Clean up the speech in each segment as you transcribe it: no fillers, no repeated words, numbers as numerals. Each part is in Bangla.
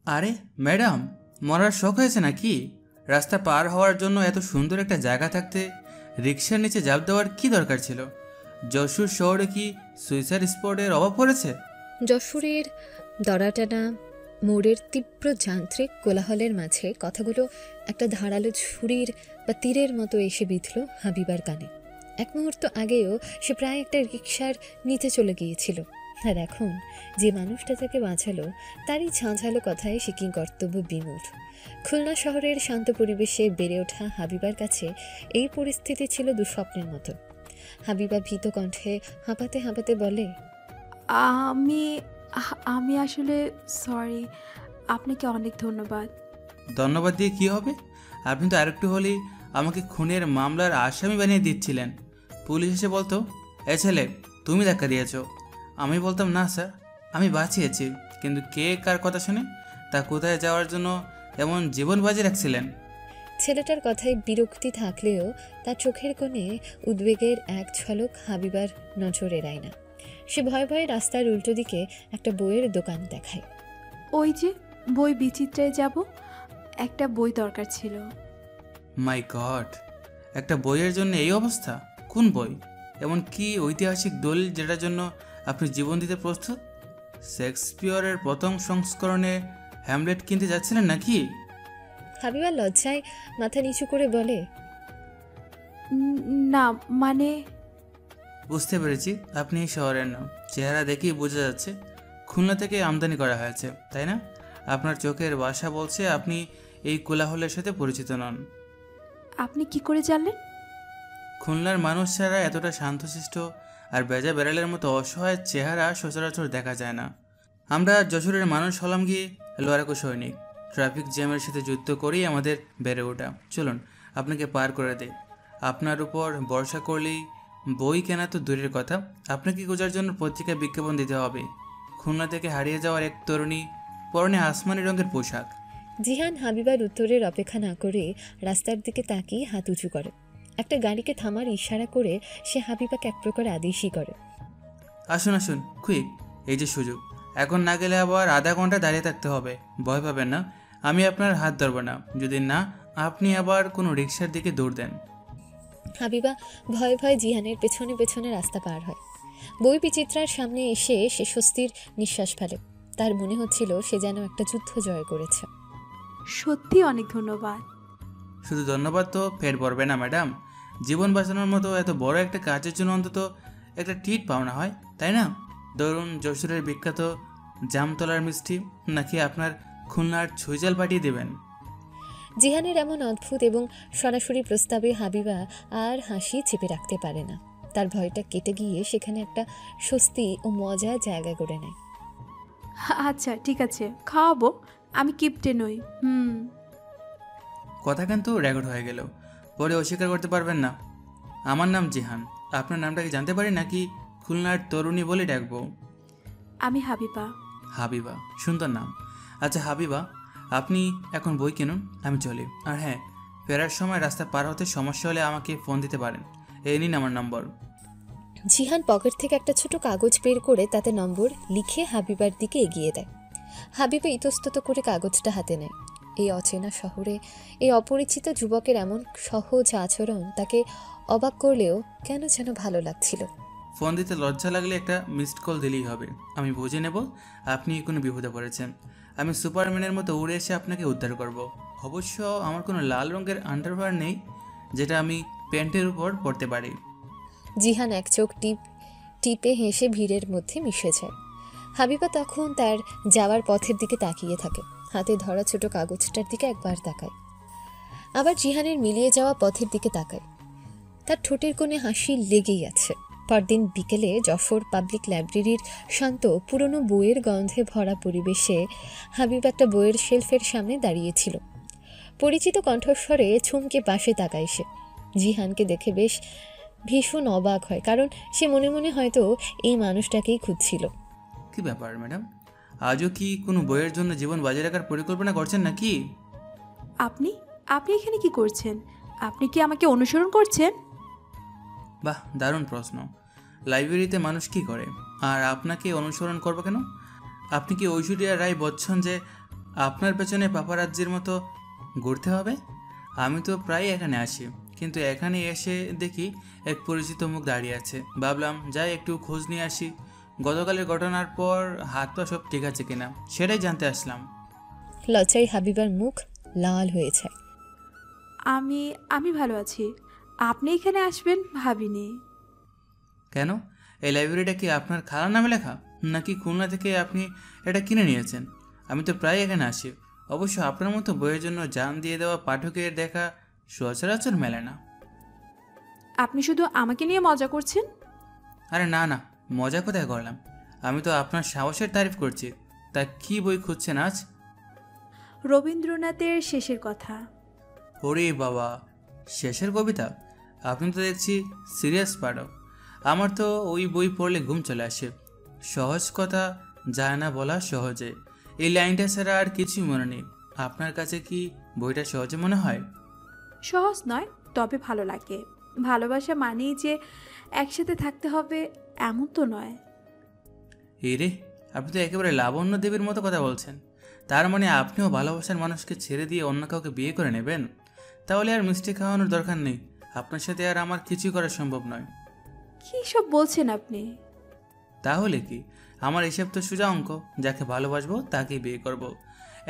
আরে ম্যাডাম, মরার শখ হয়েছে নাকি? রাস্তা পার হওয়ার জন্য এত সুন্দর একটা জায়গা থাকতে রিক্সার নিচে ঝাঁপ দেওয়ার কি দরকার ছিল? যশোর শহরে কি সুইসাইড স্পটের অভাব পড়েছে? যশোরের দড়াটানা মোড়ের তীব্র যান্ত্রিক কোলাহলের মাঝে কথাগুলো একটা ধারালো ছুরির বা তীরের মতো এসে বিঁধল হাবিবার কানে। এক মুহূর্ত আগেও সে প্রায় একটা রিকশার নিচে চলে গিয়েছিল, আর এখন যে মানুষটা তাকে বাঁচালো তারই ঝাঁঝালো কথায় সে কি কর্তব্য বিমূঢ়। খুলনা শহরের শান্ত পরিবেশে বেড়ে ওঠা হাবিবার কাছে এই পরিস্থিতি ছিল দুঃস্বপ্নের মতো। হাবিবা ভীত কণ্ঠে হাঁপাতে হাঁপাতে বলে, আমি আমি আসলে সরি। আপনাকে অনেক ধন্যবাদ। ধন্যবাদ দিয়ে কি হবে? আপনি তো আরেকটু হলেই আমাকে খুনের মামলার আসামি বানিয়ে দিচ্ছিলেন। পুলিশ এসে বলতো, এ ছেলে তুমি ধাক্কা দিয়েছ। আমি বলতাম, না স্যার, আমি বাঁচিয়েছি। কিন্তু কে কার কথা শুনে তা কোথায় যাওয়ার জন্য এমন জীবন বাজি রাখছিলেন? ছেলেটার কথায় বিরক্তি থাকলেও তার চোখের কোণে উদ্বেগের এক ঝলক হাবিবার নজর এড়ায় না। সে ভয়ে ভয়ে রাস্তার উল্টো দিকে একটা বইয়ের দোকান দেখায়। ওই যে বই বিচিত্রায় যাব, একটা বই দরকার ছিল। মাই গড, একটা বইয়ের জন্য এই অবস্থা? কোন বই? এমন কি ঐতিহাসিক দলিল যেটার জন্য আপনি জীবন দিতে প্রস্তুত? শেক্সপিয়রের প্রথম সংস্করণে হ্যামলেট কিনতে যাচ্ছিলেন নাকি? হাবিবা লজ্জায় মাথা নিচু করে বলে, না মানে। বুঝতে পেরেছি, আপনি এই শহরের নাম। চেহারা দেখেই বোঝা যাচ্ছে খুলনা থেকে আমদানি করা হয়েছে, তাই না? আপনার চোখের ভাষা বলছে আপনি এই কোলাহলের সাথে পরিচিত নন। আপনি কি করে জানলেন? খুলনার মানুষ ছাড়া এতটা শান্তশিষ্ট আর বেজা বেড়ালের মতো অসহায় চেহারা সচরাচর দেখা যায় না। আমরা যশোরের মানুষ হলাম গিয়ে লড়াকু সৈনিক। ট্রাফিক জ্যামের সাথে যুদ্ধ করেই আমাদের বেড়ে ওঠা। চলুন আপনাকে পার করে দেয়। আপনার উপর ভরসা করলেই বই কেনা তো দূরের কথা, আপনাকে খোঁজার জন্য পত্রিকায় বিজ্ঞাপন দিতে হবে। খুলনা থেকে হারিয়ে যাওয়ার এক তরুণী, পরনে আসমানি রঙের পোশাক। জিহান হাবিবার উত্তরের অপেক্ষা না করে রাস্তার দিকে তাকিয়ে হাত উঁচু করে। একটা গাড়িকে থামার ইশারা করে সে হাবিবাকে এক প্রকার আদেশই করে। আসুন আসুন, কুইক, এই যে সুযোগ। এখন না গেলে আবার আধা ঘন্টা দাঁড়িয়ে থাকতে হবে। ভয় পাবেন না, আমি আপনার হাত ধরব না। যদি না আপনি আবার কোনো রিক্সার দিকে দৌড় দেন। হাবিবা ভয়ে ভয়ে জিহানের পেছনে পেছনে রাস্তা পার হয়। বই বিচিত্রার সামনে এসে সে স্বস্তির নিঃশ্বাস ফেলে। তার মনে হচ্ছিল সে যেন একটা যুদ্ধ জয় করেছে। সত্যি অনেক ধন্যবাদ। শুধু ধন্যবাদ তো ফের পড়বে না ম্যাডাম। জীবন বাঁচানোর মতো এত বড় একটা কাজের জন্য অন্তত একটা ট্রিট পাওনা হয়, তাই না? ধরুন যশোরের বিখ্যাত জামতলার মিষ্টি, নাকি আপনার খুলনার ছুঁইজাল পাঠিয়ে দেবেন? জিহানের এমন অদ্ভুত এবং সরাসরি প্রস্তাবে হাবিবা আর হাসি চেপে রাখতে পারে না। তার ভয়টা কেটে গিয়ে সেখানে একটা স্বস্তি ও মজা জায়গা করে নেয়। আচ্ছা ঠিক আছে, খাওয়াবো। আমি কিপটে নই। কথা কিন্তু রেকর্ড হয়ে গেল, পরে অস্বীকার করতে পারবেন না। আমার নাম জিহান। আপনার নামটা কি জানতে পারি, নাকি খুলনার তরুণী বলে ডাকবো? আমি হাবিবা। হাবিবা, সুন্দর নাম। আচ্ছা হাবিবা, আপনি এখন বই কিনুন, আমি চলি। আর হ্যাঁ, ফেরার সময় রাস্তা পার হতে সমস্যা হলে আমাকে ফোন দিতে পারেন। এই নিন আমার নম্বর। জিহান পকেট থেকে একটা ছোট কাগজ বের করে তাতে নম্বর লিখে হাবিবার দিকে এগিয়ে দেয়। হাবিবা ইতস্তত করে কাগজটা হাতে নেয়। এই অচেনা শহরে এই অপরিচিত যুবকের এমন সহজ আচরণ তাকে অবাক করলেও কেন যেন ভালো লাগছিল। ফোন দিতে লজ্জা লাগলে একটা মিসড কল দিলেই হবে। আমি বুঝে নেব আপনি কোনো বিপদে পড়েছেন। আমি সুপারম্যানের মতো উড়ে এসে আপনাকে উদ্ধার করব। অবশ্য আমার কোনো লাল রঙের আন্ডারওয়্যার নেই যেটা আমি প্যান্টের উপর পরতে পারি। জিহান এক চোখ টিপে হেসে ভিড়ের মধ্যে মিশে যায়। হাবিবা তখন তার যাওয়ার পথের দিকে তাকিয়ে থাকে। হাতে ধরা ছোট কাগজটার দিকে একবার তাকায়, আবার জিহানের মিলিয়ে যাওয়া পথের দিকে তাকায়। তার ঠোঁটের কোণে হাসি লেগেই আছে। পরদিন বিকেলে যশোর পাবলিক লাইব্রেরির শান্ত পুরনো বইয়ের গন্ধে ভরা পরিবেশে হাবিব একটা বইয়ের শেলফের সামনে দাঁড়িয়েছিল। পরিচিত কণ্ঠস্বরে ছুমকে পাশে তাকায় সে। জিহানকে দেখে বেশ ভীষণ অবাক হয়, কারণ সে মনে মনে হয়তো এই মানুষটাকেই খুঁজছিল। কি ব্যাপার ম্যাডাম, আজও কি কোনো বইয়ের জন্য জীবন বাজি রাখার পরিকল্পনা করছেন নাকি? আপনি আপনি এখানে কি করছেন? আপনি কি আমাকে অনুসরণ করছেন? বাহ, দারুণ প্রশ্ন। লাইব্রেরিতে মানুষ কি করে? আর আপনাকে অনুসরণ করবো কেন? আপনি কি ঐশ্বরিয়া রায় বচ্চন যে আপনার পেছনে পাপারাজ্জির মতো ঘুরতে হবে? আমি তো প্রায় এখানে আসি, কিন্তু এখানে এসে দেখি এক পরিচিত মুখ দাঁড়িয়ে আছে। ভাবলাম যাই একটু খোঁজ নিয়ে আসি, গতকালের ঘটনার পর হাত পা সব ঠিক আছে কিনা সেটাই জানতে আসলাম। লজ্জায় হাবিবার মুখ লাল হয়েছে। আমি আমি ভালো আছি। আপনি এখানে আসবেন ভাবিনি। কেন? এই লাইব্রেরিটা কি আপনার খালার নামে লেখা, নাকি খুলনা থেকে আপনি এটা কিনে নিয়েছেন? আমি তো প্রায় এখানে আসি। অবশ্য আপনার মতো বইয়ের জন্য জান দিয়ে দেওয়া পাঠকের দেখা সচরাচর মেলে না। আপনি শুধু আমাকে নিয়ে মজা করছেন? আরে না না, মজা কোথায় করলাম? আমি তো আপনার সাহসের তারিফ করছি। তা কি বই খুঁজছেন আজ? রবীন্দ্রনাথের শেষের কথা। ওরে বাবা, শেষের কবিতা! আপনি তো দেখছি সিরিয়াস পাঠক। আমার তো ওই বই পড়লে ঘুম চলে আসে। সহজ কথা যায় না বলা সহজে, এই লাইনটা ছাড়া আর কিছুই মনে নেই। আপনার কাছে কি বইটা সহজে মনে হয়? সহজ নয়, তবে ভালো লাগে। ভালোবাসা মানেই যে একসাথে থাকতে হবে এমন তো নয়। এই রে, আপনি তো একেবারে লাবণ্য দেবীর মতো কথা বলছেন। তার মানে আপনিও ভালোবাসার মানুষকে ছেড়ে দিয়ে অন্য কাউকে বিয়ে করে নেবেন? তাহলে আর মিষ্টি খাওয়ানোর দরকার নেই। আপনার সাথে আর আমার কিছুই করা সম্ভব নয়। কী সব বলছেন আপনি? তাহলে কি? আমার এসব তো সোজা অঙ্ক। যাকে ভালোবাসবো তাকেই বিয়ে করব।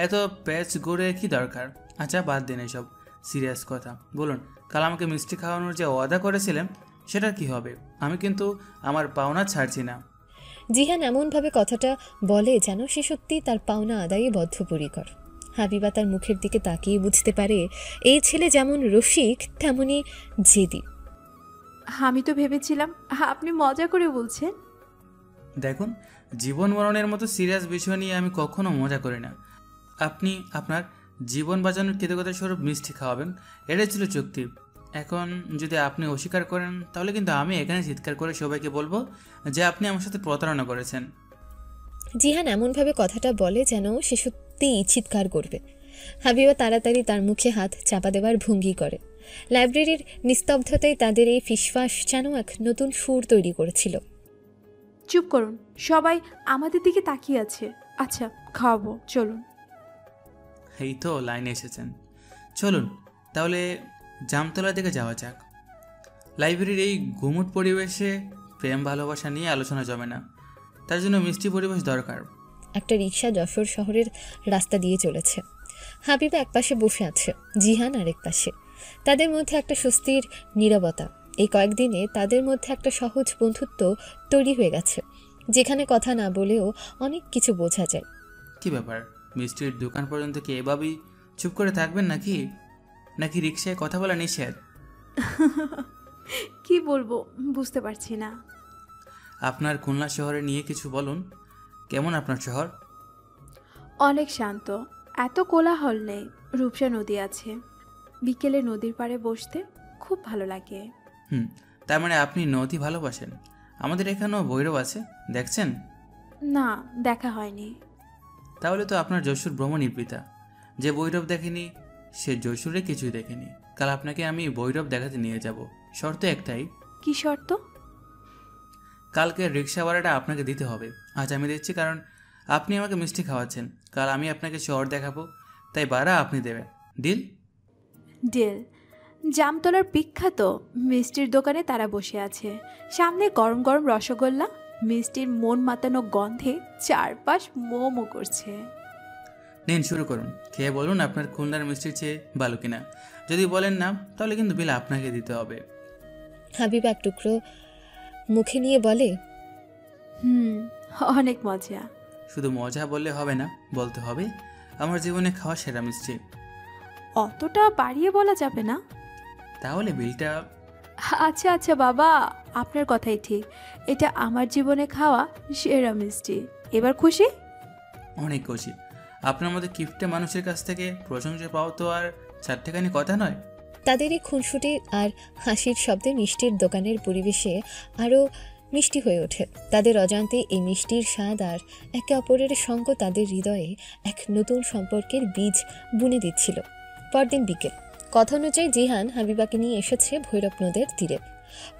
এত প্যাচ গড়ে কি দরকার? আচ্ছা বাদ দিন এসব সিরিয়াস কথা। বলুন, কাল আমাকে মিষ্টি খাওয়ানোর যে ওয়াদা করেছিলেন সেটার কি হবে? আমি কিন্তু আমার পাওনা ছাড়ছি না। জিহান এমনভাবে কথাটা বলে যেন সে সত্যি তার পাওনা আদায়ে বদ্ধপরিকর। হাবিবা তার মুখের দিকে তাকিয়ে বুঝতে পারে এই ছেলে যেমন রসিক তেমনি জেদি। আমি তো ভেবেছিলাম আপনি মজা করে বলছেন। দেখুন, জীবন মরণের মতো সিরিয়াস বিষয় নিয়ে আমি কখনো মজা করি না। আপনি আপনার জীবন বাঁচানোর কৃতজ্ঞতা স্বরূপ মিষ্টি খাওয়াবেন, এটাই ছিল চুক্তি। এখন যদি আপনি অস্বীকার করেন তাহলে কিন্তু আমি এখানে চিৎকার করে সবাইকে বলবো যে আপনি আমার সাথে প্রতারণা করেছেন। জিহান এমনভাবে কথাটা বলে যেন সে সত্যিই চিৎকার করবে। হাবিবা তাড়াতাড়ি তার মুখে হাত চাপা দেওয়ার ভঙ্গি করে। লাইব্রেরির নিস্তব্ধতায় তাদের এই ফিসফাস যেন এক নতুন সুর তৈরি করেছিল। চুপ করুন, সবাই আমাদের দিকে তাকিয়ে আছে। আচ্ছা, খাওয়াবো, চলুন। এই তো লাইনে এসেছেন, চলুন তাহলে জামতলার দিকে যাওয়া যাক। লাইব্রেরির এই ঘুমুট পরিবেশে প্রেম ভালোবাসা নিয়ে আলোচনা জমে না, তার জন্য মিষ্টি পরিবেশ দরকার। একটা রিকশা যশোর শহরের রাস্তা দিয়ে চলেছে। হাবিবা একপাশে বসে আছে, জিহান আরেক পাশে। তাদের মধ্যে একটা স্বস্তির নীরবতা। এই কয়েকদিনে তাদের মধ্যে একটা সহজ বন্ধুত্ব তৈরি হয়ে গেছে, যেখানে কথা না বলেও অনেক কিছু বোঝা যায়। কি ব্যাপার, মিষ্টির দোকান পর্যন্ত কি এভাবেই চুপ করে থাকবেন নাকি? নাকি রিক্সায় কথা বলা নিষেধ? কি বলবো বুঝতে পারছি না। আপনার খুলনা শহরে নিয়ে কিছু বলুন। কেমন আপনার শহর? অনেক শান্ত, এত কোলাহল নেই। রূপসা নদী আছে, বিকেলে নদীর পাড়ে বসতে খুব ভালো লাগে। তার মানে আপনি নদী ভালোবাসেন। আমাদের এখানেও ভৈরব আছে, দেখছেন? না, দেখা হয়নি। তাহলে তো আপনার যশোর ভ্রমণই বৃথা। যে ভৈরব দেখেনি সে যশোরে কিছুই দেখেনি। কাল আপনাকে আমি ভৈরব দেখাতে নিয়ে যাব, শর্ত একটাই। কি শর্ত? কালকে রিক্সা ভাড়াটা আপনাকে দিতে হবে। আজ আমি দিচ্ছি কারণ আপনি আমাকে মিষ্টি খাওয়াচ্ছেন। কাল আমি আপনাকে শহর দেখাবো, তাই ভাড়া আপনি দেবেন। ডিল? ডিল। জামতলার বিখ্যাত মিষ্টির দোকানে তারা বসে আছে। সামনে গরম গরম রসগোল্লা, মিষ্টির মন মাতানো গন্ধে চারপাশ মোমো করছে। নিন শুরু করুন, খেয়ে বলুন আপনার খুলনার মিষ্টির চেয়ে ভালো কিনা। যদি বলেন না তাহলে কিন্তু বিল আপনাকে দিতে হবে। হাবিবা এক টুকরো মুখে নিয়ে বলে, অনেক মজা। শুধু মজা বললে হবে না, বলতে হবে আমার জীবনে খাওয়া সেরা মিষ্টি। অতটা বাড়িয়ে বলা যাবে না। তাহলে বিলটা? আচ্ছা আচ্ছা বাবা, আপনার কথাই ঠিক। এটা আমার জীবনে খাওয়া সেরা মিষ্টি। এবার খুশি? অনেক খুশি। আপনার মধ্যে কিফটে মানুষের কাছ থেকে প্রশংসা পাওয়া তো আর চারটেখানি কথা নয়। তাদের এই খুনসুটি আর হাসির শব্দে মিষ্টির দোকানের পরিবেশে আরও মিষ্টি হয়ে ওঠে। তাদের অজান্তে এই মিষ্টির স্বাদ আর একে অপরের সঙ্গ তাদের হৃদয়ে এক নতুন সম্পর্কের বীজ বুনে দিচ্ছিল। পরদিন বিকেল। কথা অনুযায়ী জিহান হাবিবাকে নিয়ে এসেছে ভৈরব নদের তীরে।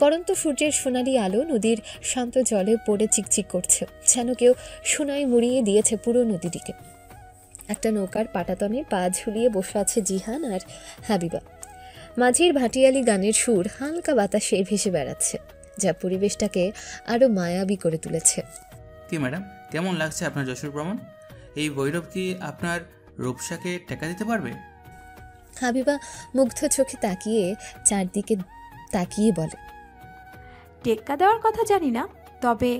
পরন্ত সূর্যের সোনালি আলো নদীর শান্ত জলে পড়ে চিকচিক করছে, যেন কেউ সোনায় মুড়িয়ে দিয়েছে পুরো নদীটিকে। একটা নৌকার পাটাতনে পা ঝুলিয়ে বসে আছে জিহান আর হাবিবা। মাঝির ভাটিয়ালি গানের সুর হালকা বাতাসে ভেসে বেড়াচ্ছে, যা পরিবেশটাকে আরো মায়াবী করে তুলেছে। কি ম্যাডাম, কেমন লাগছে আপনার যশোর ভ্রমণ? এই ভৈরব কি আপনার রূপসাকে টেক্কা দিতে পারবে? হাবিবা মুগ্ধ চোখে তাকিয়ে চারদিকে তাকিয়ে বলে, টেক্কা দেওয়ার কথা জানি না, তবে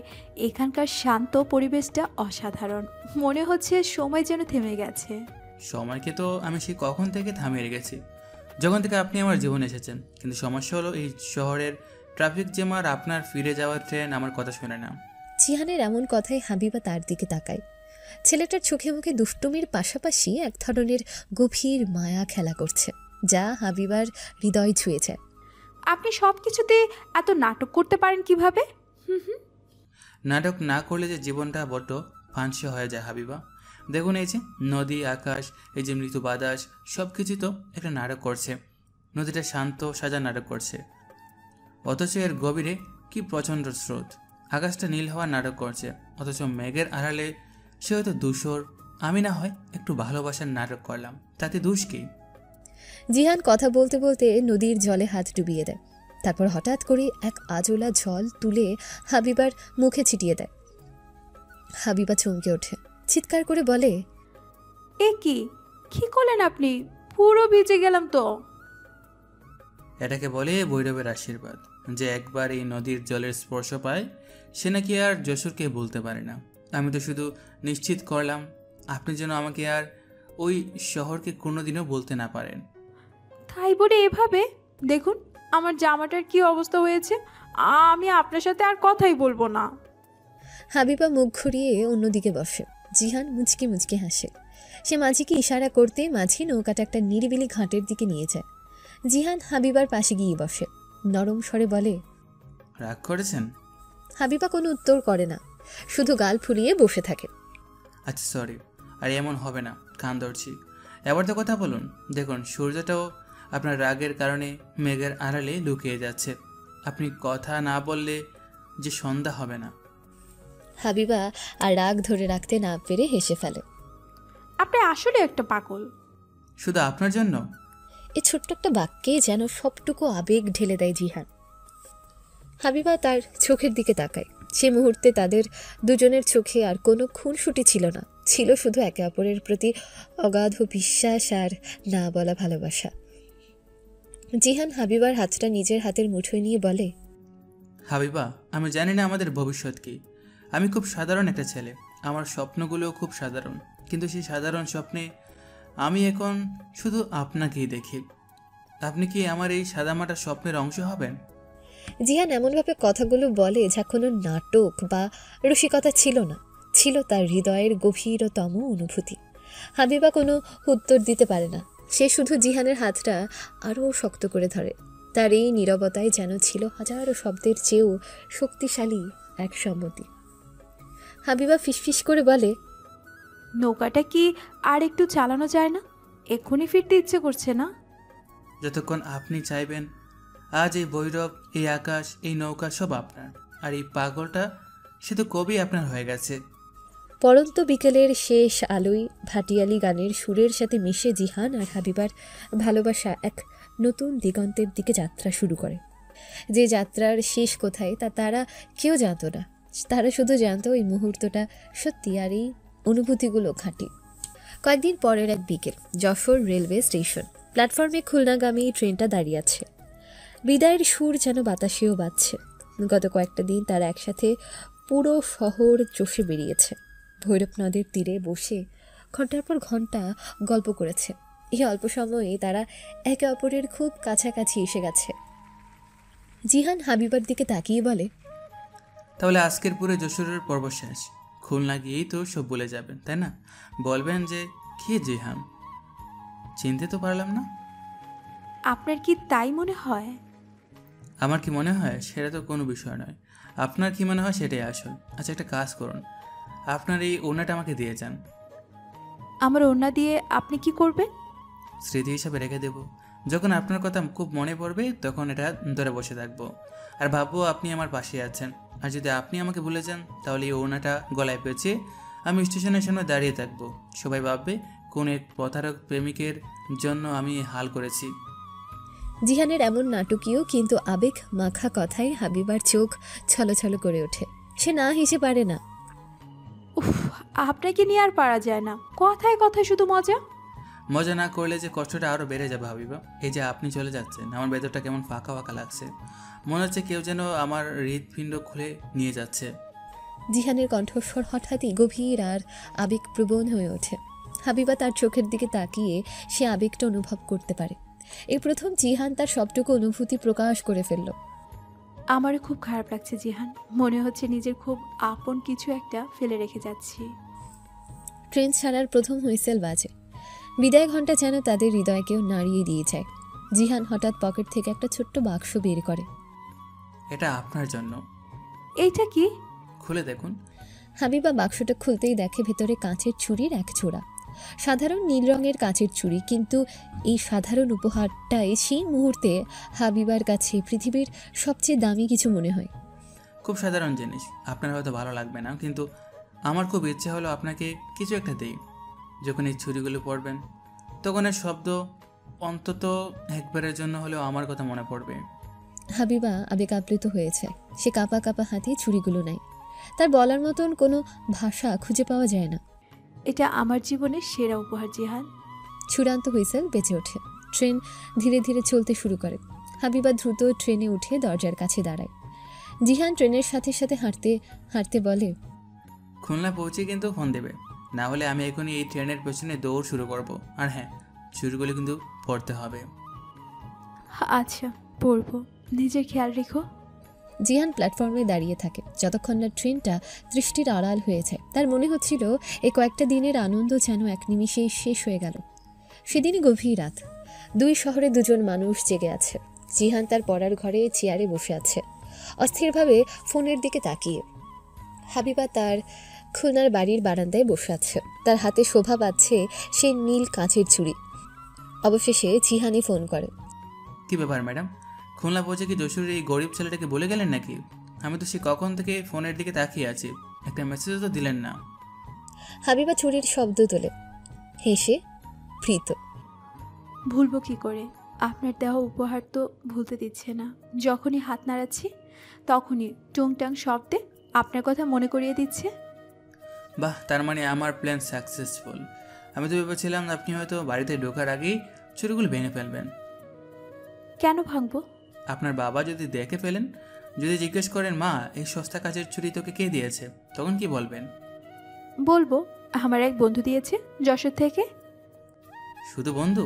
এখানকার শান্ত পরিবেশটা অসাধারণ। মনে হচ্ছে সময় যেন থেমে গেছে। সময়কে তো আমি সেই কখন থেকে থামিয়ে রেখেছি, যখন থেকে আপনি আমার জীবনে এসেছেন। কিন্তু সমস্যা হলো এই শহরের ট্রাফিক জ্যাম আর আপনার ফিরে যাওয়ার ট্রেন আমার কথা শুনে না। জিহানের এমন কথায় হাবিবা তার দিকে তাকায়। ছেলেটার চোখে মুখে দুষ্টুমির পাশাপাশি এক ধরনের গভীর মায়া খেলা করছে, যা হাবিবার হৃদয় ছুঁয়ে যায়। আপনি সব কিছুতে এত নাটক করতে পারেন কিভাবে? নাটক না করলে যে জীবনটা বড্ড ফাঁসি হয়ে যায় হাবিবা। দেখুন, এই যে নদী, আকাশ, এই যে মৃদু বাতাস, সব কিছু তো একটা নাটক করছে। নদীটা শান্ত সাজা নাটক করছে, অথচ এর গভীরে কি প্রচণ্ড স্রোত। আকাশটা নীল হওয়ার নাটক করছে, অথচ মেঘের আড়ালে সে হয়তো ধূসর। আমি না হয় একটু ভালোবাসার নাটক করলাম, তাতে দোষ কি? জিহান কথা বলতে বলতে নদীর জলে হাত ডুবিয়ে দেয়। তারপর হঠাৎ করে এক আজলা জল তুলে হাবিবার মুখে ছিটিয়ে দেয়। হাবিবা চমকে ওঠে, চিৎকার করে বলে, এ কি কি করলেন আপনি? পুরো ভিজে গেলাম তো। এটাকে বলে ভৈরবের আশীর্বাদ। যে একবার এই নদীর জলের স্পর্শ পায়, সে নাকি আর যশোরকে বলতে পারে না। আমি তো শুধু নিশ্চিত করলাম আপনি যেন আমাকে আর ওই শহরকে কোনোদিনও বলতে না পারেন। তাই বলে এভাবে? দেখুন আমার জামাটার কি অবস্থা হয়েছে। আমি আপনার সাথে আর কথাই বলবো না। হাবিবা মুখ ঘুরিয়ে অন্যদিকে বসে। জিহান মুচকি মুচকি হাসে। সে মাঝিকে ইশারা করতে মাঝি নৌকাটা একটা নিরিবিলি ঘাটের দিকে নিয়ে যায়। জিহান হাবিবার পাশে গিয়ে বসে, নরম স্বরে বলে, রাগ করেছেন? হাবিবা কোনো উত্তর করে না, শুধু গাল ফুলিয়ে বসে থাকে। আচ্ছা সরি, আর এমন হবে না, কান ধরছি। এবার তো কথা বলুন। দেখুন, সূর্যটাও আপনার রাগের কারণে মেঘের আড়ালে লুকিয়ে যাচ্ছে। আপনি কথা না বললে যে সন্ধ্যা হবে না। হাবিবা আর রাগ ধরে রাখতে না পেরে হেসে ফেলে। আপনি আসলে একটা পাগল। শুধু আপনার জন্য? এই ছোট্ট একটা বাক্যে যেন সবটুকু আবেগ ঢেলে দেয় জিহান। হাবিবা তার চোখের দিকে তাকায়। সে মুহূর্তে তাদের দুজনের চোখে আর কোনো খুনসুটি ছিল না, ছিল শুধু একে অপরের প্রতি অগাধ বিশ্বাস আর না বলা ভালোবাসা। জিহান হাবিবার হাতটা নিজের হাতের মুঠোয় নিয়ে বলে, হাবিবা, আমি জানি না আমাদের ভবিষ্যৎ কি। আমি খুব সাধারণ একটা ছেলে, আমার স্বপ্নগুলোও খুব সাধারণ। কিন্তু সেই সাধারণ স্বপ্নে আমি এখন শুধু আপনাকেই দেখি। আপনি কি আমার এই সাদামাটা স্বপ্নের অংশ হবেন? জিহান এমনভাবে কথাগুলো বলে যা কোনো নাটক বা রসিকতা ছিল না, ছিল তার হৃদয়ের গভীরতম অনুভূতি। হাবিবা কোনো উত্তর দিতে পারে না, সে শুধু জিহানের হাতটা আরও শক্ত করে ধরে। তার এই নীরবতায় যেন ছিল হাজারো শব্দের চেয়েও শক্তিশালী এক সম্মতি। হাবিবা ফিসফিস করে বলে, নৌকাটা কি আর একটু চালানো যায় না? এক্ষুনি ফিরতে ইচ্ছে করছে না। যতক্ষণ আপনি চাইবেন। আজ এই ভৈরব, এই আকাশ, এই নৌকা সব আপনার। আর এই পাগলটা সে তো কবেই আপনার হয়ে গেছে। পরন্ত বিকেলের শেষ আলোয় ভাটিয়ালি গানের সুরের সাথে মিশে জিহান আর হাবিবার ভালোবাসা এক নতুন দিগন্তের দিকে যাত্রা শুরু করে। যে যাত্রার শেষ কোথায় তা তারা কেউ জানতো না, তারা শুধু জানতো এই মুহূর্তটা সত্যি আর এই অনুভূতিগুলো খাঁটি। কয়েকদিন পরের এক বিকেল, যশোর রেলওয়ে স্টেশন। প্ল্যাটফর্মে খুলনাগামী ট্রেনটা দাঁড়িয়ে আছে। বিদায়ের সুর যেন বাতাসেও বাজছে। গত কয়েকটা দিন তারা একসাথে পুরো শহর চষে বেরিয়েছে। ভৈরব নদের তীরে বসে ঘন্টার পর ঘন্টা গল্প করেছে। এই অল্প সময়ে তারা একে অপরের খুব কাছাকাছি এসে গেছে। জিহান হাবিবার দিকে তাকিয়ে বলে, তাহলে আজকের পুরো যশোরের পর্ব শেষ। খুলনা গিয়েই তো সব ভুলে যাবেন, তাই না? বলবেন যে কে জিহান। চিনতে তো পারলাম না। আপনার কি তাই মনে হয়? আমার কি মনে হয় সেটা তো কোনো বিষয় নয়। আপনার কি মনে হয় সেটাই আসল। আচ্ছা, একটা কাজ করুন, আপনার এই ওড়নাটা আমাকে দিয়ে যান। আমার ওড়না দিয়ে আপনি কি করবেন? স্মৃতি হিসাবে রেখে দেব। যখন আপনার কথা খুব মনে পড়বে তখন এটা ধরে বসে থাকবো। আর ভাববো আপনি আমার পাশে আছেন। আর যদি আপনি আমাকে ভুলে যান তাহলে এই ওড়নাটা গলায় পেঁচিয়ে আমি স্টেশনের সামনে দাঁড়িয়ে থাকবো। সবাই ভাববে কোন এক প্রতারক প্রেমিকের জন্য আমি হাল করেছি। জিহানের এমন নাটকীয় কিন্তু আবেগ মাখা কথায় হাবিবার চোখ ছলছল করে ওঠে। সে না হেসে পারে না। উফ, আপনাকে নিয়ে আর পারা যায় না, কথায় কথায় শুধু মজা। মজা না করলে যে কষ্টটা আরও বেড়ে যাবে হাবিবা। এই যে আপনি চলে যাচ্ছেন, আমার ভেতরটা কেমন ফাঁকা ফাঁকা লাগছে। মনে হচ্ছে কেউ যেন আমার হৃৎপিণ্ড খুলে নিয়ে যাচ্ছে। জিহানের কণ্ঠস্বর হঠাৎই গভীর আর আবেগপ্রবণ হয়ে ওঠে। হাবিবা তার চোখের দিকে তাকিয়ে সে আবেগটা অনুভব করতে পারে। এই প্রথম জিহান তার সবটুকু অনুভূতি প্রকাশ করে ফেলল। আমারও খুব খারাপ লাগছে জিহান, মনে হচ্ছে নিজের খুব আপন কিছু একটা ফেলে রেখে যাচ্ছি। ট্রেন ছাড়ার প্রথম হুইসেল বাজে। বিদায় ঘণ্টা যেন তাদের হৃদয়কেও নাড়িয়ে দিয়ে যায়। জিহান হঠাৎ পকেট থেকে একটা ছোট্ট বাক্স বের করে। এটা আপনার জন্য। এইটা কি? খুলে দেখুন। হাবিবা বাক্সটা খুলতেই দেখে ভেতরে কাঁচের চুড়ির এক জোড়া। সাধারণ নীল রঙের কাঁচের চুড়ি, কিন্তু এই সাধারণ উপহারটাই সেই মুহূর্তে হাবিবার কাছে পৃথিবীর সবচেয়ে দামি কিছু মনে হয়। খুব সাধারণ জিনিস, আপনার হয়তো ভালো লাগবে না, কিন্তু আমার খুব ইচ্ছে হলো আপনাকে কিছু একটা দেই। যখন এই ছুরিগুলো পড়বেন তখন এর শব্দ অন্তত একবারের জন্য হলেও আমার কথা মনে পড়বে। হাবিবা আবেগ আপ্লুত হয়েছে। সে কাঁপা কাঁপা হাতে ছুরিগুলো নেয়। তার বলার মতন কোনো ভাষা খুঁজে পাওয়া যায় না। এটা আমার জীবনের সেরা উপহার জিহান। চূড়ান্ত হুইসেল বেজে ওঠে। ট্রেন ধীরে ধীরে চলতে শুরু করে। হাবিবা দ্রুত ট্রেনে উঠে দরজার কাছে দাঁড়ায়। জিহান ট্রেনের সাথে সাথে হাঁটতে হাঁটতে বলে, খুলনা পৌঁছে কিন্তু ফোন দেবে, না হলে আমি এখনই এই ট্রেনের পেছনে দৌড় শুরু করব। আর হ্যাঁ, ছুরিগুলো কিন্তু পড়তে হবে। আচ্ছা, পড়বো। নিজের খেয়াল রেখো। জিহান প্ল্যাটফর্মে দাঁড়িয়ে থাকে যতক্ষণ না ট্রেনটা দৃষ্টির আড়াল হয়ে যায়। তার মনে হচ্ছিল এই কয়েকটা দিনের আনন্দ যেন এক নিমিষেই শেষ হয়ে গেল। সেদিনই গভীর রাত। দুই শহরে দুজন মানুষ জেগে আছে। জিহান তার পড়ার ঘরে চেয়ারে বসে আছে, অস্থিরভাবে ফোনের দিকে তাকিয়ে। হাবিবা তার খুলনার বাড়ির বারান্দায় বসে আছে। তার হাতে শোভা পাচ্ছে সেই নীল কাঁচের চুড়ি। অবশেষে জিহানি ফোন করে। কি ব্যাপার ম্যাডাম, খুলনা পৌঁছে কি যশোরের এই গরিব ছেলেটাকে বলে গেলেন নাকি? আমি তো সে কখন থেকে ফোনের দিকে তাকিয়ে আছি, একটা মেসেজও তো দিলেন না। হাবিবা চুরির শব্দ তোলে, হেসে ভীত। ভুলবো কি করে? আপনার দেওয়া উপহার তো ভুলতে দিচ্ছে না। যখনই হাত নাড়াচ্ছি তখনই টুংটাং শব্দে আপনার কথা মনে করিয়ে দিচ্ছে। বাহ, তার মানে আমার প্ল্যান সাকসেসফুল। আমি তো ভেবেছিলাম আপনি হয়তো বাড়িতে ঢোকার আগেই চুরিগুলো ভেঙে ফেলবেন। কেন ভাঙবো? আপনার বাবা যদি দেখে ফেলেন, যদি জিজ্ঞেস করেন মা এই সস্তা কাচের চুরি তোকে কে দিয়েছে, তখন কি বলবেন? বলবো আমার এক বন্ধু দিয়েছে যশোর থেকে। শুধু বন্ধু?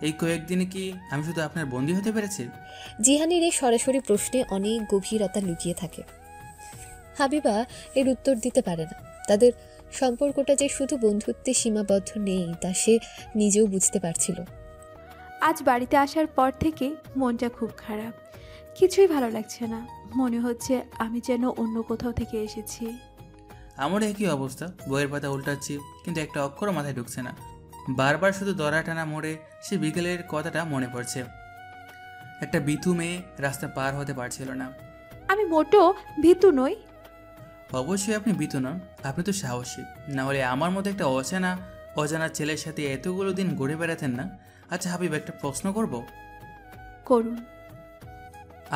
এই কয়েকদিনে কি আমি শুধু আপনার বন্ধু হতে পেরেছি? জিহানের এই সরাসরি প্রশ্নে অনেক গভীরতা লুকিয়ে থাকে। হাবিবা এর উত্তর দিতে পারে না। তাদের সম্পর্কটা যে শুধু বন্ধুত্বে সীমাবদ্ধ নেই তা সে নিজেও বুঝতে পারছিল। আজ বাড়িতে আসার পর থেকে মনটা খুব খারাপ, কিছুই ভালো লাগছে না। মনে হচ্ছে আমি যেন অন্য কোথাও থেকে এসেছি। আমারও একই অবস্থা, বইয়ের পাতা উল্টাচ্ছি কিন্তু একটা অক্ষরও মাথায় ঢুকছে না। বারবার শুধু দরা টানা মোড়ে সে বিকেলের কথাটা মনে পড়ছে। একটা বিথু মেয়ে রাস্তা পার হতে পারছিল না। আমি মোটেও ভীতু নই। অবশ্যই আপনি বিতু নন, আপনি তো সাহসী। না হলে আমার মতো একটা অজানা ছেলের সাথে এতগুলো দিন ঘুরে বেড়াতেন না। আচ্ছা হাবিব, একটা প্রশ্ন করব। করুন।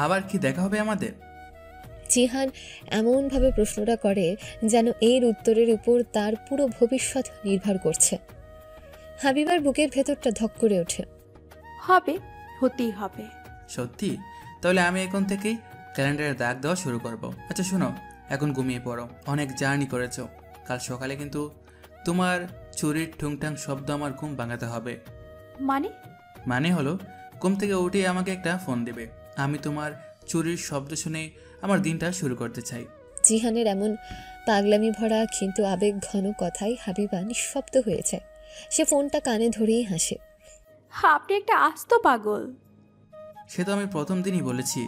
আবার কি দেখা হবে আমাদের? জিহান এমনভাবে প্রশ্নটা করে যেন এর উত্তরের উপর তার পুরো ভবিষ্যৎ নির্ভর করছে। হাবিবার বুকের ভেতরটা ধক করে ওঠে। হবে, হতেই হবে। সত্যি? তাহলে আমি এখন থেকেই ক্যালেন্ডারে দাগ দেওয়া শুরু করব। আচ্ছা শোনো, এখন ঘুমিয়ে পড়ো, অনেক জার্নি করেছো। কাল সকালে কিন্তু তোমার চুরির ঠুংঠাং শব্দ আমার ঘুম ভাঙাতে হবে। মানে হলো ঘুম থেকে উঠে আমাকে একটা ফোন দেবে। আমি তোমার চুরির শব্দ শুনে আমার দিনটা শুরু করতে চাই। জিহানের এমন পাগলামি ভরা কিন্তু আবেগ ঘন কথায় হাবিবা নিঃশব্দ হয়ে যায়। সে ফোনটা কানে ধরেই হাসে। আপনি একটা আস্ত পাগল। সে তো আমি প্রথম দিনই বলেছি।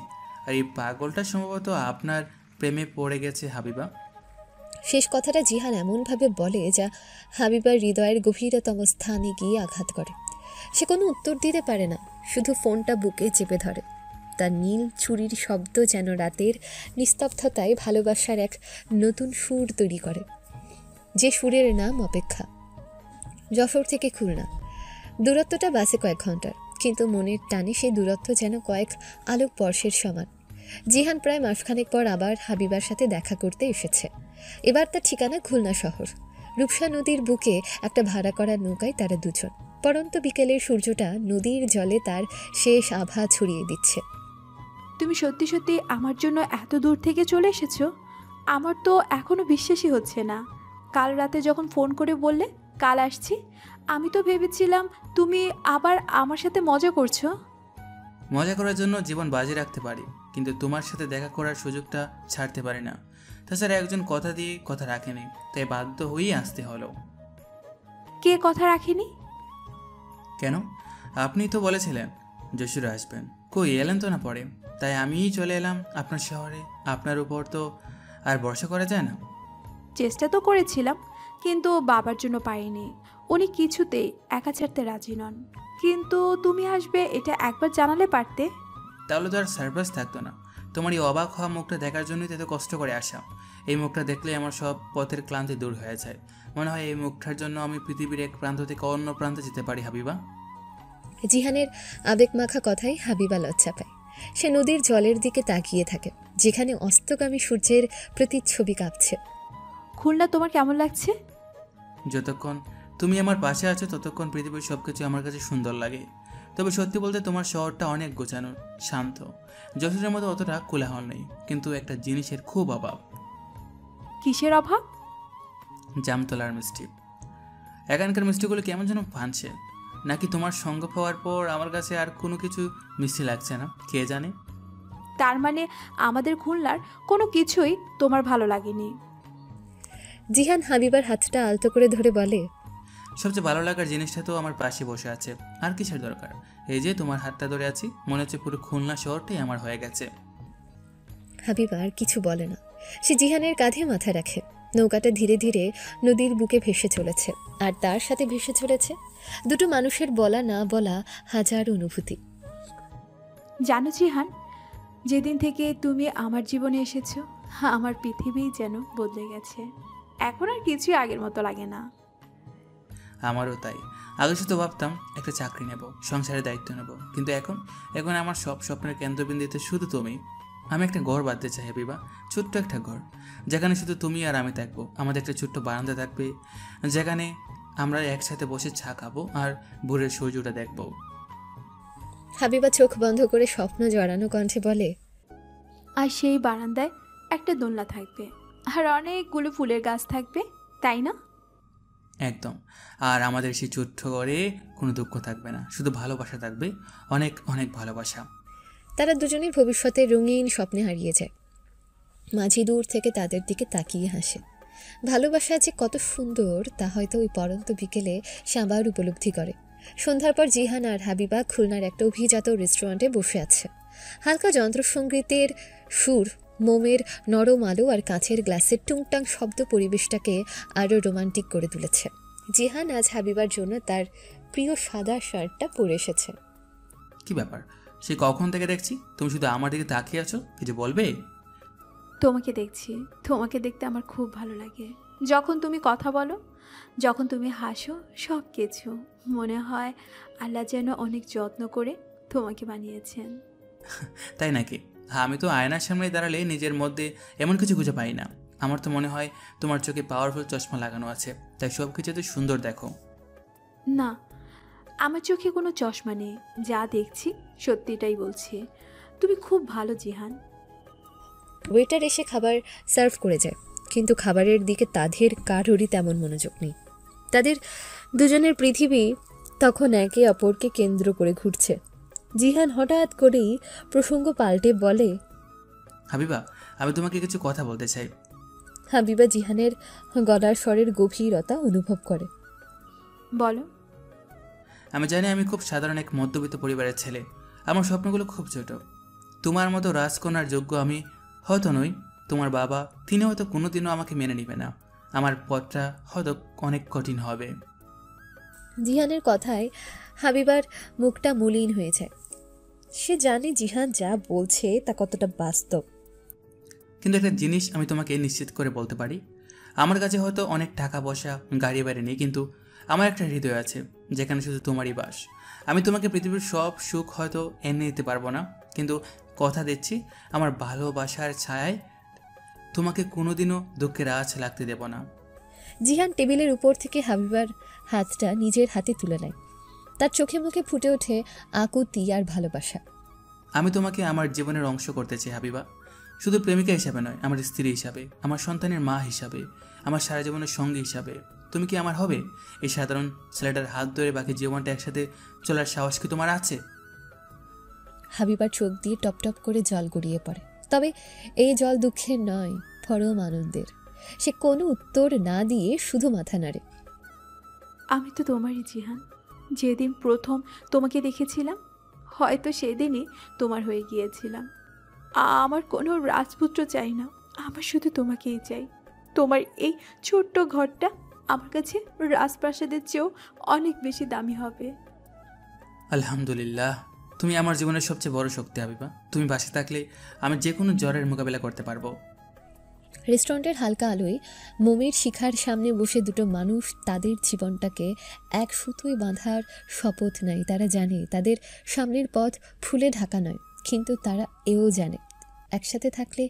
আর এই পাগলটা সম্ভবত আপনার প্রেমে পড়ে গেছে হাবিবা। শেষ কথাটা জিহান এমনভাবে বলে যা হাবিবার হৃদয়ের গভীরতম স্থানে গিয়ে আঘাত করে। সে কোনো উত্তর দিতে পারে না, শুধু ফোনটা বুকে চেপে ধরে। তার নীল ছুরির শব্দ যেন রাতের নিস্তব্ধতায় ভালোবাসার এক নতুন সুর তৈরি করে, যে সুরের নাম অপেক্ষা। যশোর থেকে খুলনা দূরত্বটা বাসে কয়েক ঘন্টার, কিন্তু মনের টানে সেই দূরত্ব যেন কয়েক আলোক বর্ষের সমান। জিহান প্রায় মাসখানেক পর আবার হাবিবার সাথে দেখা করতে এসেছে। এবার তার ঠিকানা খুলনা শহর। রূপসা নদীর বুকে একটা ভাড়া করা নৌকায় তারা দুজন। পরন্ত বিকেলের সূর্যটা নদীর জলে তার শেষ আভা ছড়িয়ে দিচ্ছে। তুমি সত্যি সত্যি আমার জন্য এত দূর থেকে চলে এসেছো? আমার তো এখনো বিশ্বাসই হচ্ছে না। কাল রাতে যখন ফোন করে বললে কাল আসছি, আমি তো ভেবেছিলাম তুমি আবার আমার সাথে মজা করছো। মজা করার জন্য জীবন বাজি রাখতে পারি, কিন্তু তোমার সাথে দেখা করার সুযোগটা ছাড়তে পারি না। তাছাড়া একজন কথা দিয়ে কথা রাখেনি, তাই বাধ্য হয়েই আসতে হলো। কে কথা রাখেনি? কেন? আপনিই তো বলেছিলেন যশোরে আসবেন, কই এলেন তো না পরে, তাই আমিই চলে এলাম আপনার শহরে। আপনার উপর তো আর ভরসা করা যায় না। চেষ্টা তো করেছিলাম, কিন্তু বাবার জন্য পারিনি। উনি কিছুতেই একা ছাড়তে রাজি নন। কিন্তু তুমি আসবে এটা একবার জানালে পারতে। তাহলে তো আর সারপ্রাইজ থাকতো না। তোমার এই অবাক হওয়া মুখটা দেখার জন্যই তো এত কষ্ট করে আসা। এই মুখটা দেখলে আমার সব পথের ক্লান্তি দূর হয়ে যায়। মনে হয় এই মুখটার জন্য আমি পৃথিবীর এক প্রান্ত থেকে অন্য প্রান্তে যেতে পারি। হাবিবা। জিহানের আবেগমাখা কথায় হাবিবা লজ্জা পায়। সে নদীর জলের দিকে তাকিয়ে থাকে, যেখানে অস্তগামী সূর্যের প্রতিচ্ছবি কাঁপছে। খুলনা তোমার কেমন লাগছে? যতক্ষণ তুমি আমার পাশে আছো ততক্ষণ পৃথিবীর সব কিছু আমার কাছে সুন্দর লাগে। তবে সত্যি বলতে তোমার শহরটা অনেক গোছানো, শান্ত। যশোরের মতো অতটা কোলাহল নেই, কিন্তু একটা জিনিসের খুব অভাব। কিসের অভাব? জামতলার মিষ্টি। এখানকার মিষ্টিগুলো কেমন যেন ভানছে, নাকি তোমার সঙ্গ পাওয়ার পর আমার কাছে আর কোনো কিছু মিষ্টি লাগছে না, কে জানে। তার মানে আমাদের খুলনার কোনো কিছুই তোমার ভালো লাগেনি? জিহান হাবিবার হাতটা আলতো করে ধরে বলে, সবচেয়ে ভালো লাগার জিনিসটা তো আমার পাশে বসে আছে, আর কিসের দরকার। এই যে তোমার হাতটা ধরে আছি, মনে হচ্ছে পুরো খুলনা শহরটাই আমার হয়ে গেছে। হাবিবা আর কিছু বলে না। সে জিহানের কাঁধে মাথা রাখে। নৌকাটা ধীরে ধীরে নদীর বুকে ভেসে চলেছে, আর তার সাথে ভেসে চলেছে দুটো মানুষের বলা না বলা হাজার অনুভূতি। জানো জিহান, যেদিন থেকে তুমি আমার জীবনে এসেছো, আমার পৃথিবী যেন বদলে গেছে। এখন আর কিছুই আগের মতো লাগে না। আমারও তাই। আগে শুধু ভাবতাম একটা চাকরি নেব, সংসারের দায়িত্ব নেব, কিন্তু এখন এখন আমার সব স্বপ্নের কেন্দ্রবিন্দুতে শুধু তুমি। আমি একটা ঘর বাঁধতে চাই হাবিবা, ছোট্ট একটা ঘর, যেখানে শুধু তুমি আর আমি থাকবো। আমাদের একটা ছোট্ট বারান্দা থাকবে, যেখানে আমরা একসাথে বসে চা খাবো আর ভোরের সূর্যটা দেখবো। হাবিবা চোখ বন্ধ করে স্বপ্ন জড়ানো কণ্ঠে বলে, আর সেই বারান্দায় একটা দোলনা থাকবে, আর অনেকগুলো ফুলের গাছ থাকবে, তাই না? একদম। আর আমাদের সেই ছোট্ট ঘরে কোনো দুঃখ থাকবে না, শুধু ভালোবাসা থাকবে, অনেক অনেক ভালোবাসা। তারা দুজনেই ভবিষ্যতের রঙিন স্বপ্নে হারিয়ে যায়। মাঝি দূর থেকে তাদের দিকে তাকিয়ে হাসে। ভালোবাসা যে কত সুন্দর তা হয়তো ওই পরন্ত বিকেলে সে আবার উপলব্ধি করে। সন্ধ্যার পর জিহান আর হাবিবা খুলনার একটা অভিজাত রেস্টুরেন্টে বসে আছে। হালকা যন্ত্রসঙ্গীতের সুর, মোমের নরম আলো আর কাঁচের গ্লাসের টুংটাং শব্দ পরিবেশটাকে আরও রোমান্টিক করে তুলেছে। জিহান আজ হাবিবার জন্য তার প্রিয় সাদা শার্টটা পরে এসেছে। কি ব্যাপার, সে কখন থেকে দেখছি তুমি শুধু আমার দিকে তাকিয়ে আছো, কিছু বলবে? তোমাকে দেখছি, তোমাকে দেখতে আমার খুব ভালো লাগে। যখন তুমি কথা বলো, যখন তুমি হাসো, সব কিছু মনে হয় আল্লাহ যেন অনেক যত্ন করে তোমাকে বানিয়েছেন। তাই নাকি? হ্যাঁ, আমি তো আয়নার সামনে দাঁড়ালে নিজের মধ্যে এমন কিছু খুঁজে পাই না। আমার তো মনে হয় তোমার চোখে পাওয়ারফুল চশমা লাগানো আছে, তাই সব কিছুতে সুন্দর দেখো। না, আমার চোখে কোনো চশমা নেই, যা দেখছি সত্যিটাই বলছি। তুমি খুব ভালো জিহান। ওয়েটার এসে খাবার সার্ভ করে যায়, কিন্তু খাবারের দিকে তাদের কারোরই তেমন মনোযোগ নেই। তাদের দুজনের পৃথিবী তখন একে অপরকে কেন্দ্র করে ঘুরছে। জিহান হঠাৎ করেই প্রসঙ্গ পাল্টে বলে, হাবিবা, আমি তোমাকে কিছু কথা বলতে চাই। হাবিবা জিহানের গলার স্বরের গভীরতা অনুভব করে। বলো। আমি জানি আমি খুব সাধারণ এক মধ্যবিত্ত পরিবারের ছেলে। আমার স্বপ্নগুলো খুব ছোট। তোমার মতো রাজকন্যার যোগ্য আমি হয়তো নই। তোমার বাবা, তিনি হয়তো কোনোদিনও আমাকে মেনে নেবে না। আমার পথটা হয়তো অনেক কঠিন হবে। জিহানের কথায় হাবিবার মুখটা মলিন হয়ে যায়। সে জানে জিহান যা বলছে তা কতটা বাস্তব। কিন্তু একটা জিনিস আমি তোমাকে নিশ্চিত করে বলতে পারি, আমার কাছে হয়তো অনেক টাকা পয়সা গাড়ি বাড়ি নেই, কিন্তু আমার একটা হৃদয় আছে যেখানে শুধু তোমারই বাস। আমি তোমাকে পৃথিবীর সব সুখ হয়তো এনে দিতে পারবো না, কিন্তু কথা দিচ্ছি আমার ভালোবাসার ছায়ায় তোমাকে কোনোদিনও দুঃখের আঁচ লাগতে দেব না। জিহান টেবিলের উপর থেকে হাবিবার হাতটা নিজের হাতে তুলে নেয়। তার চোখে মুখে ফুটে ওঠে আকুতি আর ভালোবাসা। আমি তোমাকে আমার জীবনের অংশ করতে চাই হাবিবা, শুধু প্রেমিকা হিসাবে নয়, আমার স্ত্রী হিসাবে, আমার সন্তানের মা হিসাবে, আমার সারা জীবনের সঙ্গী হিসাবে। তুমি কি আমার হবে? এই সাধারণ ছেলেটার হাত ধরে বাকি জীবনটা একসাথে চলার সাহস কি তোমার আছে? হাবিবার চোখ দিয়ে টপ টপ করে জল গড়িয়ে পড়ে, তবে এই জল দুঃখের নয়, পরম আনন্দের। সে কোনো উত্তর না দিয়ে শুধু মাথা নাড়ে। আমি তো তোমারই জিহান। যেদিন প্রথম তোমাকে দেখেছিলাম হয়তো সেদিনই তোমার হয়ে গিয়েছিলাম। আমার কোনো রাজপুত্র চাই না, আমার শুধু তোমাকেই চাই। তোমার এই ছোট্ট ঘরটা আমার কাছে রাজপ্রাসাদের চেয়েও অনেক বেশি দামি হবে। আলহামদুলিল্লাহ, তুমি আমার জীবনের সবচেয়ে বড় শক্তি হাবিবা। তুমি বাসে থাকলে আমি যে কোনো জ্বরের মোকাবেলা করতে পারবো। রেস্টুরেন্টের হালকা আলোয় মোমের শিখার সামনে বসে দুটো মানুষ তাদের জীবনটাকে এক সুতোয় বাঁধার শপথ নেয়। তারা জানে তাদের সামনের পথ ফুলে ঢাকা নয়, কিন্তু তারা এও জানে একসাথে থাকলে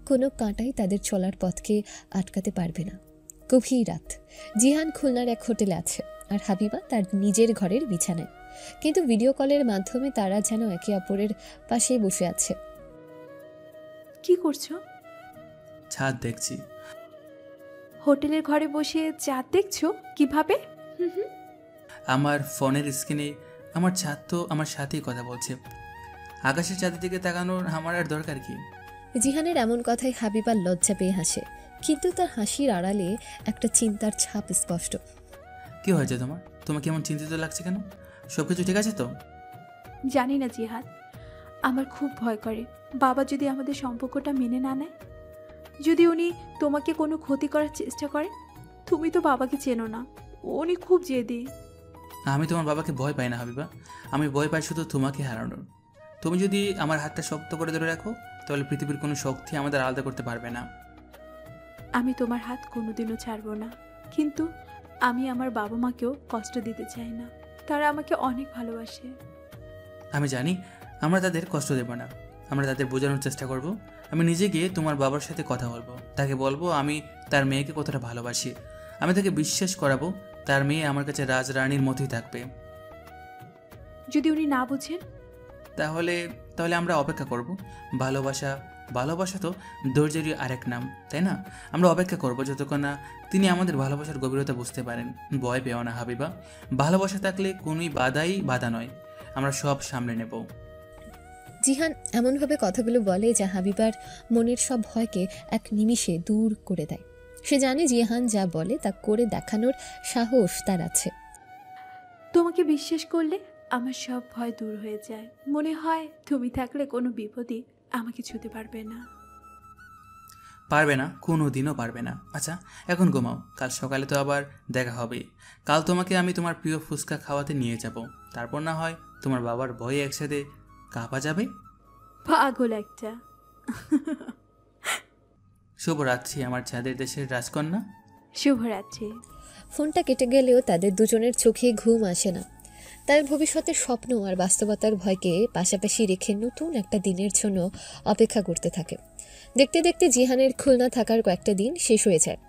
কোনো কাঁটাই তাদের চলার পথকে আটকাতে পারবে না। গভীর রাত। জিহান খুলনার এক হোটেলে আছে আর হাবিবা তার নিজের ঘরের বিছানায়, কিন্তু ভিডিও কলের মাধ্যমে তারা যেন একে অপরের পাশেই বসে আছে। কি করছো? ছাদ দেখছি। হোটেলের ঘরে বসে চাঁদ দেখছো? কিভাবে? আমার ফোনের স্ক্রিনে আমার ছাদ তো আমার সাথেই কথা বলছে। আকাশের চাঁদের দিকে তাকানোর আমার আর দরকার কি? জিহানের এমন কথায় হাবিবার লজ্জা পেয়ে হাসে, কিন্তু তার হাসির আড়ালে একটা চিন্তার ছাপ স্পষ্ট। কি হয়েছে তোমার? তোমাকে এমন চিন্তিত লাগছে কেন? সব কিছু ঠিক আছে তো? জানি না জিহাদ, আমার খুব ভয় করে বাবা যদি আমাদের সম্পর্কটা মেনে না নেয়, যদি উনি তোমাকে কোনো ক্ষতি করার চেষ্টা করে। তুমি তো বাবাকে চেনো না, উনি খুব জেদি। আমি তোমার বাবাকে ভয় পাই না হাবিবা, আমি ভয় পাই শুধু তোমাকে হারানোর। তুমি যদি আমার হাতটা শক্ত করে ধরে রাখো তাহলে পৃথিবীর কোনো শক্তি আমাদের আলাদা করতে পারবে না। আমি তোমার হাত কোনোদিনও ছাড়বো না, কিন্তু আমি আমার বাবা মাকেও কষ্ট দিতে চাই না। তারা আমাকে অনেক ভালোবাসে। আমি জানি আমরা তাদের কষ্ট দেব না, আমরা তাদের বোঝানোর চেষ্টা করব। আমি নিজে গিয়ে তোমার বাবার সাথে কথা বলবো, তাকে বলবো আমি তার মেয়েকে কতটা ভালোবাসি। আমি তাকে বিশ্বাস করাবো তার মেয়ে আমার কাছে রাজরানীর মতোই থাকবে। যদি উনি না বুঝেন? তাহলে তাহলে আমরা অপেক্ষা করব। ভালোবাসা ভালোবাসা তো ধৈর্যেরই আরেক নাম, তাই না? আমরা অপেক্ষা করব যতক্ষণ না তিনি আমাদের ভালোবাসার গভীরতা বুঝতে পারেন। ভয় পেও না হাবিবা, ভালোবাসা থাকলে কোনোই বাধা নয়, আমরা সব সামলে নেব। জিহান এমনভাবে কথাগুলো বলে যা হাবিবার মনের সব ভয়কে এক নিমিষে দূর করে দেয়। সে জানে জিহান যা বলে তা করে দেখানোর সাহস তার আছে। তোমাকে বিশ্বাস করলে আমার সব ভয় দূর হয়ে যায়। মনে হয় তুমি থাকলে কোনো বিপদই আমাকে ছুঁতে পারবে না। পারবে না, কোনো দিনও পারবে না। আচ্ছা এখন ঘুমাও, কাল সকালে তো আবার দেখা হবে। কাল তোমাকে আমি তোমার প্রিয় ফুচকা খাওয়াতে নিয়ে যাব, তারপর না হয় তোমার বাবার ভয়ে একসাথে কাঁপা যাবে। পাগল একটা। শুভরাত্রি আমার ছাদের দেশের রাজকন্যা। শুভরাত্রি। ফোনটা কেটে গেলেও তাদের দুজনের চোখে ঘুম আসে না। তাদের ভবিষ্যতের স্বপ্ন আর বাস্তবতার ভয়কে পাশাপাশি রেখে নতুন একটা দিনের জন্য অপেক্ষা করতে থাকে। দেখতে দেখতে জিহানের খুলনা থাকার কয়েকটা দিন শেষ হয়ে যায়।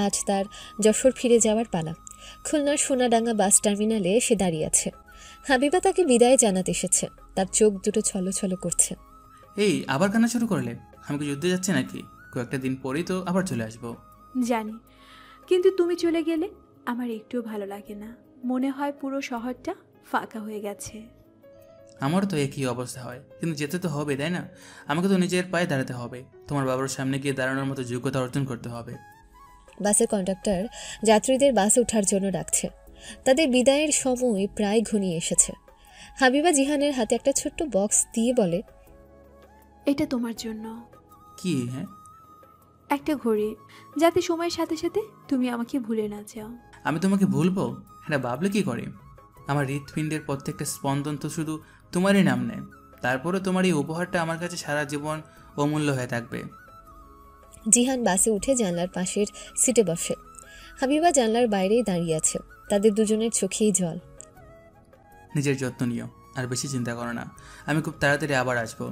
আজ তার যশোর ফিরে যাওয়ার পালা। খুলনার সোনাডাঙ্গা বাস টার্মিনালে সে দাঁড়িয়ে আছে। হাবিবা তাকে বিদায় জানাতে এসেছে। তার চোখ দুটো ছলছল করছে। এই আবার কান্না শুরু করলে? আমি কি যুদ্ধে যাচ্ছি নাকি? কয়েকটা দিন পরেই তো আবার চলে আসবো। জানি, কিন্তু তুমি চলে গেলে আমার একটুও ভালো লাগে না। মনে হয় পুরো শহরটা ফাঁকা হয়ে গেছে। আমারও তো একই অবস্থা হয়, কিন্তু যেতে তো হবে, তাই না? আমাকে তো নিজের পায়ে দাঁড়াতে হবে, তোমার বাবার সামনে গিয়ে দাঁড়ানোর মতো যোগ্যতা অর্জন করতে হবে। বাসের কন্ডাক্টর যাত্রীদের বাসে ওঠার জন্য ডাকছে। তাদের বিদায়ের সময় প্রায় ঘনিয়ে এসেছে। হাবিবা জিহানের হাতে একটা ছোট্ট বক্স দিয়ে বলে, এটা তোমার জন্য। কি? হ্যাঁ, একটা ঘড়ি, যাতে সময়ের সাথে সাথে তুমি আমাকে ভুলে না যাও। আমি তোমাকে ভুলবো? এটা ভাবলে কি করে? আমার হৃৎপিণ্ডের প্রত্যেকটা স্পন্দন তো শুধু তোমারই নাম নেয়। তারপরে তোমার এই উপহারটা আমার কাছে সারা জীবন অমূল্য হয়ে থাকবে। জিহান বাসে উঠে জানলার পাশের সিটে বসে। হাবিবা জানলার বাইরেই দাঁড়িয়ে আছে। তাদের দুজনের চোখেই জল। নিজের যত্ন নিও, আর বেশি চিন্তা করো না। আমি খুব তাড়াতাড়ি আবার আসবো।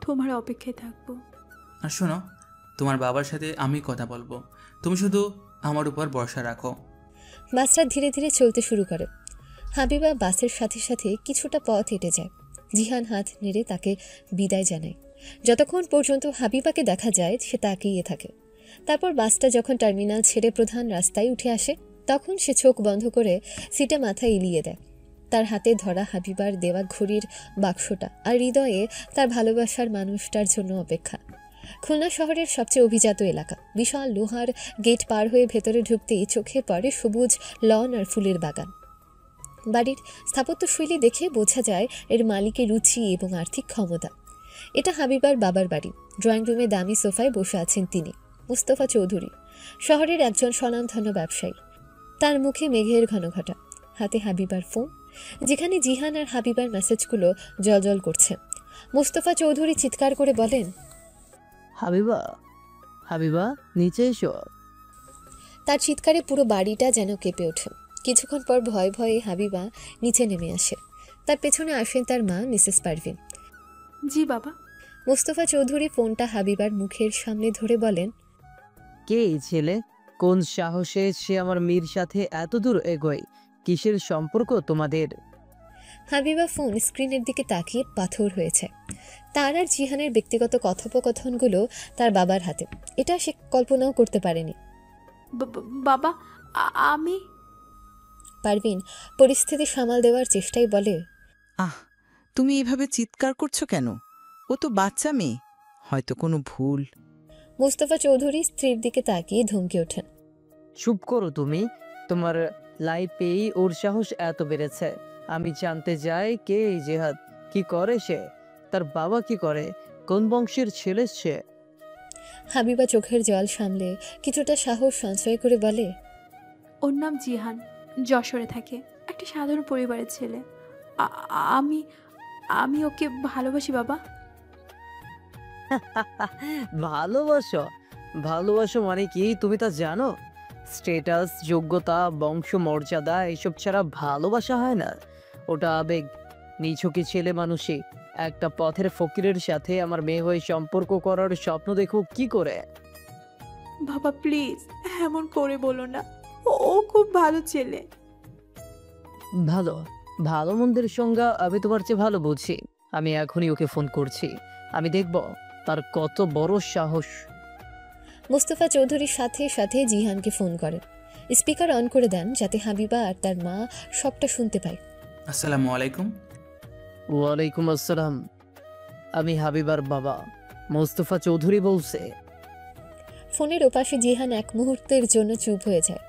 তোমার অপেক্ষায় থাকবো। আর শোনো, তোমার বাবার সাথে আমি কথা বলবো, তুমি শুধু আমার উপর ভরসা রাখো। বাসটা ধীরে ধীরে চলতে শুরু করে। হাবিবা বাসের সাথে সাথে কিছুটা পথ হেঁটে যায়। জিহান হাত নেড়ে তাকে বিদায় জানায়। যতক্ষণ পর্যন্ত হাবিবাকে দেখা যায় সে তাকিয়ে থাকে। তারপর বাসটা যখন টার্মিনাল ছেড়ে প্রধান রাস্তায় উঠে আসে, তখন সে চোখ বন্ধ করে সিটে মাথা এলিয়ে দেয়। তার হাতে ধরা হাবিবার দেওয়া ঘড়ির বাক্সটা আর হৃদয়ে তার ভালোবাসার মানুষটার জন্য অপেক্ষা। খুলনা শহরের সবচেয়ে অভিজাত এলাকা। বিশাল লোহার গেট পার হয়ে ভেতরে ঢুকতেই চোখে পড়ে সবুজ লন আর ফুলের বাগান। বাড়ির স্থাপত্যশৈলী দেখে বোঝা যায় এর মালিকের রুচি এবং আর্থিক ক্ষমতা। এটা হাবিবার বাবার বাড়ি। ড্রয়িং রুমে দামি সোফায় বসে আছেন তিনি, মুস্তফা চৌধুরী, শহরের একজন স্বনামধন্য ব্যবসায়ী। তার মুখে মেঘের ঘনঘটা, হাতে হাবিবার ফোন, যেখানে জিহান আর হাবিবার মেসেজগুলো জলজল করছে। মুস্তফা চৌধুরী চিৎকার করে বলেন, হাবিবা, হাবিবা, নিচে এসো। তার চিৎকারে পুরো বাড়িটা যেন কেঁপে ওঠে। কিছুক্ষণ পর ভয়ে ভয়ে হাবিবা নিচে নেমে আসে। তার পেছনে আসেন তার মা মিসেস পারভিন। জি বাবা। মুস্তফা চৌধুরী ফোনটা হাবিবার মুখের সামনে ধরে বলেন, কে এই ছেলে? কোন সাহসে সে আমার মেয়ের সাথে এত দূর এগোয়? কিসের সম্পর্ক তোমাদের? হাবিবা ফোন স্ক্রিনের দিকে তাকিয়ে পাথর হয়েছে। তার আর জিহানের ব্যক্তিগত কথোপকথনগুলো তার বাবার হাতে। এটা সে কল্পনাও করতে পারেনি। বাবা, আমি। পারভিন পরিস্থিতি সামাল দেওয়ার চেষ্টায় বলে, আহ, তুমি এভাবে চিৎকার করছো কেন? ও তো বাচ্চা মেয়ে, হয়তো কোনো ভুল। মুস্তফা চৌধুরী স্ত্রীর দিকে তাকিয়ে ধমকে ওঠেন, চুপ করো তুমি। তোমার লাইফেই ওর সাহস এত বেড়েছে। আমি জানতে যাই কে এই জেহাদ, কি করে সে, তার বাবা কি করে, কোন বংশের ছেলে সে? হাবিবা চোখের জল সামলে কিছুটা সাহস সঞ্চয় করে বলে, ওর নাম জিহান, যশোরে থাকে, একটা সাধারণ পরিবারের ছেলে। আমি আমি ওকে ভালোবাসি বাবা। ভালোবাসো? ভালোবাসো মানে কি তুমি তা জানো? স্টেটাস, যোগ্যতা, বংশ মর্যাদা এসব ছাড়া ভালোবাসা হয় না। ওটা আবেগ। নিছকি ছেলে মানুষই একটা পথের ফকিরের সাথে আমার মেয়ে হয়ে সম্পর্ক করার স্বপ্ন দেখো কি করে? বাবা প্লিজ এমন করে বলো না, ও খুব ভালো ছেলে। ভালো? ভালো মন্দের সংজ্ঞা আমি তোমার চেয়ে ভালো বুঝি। আমি এখনই ওকে ফোন করছি। আমি দেখব তার কত বড় সাহস। মুস্তফা চৌধুরীর সাথে সাথে জিহানকে ফোন করেন। স্পিকার অন করে দেন যাতে হাবিবা আর তার মা সবটা শুনতে পায়। আসসালামু আলাইকুম। ওয়ালাইকুম আসসালাম। আমি হাবিবার বাবা, মোস্তফা চৌধুরী বলছে। ফোনের ওপাশে জিহান এক মুহূর্তের জন্য চুপ হয়ে যায়।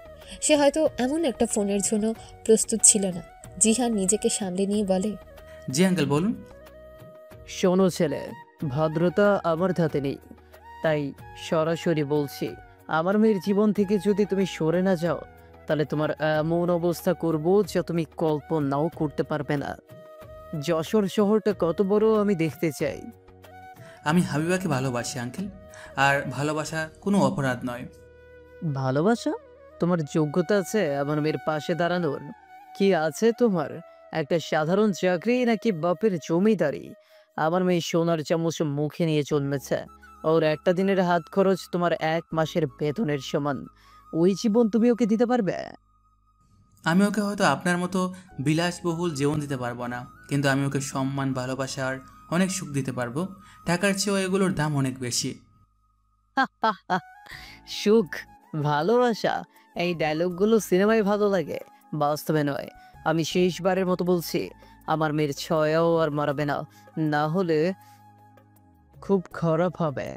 সে হয়তো এমন একটা ফোনের জন্য প্রস্তুত ছিল না। জিহান নিজেকে সামলে নিয়ে বলে, জি আঙ্কেল, বলুন। শোনো ছেলে, ভদ্রতা আমার ধাতে নেই, তাই সরাসরি বলছি, আমার মেয়ের জীবন থেকে যদি তুমি সরে না যাও, তাহলে তোমার এমন অবস্থা করব যা তুমি কল্পনাও করতে পারবে না। যশোর শহরটা কত বড় আমি দেখতে চাই। আমি হাবিবাকে ভালোবাসি আঙ্কেল, আর ভালোবাসা কোনো অপরাধ নয়। ভালোবাসা? তোমার যোগ্যতা আছে আমার মেয়ের পাশে দাঁড়ানোর? কি আছে তোমার? একটা সাধারণ চাকরি নাকি বাপের জমিদারি? আমার মেয়ে সোনার চামচ মুখে নিয়ে জন্মেছে। ওর একটা দিনের হাত খরচ তোমার 1 মাসের বেতনের সমান। ওই জীবন তুমি ওকে দিতে পারবে? আমি ওকে হয়তো আপনার মতো বিলাসবহুল জীবন দিতে পারবো না, কিন্তু আমি ওকে সম্মান, ভালোবাসা আর অনেক সুখ দিতে পারবো। টাকার চেয়েও এগুলোর দাম অনেক বেশি। সুখ, ভালোবাসা, এই ডায়লগগুলো সিনেমায় ভালো লাগে, বাস্তবে নয়। আমি শেষবারের মতো বলছি, আমার মেয়ের ছয়াও আর মারাবে না, না হলে খুব খারাপ হবে।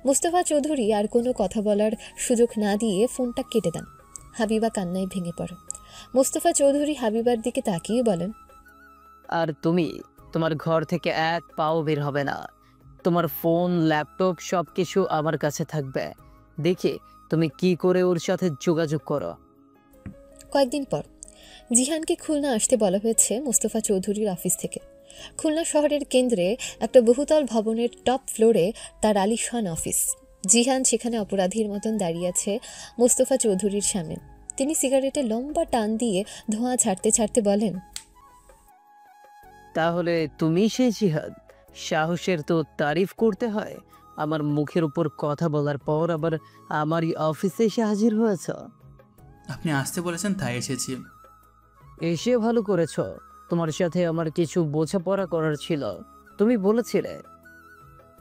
মুস্তফা চৌধুরী আর কোনো কথা বলার সুযোগ না দিয়ে ফোনটা কেটে দেন। হাবিবা কান্নায় ভেঙে পড়ে। মুস্তফা চৌধুরী হাবিবার দিকে তাকিয়ে বলেন, আর তুমি তোমার ঘর থেকে 1 পাও বের হবে না। তোমার ফোন, ল্যাপটপ সব কিছু আমার কাছে থাকবে। দেখি তুমি কি করে ওর সাথে যোগাযোগ করো। কয়েকদিন পর জিহানকে খুলনা আসতে বলা হয়েছে মুস্তফা চৌধুরীর অফিস থেকে। খুলনা শহরের কেন্দ্রে একটা বহুতল ভবনের টপ ফ্লোরে তার আলিশান অফিস। জিহান সেখানে অপরাধীর মতন দাঁড়িয়ে আছে মোস্তফা চৌধুরীর সামনে। তিনি সিগারেটে লম্বা টান দিয়ে ধোঁয়া ছাড়তে ছাড়তে বলেন, তাহলে তুমি সেই জিহাদ? সাহসের তো তারিফ করতে হয়। আমার মুখের উপর কথা বলার পর আবার আমারই অফিসে এসে হাজির হয়েছ। আপনি আসতে বলেছেন তাই এসেছি। এসে ভালো করেছ। তোমার সাথে আমার কিছু বোঝাপড়া করার ছিল। তুমি বলেছিলে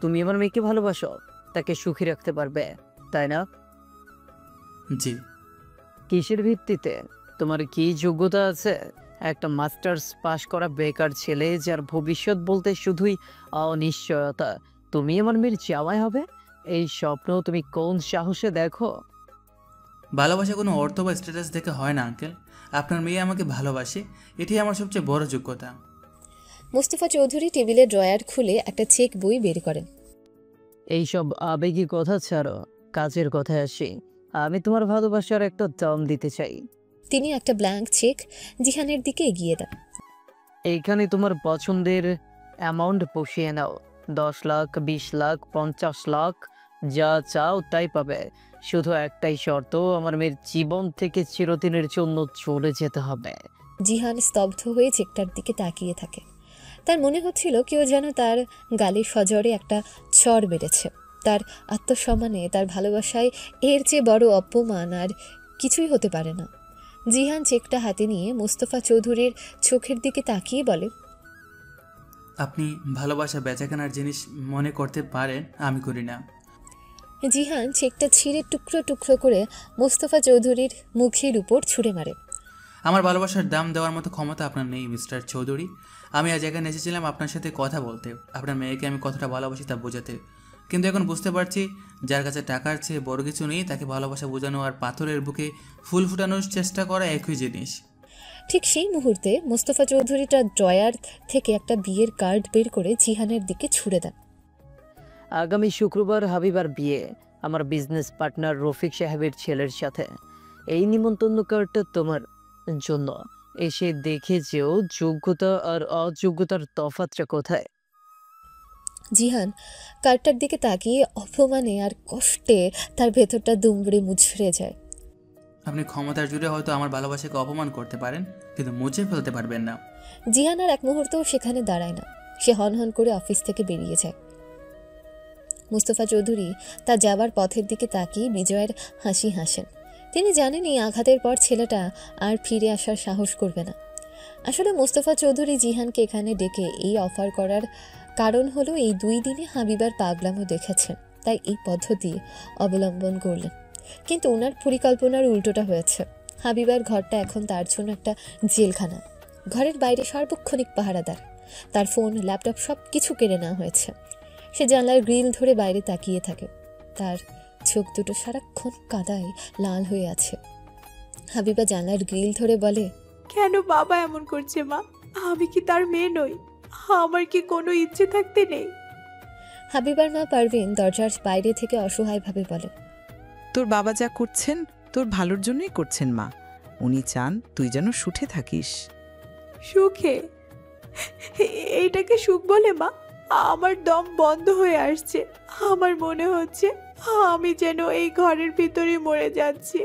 তুমি আমার মেয়েকে ভালোবাসো, তাকে সুখী রাখতে পারবে, তাই না? জি। কিসের ভিত্তিতে? তোমার কি যোগ্যতা আছে? একটা মাস্টার্স পাশ করা বেকার ছেলে যার ভবিষ্যৎ বলতে শুধুই অনিশ্চয়তা, তুমি আমার মেয়ের জামাই হবে? এই স্বপ্ন তুমি কোন সাহসে দেখো? ভালোবাসা কোনো অর্থ বা স্ট্যাটাস দেখে হয় না আঙ্কেল। আপনার মেয়ে আমাকে ভালোবাসে, এটাই আমার সবচেয়ে বড় যোগ্যতা। মোস্তফা চৌধুরী টেবিলে ড্রয়ার খুলে একটা চেক বই বের করেন। এইসব আবেগী কথা ছাড়ো, কাজের কথায় আসি। আমি তোমার ভালোবাসার একটা দাম দিতে চাই। তিনি একটা ব্ল্যাঙ্ক চেক জিহানের দিকে এগিয়ে দেন। এইখানে তোমার পছন্দের অ্যামাউন্ট বসিয়ে নাও। 10 লাখ, 20 লাখ, 50 লাখ, যা চাও তাই পাবে। শুধু একটাই শর্ত, আমার মেয়ের জীবন থেকে চিরদিনের জন্য চলে যেতে হবে। জিহান স্তব্ধ হয়ে চেকটার দিকে তাকিয়ে থাকে। তার মনে হচ্ছিল কেউ যেন তার গালে সজোরে একটা চড় বেড়েছে। তার আত্মসম্মানে, তার ভালোবাসায় এর চেয়ে বড় অপমান আর কিছুই হতে পারে না। জিহান চেকটা হাতে নিয়ে মোস্তফা চৌধুরীর চোখের দিকে তাকিয়ে বলে, আপনি ভালোবাসা বেচাকেনার জিনিস মনে করতে পারেন, আমি করি না। জিহান চেকটা ছিঁড়ে টুকরো টুকরো করে মোস্তফা চৌধুরীর মুখের উপর ছুঁড়ে মারে। আমার ভালোবাসার দাম দেওয়ার মতো ক্ষমতা আপনার নেই মিস্টার চৌধুরী। আমি আজ এখানে এসেছিলাম আপনার সাথে কথা বলতে, আপনার মেয়েকে আমি কতটা ভালোবাসি তা বোঝাতে। কিন্তু এখন বুঝতে পারছি, যার কাছে টাকার চেয়ে বড় কিছু নেই তাকে ভালোবাসা বোঝানো আর পাথরের বুকে ফুল ফুটানোর চেষ্টা করা একই জিনিস। ঠিক সেই মুহূর্তে মোস্তফা চৌধুরী তার ড্রয়ার থেকে একটা বিয়ের কার্ড বের করে জিহানের দিকে ছুঁড়ে দেন। আগামী শুক্রবার হাবিবার বিয়ে আমার বিজনেস পার্টনার রফিক সাহেবের ছেলের সাথে। এই নিমন্ত্রণ কার্ডটা তোমার জন্য। এসে দেখে যেও যোগ্যতা আর অযোগ্যতার তফাৎটা কোথায়। জিহান কার্ডটার দিকে তাকিয়ে অপমানে আর কষ্টে তার ভেতরটা দুমড়ে মুচড়ে যায়। আপনি ক্ষমতার জুড়ে হয়তো আমার ভালোবাসাকে অপমান করতে পারেন, কিন্তু মুছে ফেলতে পারবেন না। জিহান আর এক মুহূর্তও সেখানে দাঁড়ায় না। সে হনহন করে অফিস থেকে বেরিয়ে যায়। মোস্তফা চৌধুরী তার যাবার পথের দিকে তাকিয়ে বিজয়ের হাসি হাসেন। তিনি জানেন এই আঘাতের পর ছেলেটা আর ফিরে আসার সাহস করবে না। আসলে মোস্তফা চৌধুরী জিহানকে এখানে ডেকে এই অফার করার কারণ হলো এই 2 দিনে হাবিবার পাগলামো দেখেছেন, তাই এই পদ্ধতি অবলম্বন করলেন। কিন্তু ওনার পরিকল্পনার উল্টোটা হয়েছে। হাবিবার ঘরটা এখন তার জন্য একটা জেলখানা। ঘরের বাইরে সার্বক্ষণিক পাহারাদার, তার ফোন, ল্যাপটপ সব কিছু কেড়ে নেওয়া হয়েছে। সে জানলার গ্রিল ধরে বাইরে তাকিয়ে থাকে। তার চোখ দুটো সারাক্ষণ কাদায় লাল হয়ে আছে। হাবিবা জানলার গ্রিল ধরে বলে, কেন বাবা এমন করছে মা? আমি কি তার মেয়ে নই? আমার কি কোনো ইচ্ছে থাকতে নেই? হাবিবার মা পারভিন দরজার বাইরে থেকে অসহায়ভাবে বলে, তোর বাবা যা করছেন তোর ভালোর জন্যই করছেন মা। উনি চান তুই যেন সুখে থাকিস। সুখে? এইটাকে সুখ বলে মা? আমার দম বন্ধ হয়ে আসছে। আমার মনে হচ্ছে আমি যেন এই ঘরের ভিতরে মরে যাচ্ছি।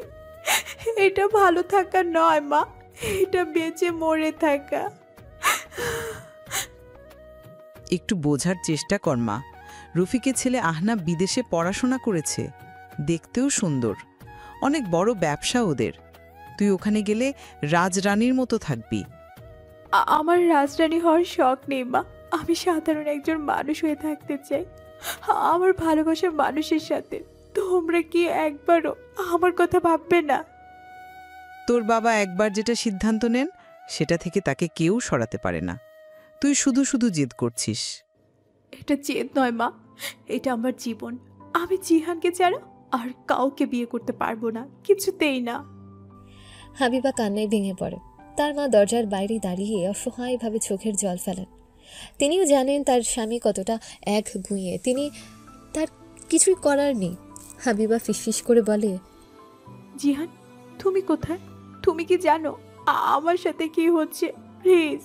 এটা ভালো থাকা নয় মা, এটা বেঁচে মরে থাকা। একটু বোঝার চেষ্টা কর মা। রফিকের ছেলে আহনা বিদেশে পড়াশোনা করেছে, দেখতেও সুন্দর, অনেক বড় ব্যবসা ওদের। তুই ওখানে গেলে রাজরানীর মতো থাকবি। আমার রাজরানী হওয়ার শখ নেই মা। আমি সাধারণ একজন মানুষ হয়ে থাকতে চাই, আমার ভালোবাসার মানুষের সাথে। তোমরা কি একবারও আমার কথা ভাববে না? তোর বাবা একবার যেটা সিদ্ধান্ত নেন সেটা থেকে তাকে কেউ সরাতে পারে না। তুই শুধু শুধু জেদ করছিস। এটা জেদ নয় মা, এটা আমার জীবন। আমি জিহানকে ছাড়া আর কাউকে বিয়ে করতে পারবো না, কিছুতেই না। হাবিবা কান্নায় ভেঙে পড়ে। তার মা দরজার বাইরে দাঁড়িয়ে অসহায়ভাবে চোখের জল ফেলেন। তিনিও জানেন তার স্বামী কতটা একগুঁয়ে। তার কিছুই করার নেই। হাবিবা ফিসফিস করে বলে, জিহান, তুমি কোথায়? তুমি কি জানো আমার সাথে কি হচ্ছে? প্লিজ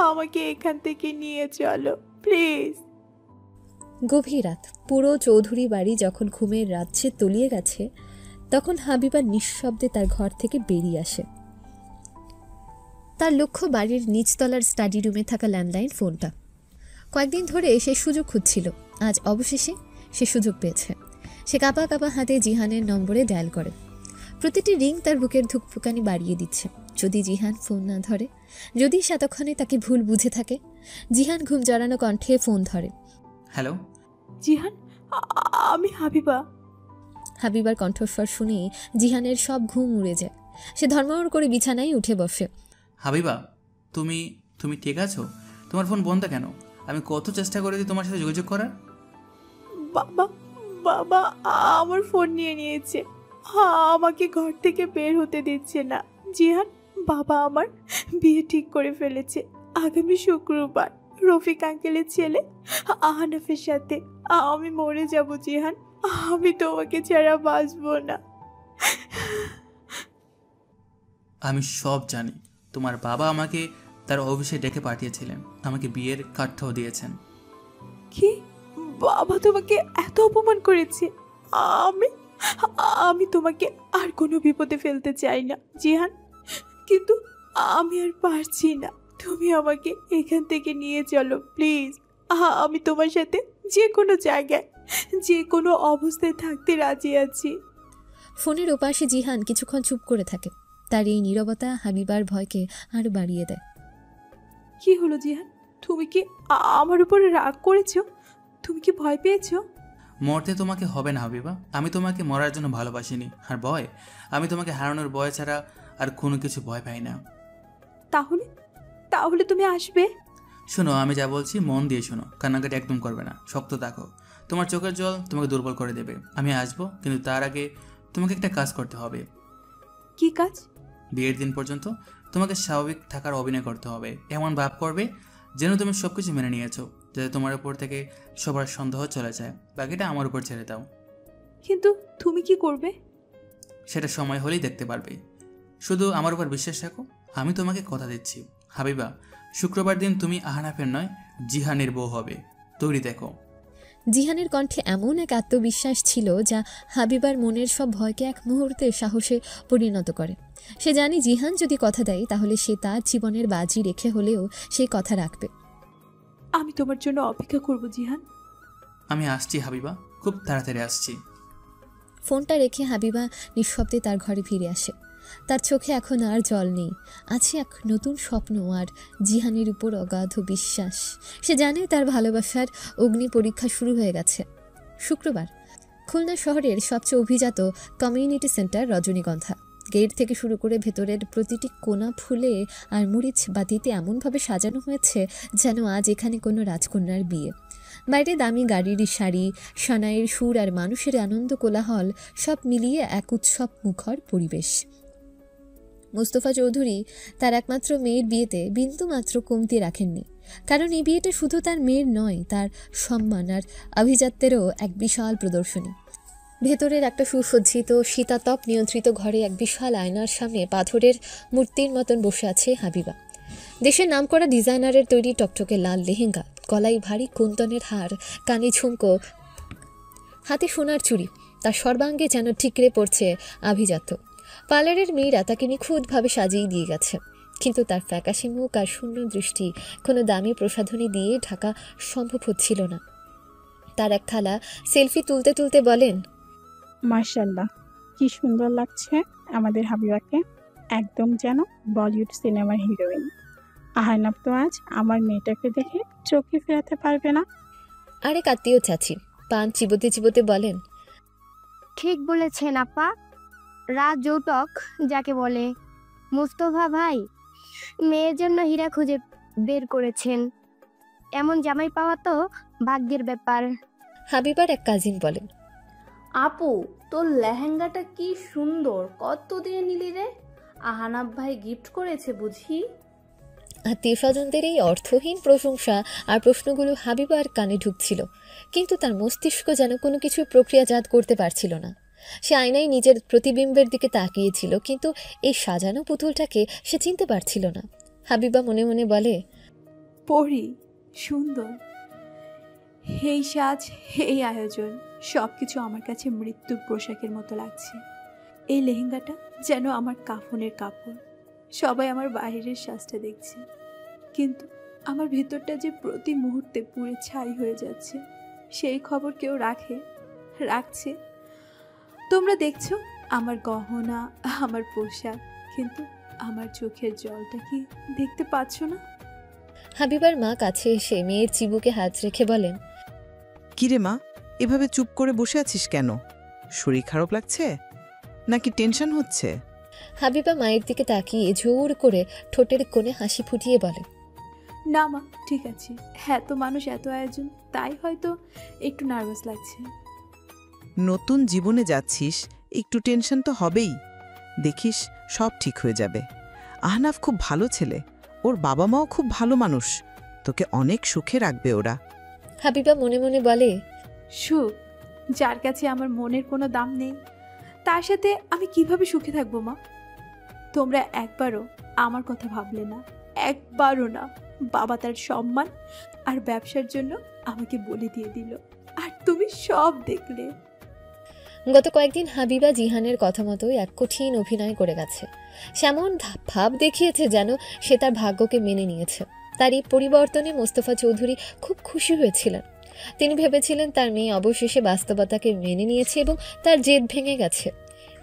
আমাকে এখান থেকে নিয়ে চলো প্লিজ। গভীর রাত, পুরো চৌধুরী বাড়ি যখন ঘুমের রাজ্যে তলিয়ে গেছে, তখন হাবিবা নিঃশব্দে তার ঘর থেকে বেরিয়ে আসে। তার লক্ষ্য বাড়ির নিচতলার স্টাডি রুমে থাকা ল্যান্ডলাইন ফোনটা। কয়েকদিন ধরে সে সুযোগ খুঁজছিল, আজ অবশেষে সে সুযোগ পেয়েছে। সে কাঁপা কাঁপা হাতে জিহানের নম্বরে ডায়াল করে। প্রতিটি রিং তার বুকের ধুকপুকানি বাড়িয়ে দিচ্ছে। যদি জিহান ফোন না ধরে, যদি সেতক্ষণে তাকে ভুল বুঝে থাকে। জিহান ঘুম জড়ানো কণ্ঠে ফোন ধরে। হ্যালো। জিহান, আমি হাবিবা। হাবিবার কণ্ঠস্বর শুনে জিহানের সব ঘুম উড়ে যায়। সে ধর্মাবর করে বিছানায় উঠে বসে। হাবিবা, তুমি তুমি ঠিক আছো? তোমার ফোন বন্ধ কেন? আমি কত চেষ্টা করেছি তোমার সাথে যোগাযোগ করার। বাবা বাবা আমার ফোন নিয়ে নিয়েছে, আমাকে ঘর থেকে বের হতে দিচ্ছে না। জিহান, বাবা আমার বিয়ে ঠিক করে ফেলেছে আগামী শুক্রবার রফিক আঙ্কেলের ছেলে আহনাফের সাথে। আমি মরে যাব জিহান, আমি তোমাকে ছাড়া বাঁচবো না। আমি সব জানি। তোমার বাবা আমাকে তার অফিসে ডেকে পাঠিয়েছিলেন, আমাকে বিয়ের কার্ডটাও দিয়েছেন। কি? বাবা তোমাকে এত অপমান করেছে? আমি আমি তোমাকে আর কোনো বিপদে ফেলতে চাই না জিহান, কিন্তু আমি আর পারছি না। তুমি আমাকে এখান থেকে নিয়ে চলো প্লিজ। আমি তোমার সাথে যে কোনো জায়গায় যে কোনো অবস্থায় থাকতে রাজি আছি। ফোনের ওপাশে জিহান কিছুক্ষণ চুপ করে থাকে। তার এই নীরবতা হাবিবার ভয়কে আরো বাড়িয়ে দেয়। কি হলো জিহান, তুমি কি আমার উপরে রাগ করেছো? তুমি কি ভয় পেয়েছো? মরতে তোমাকে হবে না হাবিবা। আমি তোমাকে মরার জন্য ভালোবাসিনি, আর ভয়, আমি তোমাকে হারানোর ভয় ছাড়া আর কোনো কিছু ভয় পাই না। তাহলে তাহলে তুমি আসবে? শোনো, আমি যা বলছি মন দিয়ে শোনো, কান্নাকাটি একদম করবে না, শক্ত থাকো। তোমার চোখের জল তোমাকে দুর্বল করে দেবে। আমি আসবো, কিন্তু তার আগে তোমাকে একটা কাজ করতে হবে। কি কাজ? বিয়ের দিন পর্যন্ত তোমাকে স্বাভাবিক থাকার অভিনয় করতে হবে। এমন ভাব করবে যেন তুমি সব কিছু মেনে নিয়েছো, যাতে তোমার উপর থেকে সবার সন্দেহ চলে যায়। বাকিটা আমার উপর ছেড়ে দাও। কিন্তু তুমি কি করবে? সেটা সময় হলেই দেখতে পারবে। শুধু আমার উপর বিশ্বাস রাখো। আমি তোমাকে কথা দিচ্ছি হাবিবা, শুক্রবার দিন তুমি আহনাফের নয় জিহানের বউ হবে। তৈরি দেখো। জিহানের কণ্ঠে এমন এক আত্মবিশ্বাস ছিল যা হাবিবার মনের সব ভয়কে এক মুহূর্তে সাহসে পরিণত করে। সে জানে জিহান যদি কথা দেয় তাহলে সে তার জীবনের বাজি রেখে হলেও সেই কথা রাখবে। আমি তোমার জন্য অপেক্ষা করব জিহান। আমি আসছি হাবিবা, খুব তাড়াতাড়ি আসছি। ফোনটা রেখে হাবিবা নিঃশব্দে তার ঘরে ফিরে আসে। তার চোখে এখন আর জল নেই, আছে এক নতুন স্বপ্ন আর জিহানের উপর অগাধ বিশ্বাস। সে জানে তার ভালোবাসার অগ্নি পরীক্ষা শুরু হয়ে গেছে। শুক্রবার, খুলনা শহরের সবচেয়ে অভিজাত কমিউনিটি সেন্টার রজনীগন্ধা। গেট থেকে শুরু করে ভেতরের প্রতিটি কোণা ফুলে আর মরিচ বাতিতে এমনভাবে সাজানো হয়েছে যেন আজ এখানে কোনো রাজকন্যার বিয়ে। বাইরে দামি গাড়ির সারি, সানাইয়ের সুর আর মানুষের আনন্দ কোলাহল সব মিলিয়ে এক উৎসব মুখর পরিবেশ। মোস্তফা চৌধুরী তার একমাত্র মেয়ের বিয়েতে বিন্দুমাত্র কমতি রাখেননি, কারণ এই বিয়েটা শুধু তার মেয়ের নয়, তার সম্মান আর আভিজাত্যেরও এক বিশাল প্রদর্শনী। ভেতরের একটা সুসজ্জিত শীতাতপ নিয়ন্ত্রিত ঘরে এক বিশাল আয়নার সামনে পাথরের মূর্তির মতন বসে আছে হাবিবা। দেশের নামকরা ডিজাইনারের তৈরি টকটকে লাল লেহেঙ্গা, গলায় ভারী কুন্তনের হার, কানে ঝুমকো, হাতে সোনার চুড়ি, তার সর্বাঙ্গে যেন ঠিকরে পড়ছে আভিজাত্য। পার্লারের মেয়েরা তাকে নিখুঁতভাবে সাজিয়ে দিয়ে গেছে, কিন্তু তার ফ্যাকাশে মুখ আর শূন্য দৃষ্টি কোনো দামি প্রসাধনী দিয়ে ঢাকা সম্ভব হচ্ছিল না। তার এক খালা সেলফি তুলতে তুলতে বলেন, মাশাআল্লাহ, কি সুন্দর লাগছে আমাদের হাবিবাকে, একদম যেন বলিউড সিনেমার হিরোইন। আহনাফ তো আজ আমার মেয়েটাকে দেখে চোখে ফেরাতে পারবে না। আরেক আত্মীয় চাচি পান চিবোতে চিবোতে বলেন, ঠিক বলেছেন আপা, রাজ যৌতুক যাকে বলে। মুস্তফা ভাই মেয়ের জন্য হীরা খুঁজে বের করেছেন, এমন জামাই পাওয়া তো ভাগ্যের ব্যাপার। হাবিবার এক কাজিন বলেন, আপু তোর লেহেঙ্গাটা কি সুন্দর, কত দিয়ে নিলি রে? আহনাফ ভাই গিফট করেছে বুঝি? আত্মীয় স্বজনদের এই অর্থহীন প্রশংসা আর প্রশ্নগুলো হাবিবার কানে ঢুকছিল, কিন্তু তার মস্তিষ্ক যেন কোনো কিছু প্রক্রিয়াজাত করতে পারছিল না। সে আয়নায় নিজের প্রতিবিম্বের দিকে তাকিয়েছিল, কিন্তু এই সাজানো পুতুলটাকে সে চিনতে পারছিল না। হাবিবা মনে মনে বলে, পরি, সুন্দর। এই সাজ, এই আয়োজন, সব কিছু আমার কাছে মৃত্যুর পোশাকের মতো লাগছে। এই লেহেঙ্গাটা যেন আমার কাফনের কাপড়। সবাই আমার বাইরের সাজটা দেখছে, কিন্তু আমার ভেতরটা যে প্রতি মুহূর্তে পুড়ে ছাই হয়ে যাচ্ছে, সেই খবর কেউ রাখছে? তোমরা দেখছো আমার গহনা, আমার পোশাক, কিন্তু আমার চোখের জলটা কি দেখতে পাচ্ছ না? হাবিবার মা কাছে এসে মেয়ের চিবুকে হাত রেখে বলেন, কিরে মা, এভাবে চুপ করে বসে আছিস কেন? শরীর খারাপ লাগছে নাকি টেনশন হচ্ছে? হাবিবা মায়ের দিকে তাকিয়ে জোর করে ঠোঁটের কোণে হাসি ফুটিয়ে বলে, না মা, ঠিক আছে। এত মানুষ, এত আয়োজন, তাই হয়তো একটু নার্ভাস লাগছে। নতুন জীবনে যাচ্ছিস, একটু টেনশন তো হবেই। দেখিস সব ঠিক হয়ে যাবে। আহনাফ খুব ভালো ছেলে, ওর বাবা মাও খুব ভালো মানুষ, তোকে অনেক সুখে রাখবে ওরা। হাবিবা মনে মনে বলে, সুখ, যার কাছে আমার মনের কোনো দাম নেই, তার সাথে আমি কিভাবে সুখে থাকবো মা? তোমরা একবারও আমার কথা ভাবলে না, একবারও না। বাবা তার সম্মান আর ব্যবসার জন্য আমাকে বলে দিয়ে দিল, আর তুমি সব দেখলে। গত কয়েকদিন হাবিবা জিহানের কথা মতোই এক কঠিন অভিনয় করে গেছে। সেমন ভাব দেখিয়েছে যেন সে তার ভাগ্যকে মেনে নিয়েছে। তার এই পরিবর্তনে মোস্তফা চৌধুরী খুব খুশি হয়েছিলেন। তিনি ভেবেছিলেন তার মেয়ে অবশেষে বাস্তবতাকে মেনে নিয়েছে এবং তার জেদ ভেঙে গেছে।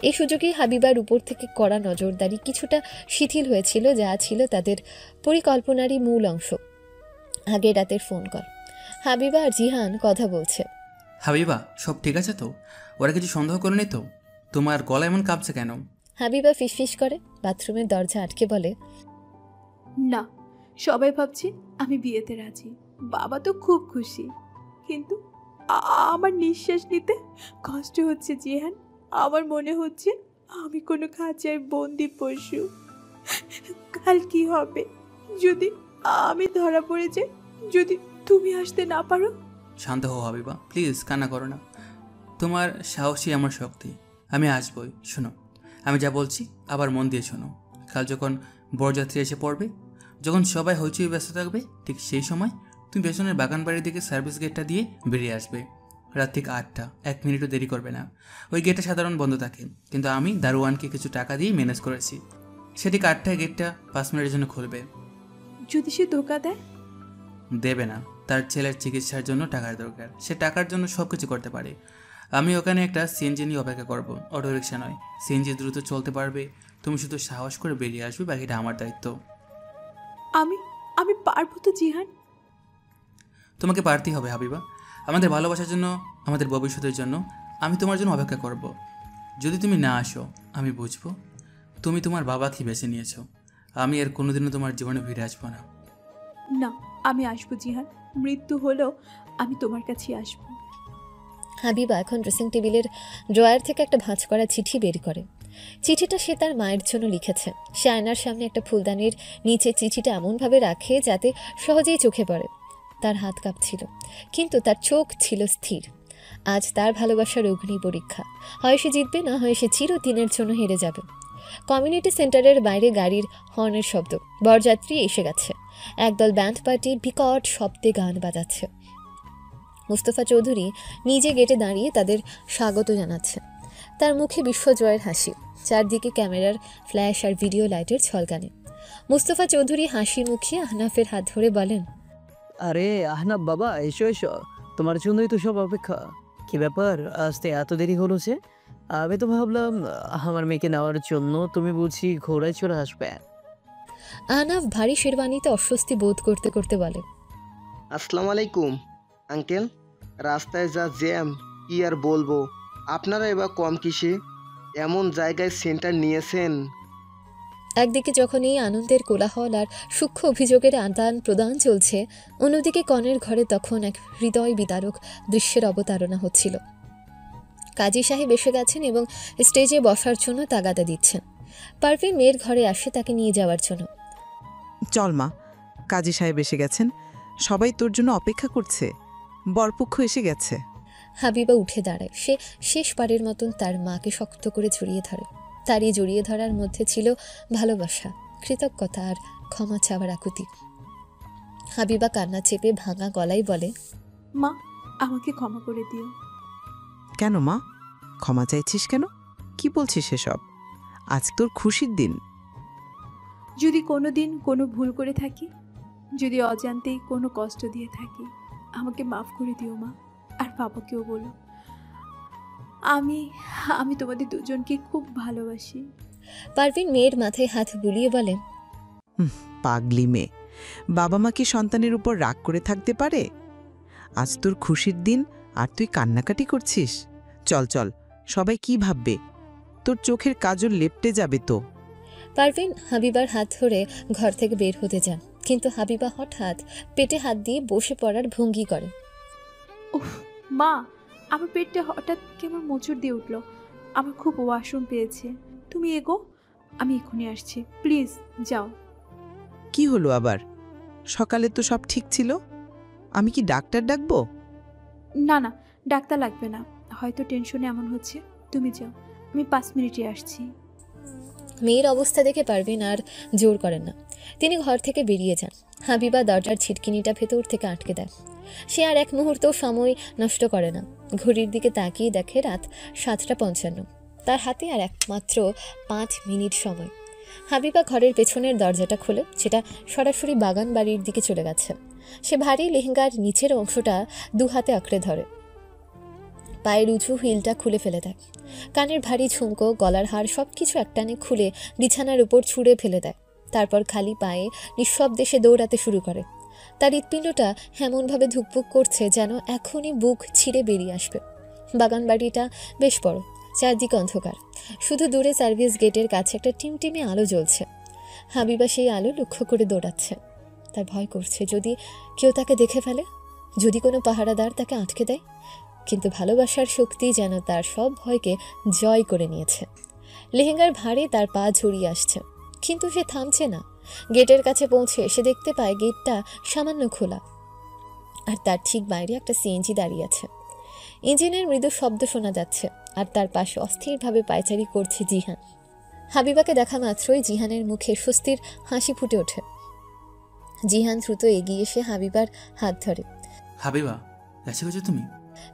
এই সুযোগেই হাবিবার উপর থেকে কড়া নজরদারি কিছুটা শিথিল হয়েছিল, যা ছিল তাদের পরিকল্পনারই মূল অংশ। আগে রাতের ফোন কল। হাবিবা আর জিহান কথা বলছে। হাবিবা, সব ঠিক আছে তো? ওরা কিছু সন্দেহ করেনি তো? তোমার গলা এমন কাঁপছে কেন? হাবিবা ফিসফিস করে বাথরুমের দরজা আটকে বলে, না, সবাই ভাবছে আমি বিয়েতে রাজি। বাবা তো খুব খুশি, কিন্তু আমার নিঃশ্বাস নিতে কষ্ট হচ্ছে জিহান। আমার মনে হচ্ছে আমি কোনো খাঁচায় বন্দি পশু। কাল কি হবে যদি আমি ধরা পড়ে যাই, যদি তুমি আসতে না পারো? শান্ত হও হাবিবা, প্লিজ কান্না করো না। তোমার সাহসী আমার শক্তি। আমি আসবই। শোনো, আমি যা বলছি আবার মন দিয়ে শোনো। কাল যখন বরযাত্রী এসে পড়বে, যখন সবাই হইচই ব্যস্ত থাকবে, ঠিক সেই সময় তুমি পেছনের বাগান বাড়ির দিকে সার্ভিস গেটটা দিয়ে বেরিয়ে আসবে। রাত ঠিক 8টা, 1 মিনিটও দেরি করবে না। ওই গেটটা সাধারণ বন্ধ থাকে, কিন্তু আমি দারোয়ানকে কিছু টাকা দিয়ে ম্যানেজ করেছি। সে ঠিক 8টায় গেটটা 5 মিনিটের জন্য খুলবে। যদি সে ধোকা দেয়? দেবে না। তার ছেলের চিকিৎসার জন্য টাকার দরকার। সে টাকার জন্য সব কিছু করতে পারে। আমি ওখানে একটা সিএনজি নিয়ে অপেক্ষা করব, অটোরিকশা নয়। সিএনজি দ্রুত চলতে পারবে। তুমি শুধু সাহস করে বেরিয়ে আসবে, বাকিটা আমার দায়িত্ব। আমি পারবো তো জিহান? তোমাকে পারতেই হবে হাবিবা। আমাদের ভালোবাসার জন্য, আমাদের ভবিষ্যতের জন্য আমি তোমার জন্য অপেক্ষা করব। যদি তুমি না আসো, আমি বুঝবো তুমি তোমার বাবাকে বেছে নিয়েছো। আমি আর কোনোদিনও তোমার জীবনে ফিরে আসবো না। না, আমি আসবো জিহান। মৃত্যু হলেও আমি তোমার কাছেই আসবো। হাবিবা এখন ড্রেসিং টেবিলের ড্রয়ার থেকে একটা ভাঁজ করা চিঠি বের করে। চিঠিটা সে তার মায়ের জন্য লিখেছে। সে আয়নার সামনে একটা ফুলদানির নিচে চিঠিটা এমনভাবে রাখে যাতে সহজেই চোখে পড়ে। তার হাত কাঁপছিল, কিন্তু তার চোখ ছিল স্থির। আজ তার ভালোবাসার অগ্নি পরীক্ষা। হয় সে জিতবে, না হয় সে চিরদিনের জন্য হেরে যাবে। কমিউনিটি সেন্টারের বাইরে গাড়ির হর্নের শব্দ। বরযাত্রী এসে গেছে। একদল ব্যান্ড পার্টি বিকট শব্দে গান বাজাচ্ছে। মুস্তফা চৌধুরী নিজে গেটে দাঁড়িয়ে তাদের স্বাগত জানাচ্ছে। তার মুখে বিশ্বজয়ের হাসি। চারদিকে ক্যামেরার ফ্ল্যাশ আর ভিডিও লাইটের ঝলকানি। মুস্তফা চৌধুরী হাসি মুখে আহনাফের হাত ধরে বলেন, আরে আহনাফ বাবা, এসো এসো, তোমার জন্যই তো সব অপেক্ষা। কি ব্যাপার, আসতে এত দেরি হলো যে? আমি তো ভাবলাম আমার মেয়েকে নেওয়ার জন্য তুমি বুঝি ঘোড়ায় চড়ে আসবে। আহনাফ ভারী শেরওয়ানিতে অস্বস্তি বোধ করতে করতে বলে, আসসালামু আলাইকুম আঙ্কেল। রাস্তায় যা জ্যাম, কি আর বলবো। আপনারা এবার কম কিসে এমন জায়গায় সেন্টার নিয়েছেন? একদিকে যখন এই আনন্দের কোলাহল আর সূক্ষ্ম অভিযোগের আদান প্রদান চলছে, অন্যদিকে কনের ঘরে তখন এক হৃদয় বিদারক দৃশ্যের অবতারণা হচ্ছিল। কাজী সাহেব এসে গেছেন এবং স্টেজে বসার জন্য তাগাদা দিচ্ছেন। পারভিন মেয়ের ঘরে আসে তাকে নিয়ে যাওয়ার জন্য। চল মা, কাজী সাহেব এসে গেছেন, সবাই তোর জন্য অপেক্ষা করছে। বরপক্ষ এসে গেছে। হাবিবা উঠে দাঁড়ায়। সে শেষবারের মতন তার মাকে শক্ত করে জড়িয়ে ধরে। তার এই জড়িয়ে ধরার মধ্যে ছিল ভালোবাসা, কৃতজ্ঞতা আর ক্ষমা চাওয়ার আকুতি। হাবিবা কান্না চেপে ভাঙা গলায় বলে, মা, আমাকে ক্ষমা করে দিও। কেন মা, ক্ষমা চাইছিস কেন? কি বলছিস এসব? আজ তোর খুশির দিন। যদি কোনো দিন কোনো ভুল করে থাকি, যদি অজান্তেই কোনো কষ্ট দিয়ে থাকি, আমাকে মাফ করে দিও মা। আর বাবাকেও বলো আমি আমি তোমাদের দুজনকে খুব ভালোবাসি। পারভিন মেয়ের মাথায় হাত বুলিয়ে বলে, পাগলি মেয়ে, বাবা মা কি সন্তানের উপর রাগ করে থাকতে পারে? আজ তোর খুশির দিন আর তুই কান্নাকাটি করছিস? চল চল, সবাই কি ভাববে? তোর চোখের কাজল লেপটে যাবে তো। পারভিন হাবিবার হাত ধরে ঘর থেকে বের হতে যান, কিন্তু হাবিবা হঠাৎ পেটে হাত দিয়ে বসে পড়ার ভঙ্গি করে। উফ মা, আমার পেটটা হঠাৎ কেমন মোচড় দিয়ে উঠলো। আমার খুব ওয়াশরুম পেয়েছে। তুমি এগো, আমি এক্ষুনি আসছি, প্লিজ যাও। কি হলো আবার? সকালে তো সব ঠিক ছিল। আমি কি ডাক্তার ডাকবো? না না, ডাক্তার লাগবে না, হয়তো টেনশনে এমন হচ্ছে। তুমি যাও, আমি 5 মিনিটে আসছি। মেয়ের অবস্থা দেখে পারভিন আর জোর করেন না, তিনি ঘর থেকে বেরিয়ে যান। হাবিবা দরজার ছিটকিনিটা ভেতর থেকে আটকে দেয়। সে আর এক মুহূর্ত সময় নষ্ট করে না। ঘড়ির দিকে তাকিয়ে দেখে রাত 7:55। তার হাতে আর একমাত্র 5 মিনিট সময়। হাবিবা ঘরের পেছনের দরজাটা খুলে সেটা সরাসরি বাগান বাড়ির দিকে চলে গেছে। সে ভারী লেহেঙ্গার নিচের অংশটা 2 হাতে আঁকড়ে ধরে, পায়ের উঁচু হিলটা খুলে ফেলে দেয়। কানের ভারী ঝুমকো, গলার হার সবকিছু একটানে খুলে বিছানার উপর ছুঁড়ে ফেলে দেয়। তারপর খালি পায়ে নিঃশব্দে সে দৌড়াতে শুরু করে। তার হৃৎপিণ্ডটা এমনভাবে ধুকপুক করছে যেন এখনই বুক ছিঁড়ে বেরিয়ে আসবে। বাগান বাড়িটা বেশ বড়, চারদিকে অন্ধকার। শুধু দূরে সার্ভিস গেটের কাছে একটা টিমটিমে আলো জ্বলছে। হাবিবা সেই আলো লক্ষ্য করে দৌড়াচ্ছে। তার ভয় করছে যদি কেউ তাকে দেখে ফেলে, যদি কোনো পাহারাদার তাকে আটকে দেয়। কিন্তু ভালোবাসার শক্তি যেন তার সব ভয়কে জয় করে নিয়েছে। লেহেঙ্গার ভারে তার পা ঝরিয়ে আসছে, কিন্তু সে থামছে না। গেটের কাছে পৌঁছে সে দেখতে পায় গেটটা সামান্য খোলা, আর তার ঠিক বাইরে একটা সিএনজি দাঁড়িয়ে আছে। ইঞ্জিনের মৃদু শব্দ শোনা যাচ্ছে, আর তার পাশে অস্থিরভাবে পায়চারি করছে জিহান। হাবিবাকে দেখা মাত্রই জিহানের মুখে স্বস্তির হাসি ফুটে ওঠে। জিহান দ্রুত এগিয়ে এসে হাবিবার হাত ধরে। হাবিবা, এসে গেছো তুমি?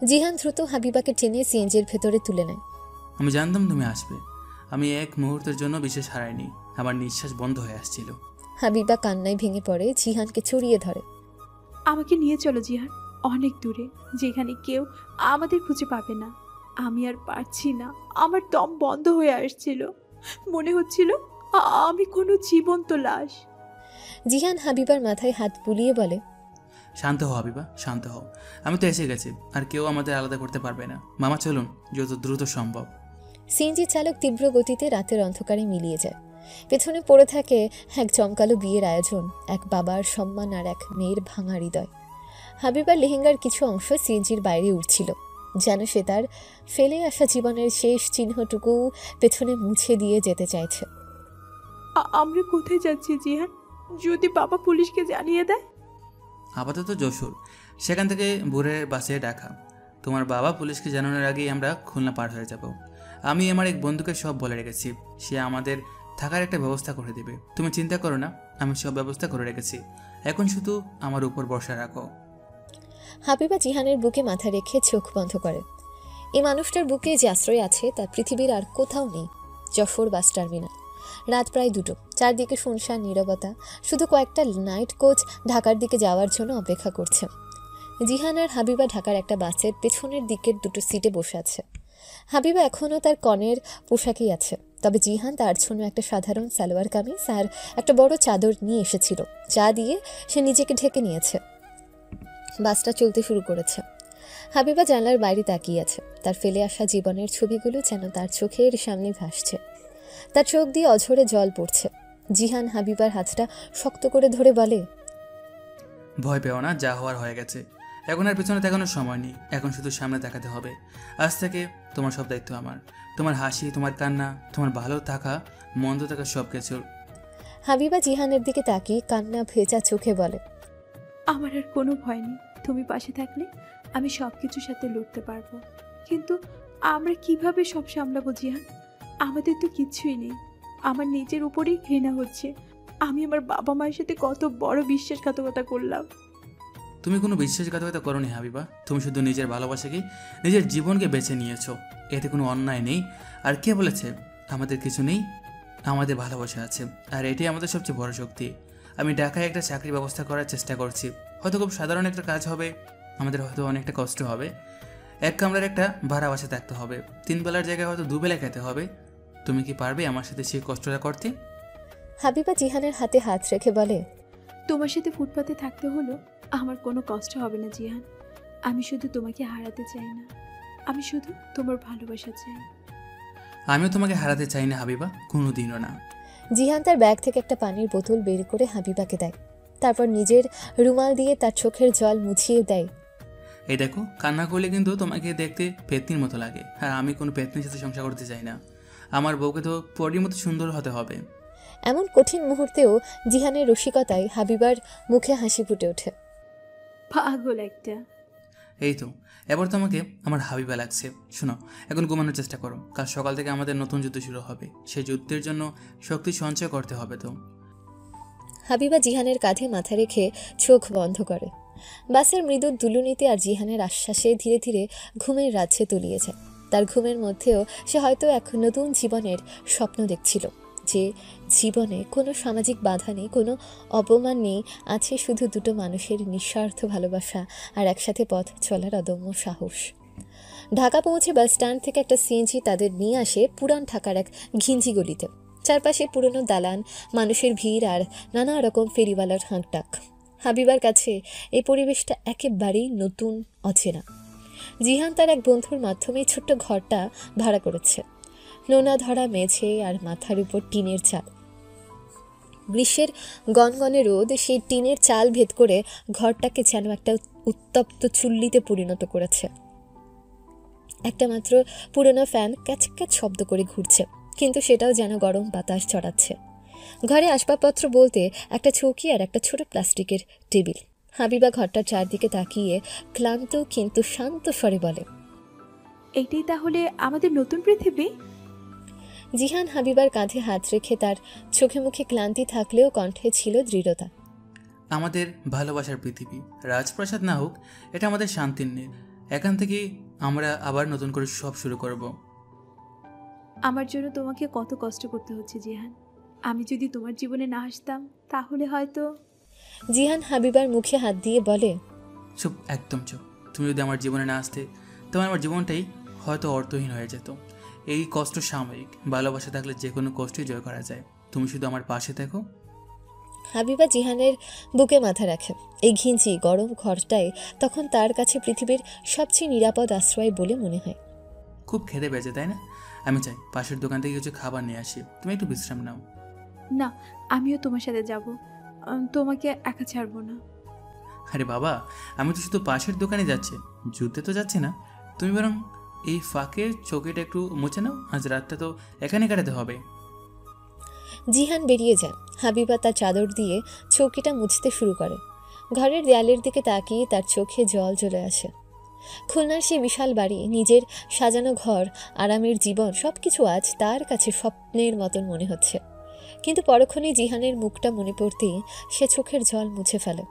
জিহান দ্রুত হাবিবাকে টেনে সিএনজির ভেতরে তুলে নেয়। আমি জানতাম তুমি আসবে। আমি এক মুহূর্তের জন্য বিশেষ হারাইনি। আমার নিঃশ্বাস বন্ধ হয়ে আসছিল। হাবিবা কান্নায় ভেঙে পড়ে, জিহানকে চড়িয়ে ধরে। আমাকে নিয়ে চলো জিহান, অনেক দূরে, যেখানে কেউ আমাদের খুঁজে পাবে না। আমি আর পারছি না, আমার দম বন্ধ হয়ে আসছিল। মনে হচ্ছিল আমি কোনো জীবন্ত লাশ। জিহান হাবিবার মাথায় হাত বুলিয়ে বলে, শান্ত হও হাবিবা, শান্ত হও। আমি তো এসে গেছি, আর কেউ আমাদের আলাদা করতে পারবে না। মামা চলুন, যত দ্রুত সম্ভব। সিএনজি চালক তীব্র গতিতে রাতের অন্ধকারে মিলিয়ে যায়। পেছনে পড়ে থাকে এক জমকালো বিয়ের আয়োজন, এক বাবার সম্মান আর এক মেয়ের ভাঙা হৃদয়। হাবিবার লেহেঙ্গার কিছু অংশ সিএনজির বাইরে উঠছিল, যেন সে তার ফেলে আসা জীবনের শেষ চিহ্নটুকু পেছনে মুছে দিয়ে যেতে চাইছে। আমরা কোথায় যাচ্ছি জিহান? যদি বাবা পুলিশকে জানিয়ে দেয়? আপাতত যশোর, সেখান থেকে ভোরের বাসে ঢাকা। তোমার বাবা পুলিশকে জানানোর আগেই আমরা খুলনা পার হয়ে যাব। আমি আমার এক বন্ধুকে সব বলে রেখেছি, সে আমাদের থাকার একটা ব্যবস্থা করে দেবে। তুমি চিন্তা করো না, আমি সব ব্যবস্থা করে রেখেছি। এখন শুধু আমার উপর ভরসা রাখো। হাবিবা জিহানের বুকে মাথা রেখে চোখ বন্ধ করে। এই মানুষটার বুকে যে আশ্রয় আছে তা পৃথিবীর আর কোথাও নেই। যশোর বাস টার্মিনাল, রাত প্রায় 2টো। চারদিকে শুনশান নীরবতা, শুধু কয়েকটা নাইট কোচ ঢাকার দিকে যাওয়ার জন্য অপেক্ষা করছে। জিহান আর হাবিবা ঢাকার একটা বাসের পেছনের দিকের 2টো সিটে বসে আছে। হাবিবা এখনও তার কনের পোশাকেই আছে, তবে জিহান তার জন্য একটা সাধারণ সালোয়ার কামিজ আর একটা বড় চাদর নিয়ে এসেছিল, যা দিয়ে সে নিজেকে ঢেকে নিয়েছে। বাসটা চলতে শুরু করেছে। হাবিবা জানলার বাইরে তাকিয়ে আছে। তার ফেলে আসা জীবনের ছবিগুলো যেন তার চোখের সামনে ভাসছে। তার চোখ দিয়ে অঝরে জল পড়ছে। জিহান হাবিবার হাতটা শক্ত করে ধরে বলে, ভয় পেও না, যা হওয়ার হয়ে গেছে। এখন আর পেছনে তাকানোর সময় নেই, এখন শুধু সামনে তাকাতে হবে। আজ থেকে তোমার সব দায়িত্ব আমার। তোমার হাসি, তোমার কান্না, তোমার ভালো থাকা, মন্দ থাকা সব কিছু। হাবিবা জিহানের দিকে তাকিয়ে কান্না ভেজা চোখে বলে, আমার আর কোনো ভয় নেই। তুমি পাশে থাকলে আমি সব কিছুর সাথে লড়তে পারবো। কিন্তু আমরা কিভাবে সব সামলাবো জিহান? আমাদের তো কিচ্ছুই নেই। আমার নিজের উপরেই ঘৃণা হচ্ছে। আমি আমার বাবা মায়ের সাথে কত বড় বিশ্বাসঘাতকতা করলাম। তুমি কোনো বিশ্বাসঘাতকতা করোনি হাবিবা, তুমি শুধু নিজের ভালোবাসাকে, নিজের জীবনকে বেছে নিয়েছো। এতে কোনো অন্যায় নেই। আর কে বলেছে আমাদের কিছু নেই? আমাদের ভালোবাসা আছে, আর এটাই আমাদের সবচেয়ে বড় শক্তি। আমি ঢাকায় একটা চাকরির ব্যবস্থা করার চেষ্টা করছি। হয়তো খুব সাধারণ একটা কাজ হবে, আমাদের হয়তো অনেকটা কষ্ট হবে। এক কামরার একটা ভাড়া বাসা থাকতে হবে, 3 বেলার জায়গায় হয়তো 2 বেলা খেতে হবে। তুমি কি পারবে আমার সাথে সেই কষ্টটা করতে? হাবিবা জিহানের হাতে হাত রেখে বলে, তোমার সাথে ফুটপাতে থাকতে হলো আমার কোনো কষ্ট হবে না জিহান। আমি শুধু তোমাকে হারাতে চাই না, আমি শুধু তোমার ভালোবাসা চাই। আমিও তোমাকে হারাতে চাই না হাবিবা, কোনোদিনও না। জিহান তার ব্যাগ থেকে একটা পানির বোতল বের করে হাবিবাকে দেয়। তারপর নিজের রুমাল দিয়ে তার চোখের জল মুছিয়ে দেয়। এই দেখো, কান্না করলে কিন্তু তোমাকে দেখতে পেতনির মতো লাগে, আর আমি কোনো পেতনির সাথে সংসার করতে চাই না। আমার বউকে তো পরীর মতো সুন্দর হতে হবে। এমন কঠিন মুহূর্তেও জিহানের রসিকতায় হাবিবার মুখে হাসি ফুটে ওঠে। পাগল একটা। এই তো, এবার তোমাকে আমার হাবিবা লাগছে। শোনো, এখন ঘুমানোর চেষ্টা করো। কাল সকাল থেকে আমাদের নতুন যুদ্ধ শুরু হবে। সেই যুদ্ধের জন্য শক্তি সঞ্চয় করতে হবে তো। হাবিবা জিহানের কাঁধে মাথা রেখে চোখ বন্ধ করে। বাসের মৃদু দুলুনিতে আর জিহানের আশ্বাসে ধীরে ধীরে ঘুমের রাজ্যে তলিয়ে যায়। তার ঘুমের মধ্যেও সে হয়তো এক নতুন জীবনের স্বপ্ন দেখছিল, যে জীবনে কোনো সামাজিক বাধা নেই, কোনো অপমান নেই, আছে শুধু দুটো মানুষের নিঃস্বার্থ ভালোবাসা আর একসাথে পথ চলার অদম্য সাহস। ঢাকা পৌঁছে বাস স্ট্যান্ড থেকে একটা সিএনজি তাদের নিয়ে আসে পুরান ঢাকার এক ঘিঞ্জি গলিতে। চারপাশে পুরনো দালান, মানুষের ভিড় আর নানা রকম ফেরিওয়ালার হাঁকডাক। হাবিবার কাছে এই পরিবেশটা একেবারেই নতুন, অচেনা। জিহান তার এক বন্ধুর মাধ্যমে ছোট্ট ঘরটা ভাড়া করেছে। নোনা ধরা মেঝে আর মাথার উপর টিনের চাল। গ্রীষ্মের গনগনে রোদ সেই টিনের চাল ভেদ করে ঘরটাকে যেন একটা উত্তপ্ত চুল্লিতে পরিণত করেছে। একটা মাত্র পুরনো ফ্যান ক্যাচ ক্যাচ শব্দ করে ঘুরছে, কিন্তু সেটাও যেন গরম বাতাস ছড়াচ্ছে। ঘরে আসবাবপত্র বলতে একটা চৌকি আর একটা ছোট প্লাস্টিকের টেবিল। হাবিবা ঘরটার চারদিকে তাকিয়ে ক্লান্ত কিন্তু শান্ত স্বরে বলে, এইটাই তাহলে আমাদের নতুন পৃথিবী? জিহান হাবিবার কাঁধে হাত রেখে তার চোখে মুখে ক্লান্তি থাকলেও কণ্ঠে ছিল দৃঢ়তা। আমাদের ভালোবাসার পৃথিবী, রাজপ্রাসাদ না হোক, এটা আমাদের শান্তির নীড়। এখান থেকেই আমরা আবার নতুন করে সব শুরু করব। আমার জন্য তোমাকে কত কষ্ট করতে হচ্ছে জিহান। আমি যদি তোমার জীবনে না আসতাম তাহলে হয়তো। জিহান হাবিবার মুখে হাত দিয়ে বলে, চুপ, একদম চুপ। তুমি যদি আমার জীবনে না আসতে, তখন আমার জীবনটাই হয়তো অর্থহীন হয়ে যেত। এই কষ্ট সাময়িক, ভালোবাসা থাকলে যে কোনো কষ্টই জয় করা যায়। তুমি শুধু আমার পাশে থেকো। হাবিবা জিহানের বুকে মাথা রাখে। এই ঘিঞ্জি গরম ঘরটায় তখন তার কাছে পৃথিবীর সবচেয়ে নিরাপদ আশ্রয় বলে মনে হয়। খুব খেতে বেজে, তাই না? আমি চাই পাশের দোকান থেকে কিছু খাবার নিয়ে আসি, তুমি একটু বিশ্রাম নাও। না, আমিও তোমার সাথে যাব, তোমাকে একা ছাড়বো না। আরে বাবা, আমি তো শুধু পাশের দোকানে যাচ্ছি, যুদ্ধে তো যাচ্ছি না। তুমি বরং এই ফাঁকে চৌকিটা একটু মুছে নাও, আজ রাতটা তো এখানে কাটাতে হবে। জিহান বেরিয়ে যান। হাবিবা তার চাদর দিয়ে চৌকিটা মুছতে শুরু করে। ঘরের দেয়ালের দিকে তাকিয়ে তার চোখে জল চলে আসে। খুলনার সেই বিশাল বাড়ি, নিজের সাজানো ঘর, আরামের জীবন, সবকিছু আজ তার কাছে স্বপ্নের মতন মনে হচ্ছে। কিন্তু পরক্ষণে জিহানের মুখটা মনে পড়তেই সে চোখের জল মুছে ফেলে।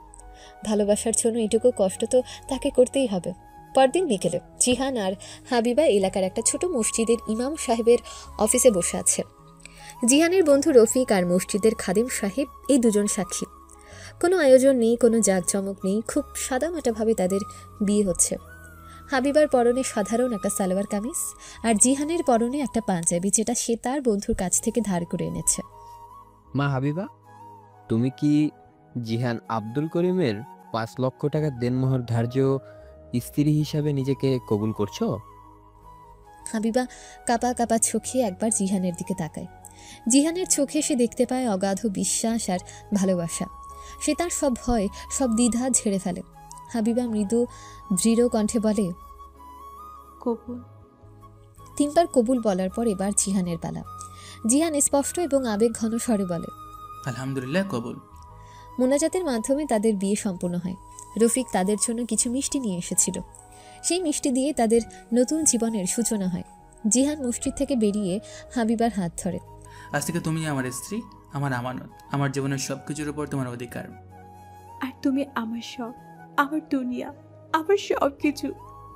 ভালোবাসার জন্য এটুকু কষ্ট তো তাকে করতেই হবে। পরদিন বিকেলে জিহান আর হাবিবা এলাকার একটা ছোট মসজিদের ইমাম সাহেবের অফিসে বসে আছে। জিহানের বন্ধু রফিক আর মসজিদের খাদিম সাহেব এই দুজন সাক্ষী। কোনো আয়োজন নেই, কোনো জাঁকজমক নেই, খুব সাদামাটাভাবে তাদের বিয়ে হচ্ছে। হাবিবার পরনে সাধারণ একটা সালোয়ার কামিজ আর জিহানের পরনে একটা পাঞ্জাবি, যেটা সে তার বন্ধুর কাছ থেকে ধার করে এনেছে। মা হাবিবা, তুমি কি জিহান আব্দুল করিমের 5 লক্ষ টাকা দেনমোহর ধার্য স্ত্রী হিসাবে নিজেকে কবুল করছো? হাবিবা কাপা কাপা চোখে একবার জিহানের দিকে তাকায়। জিহানের চোখে সে দেখতে পায় অগাধ বিশ্বাস আর ভালোবাসা। সে তার সব ভয়, সব দ্বিধা ঝেড়ে ফেলে। হাবিবা মৃদু দৃঢ় কণ্ঠে বলে, কবুল। 3 বার কবুল বলার পর এবার জিহানের পালা। জিহান স্পষ্ট এবং আবেগ ঘন স্বরে বলে, আলহামদুলিল্লাহ, কবুল। মোনাজাতের মাধ্যমে তাদের বিয়ে সম্পূর্ণ হয়। রফিক তাদের জন্য কিছু মিষ্টি নিয়ে এসেছিল। সেই মিষ্টি দিয়ে তাদের নতুন জীবনের সূচনা হয়। জিহান মসজিদ থেকে বেরিয়ে হাবিবার হাত ধরে। আজ থেকে তুমি আমার স্ত্রী, আমার আমানত, আমার জীবনের সব কিছুর উপর তোমার অধিকার। আর তুমি আমার সব, আমার দুনিয়া, আমার সব কিছু।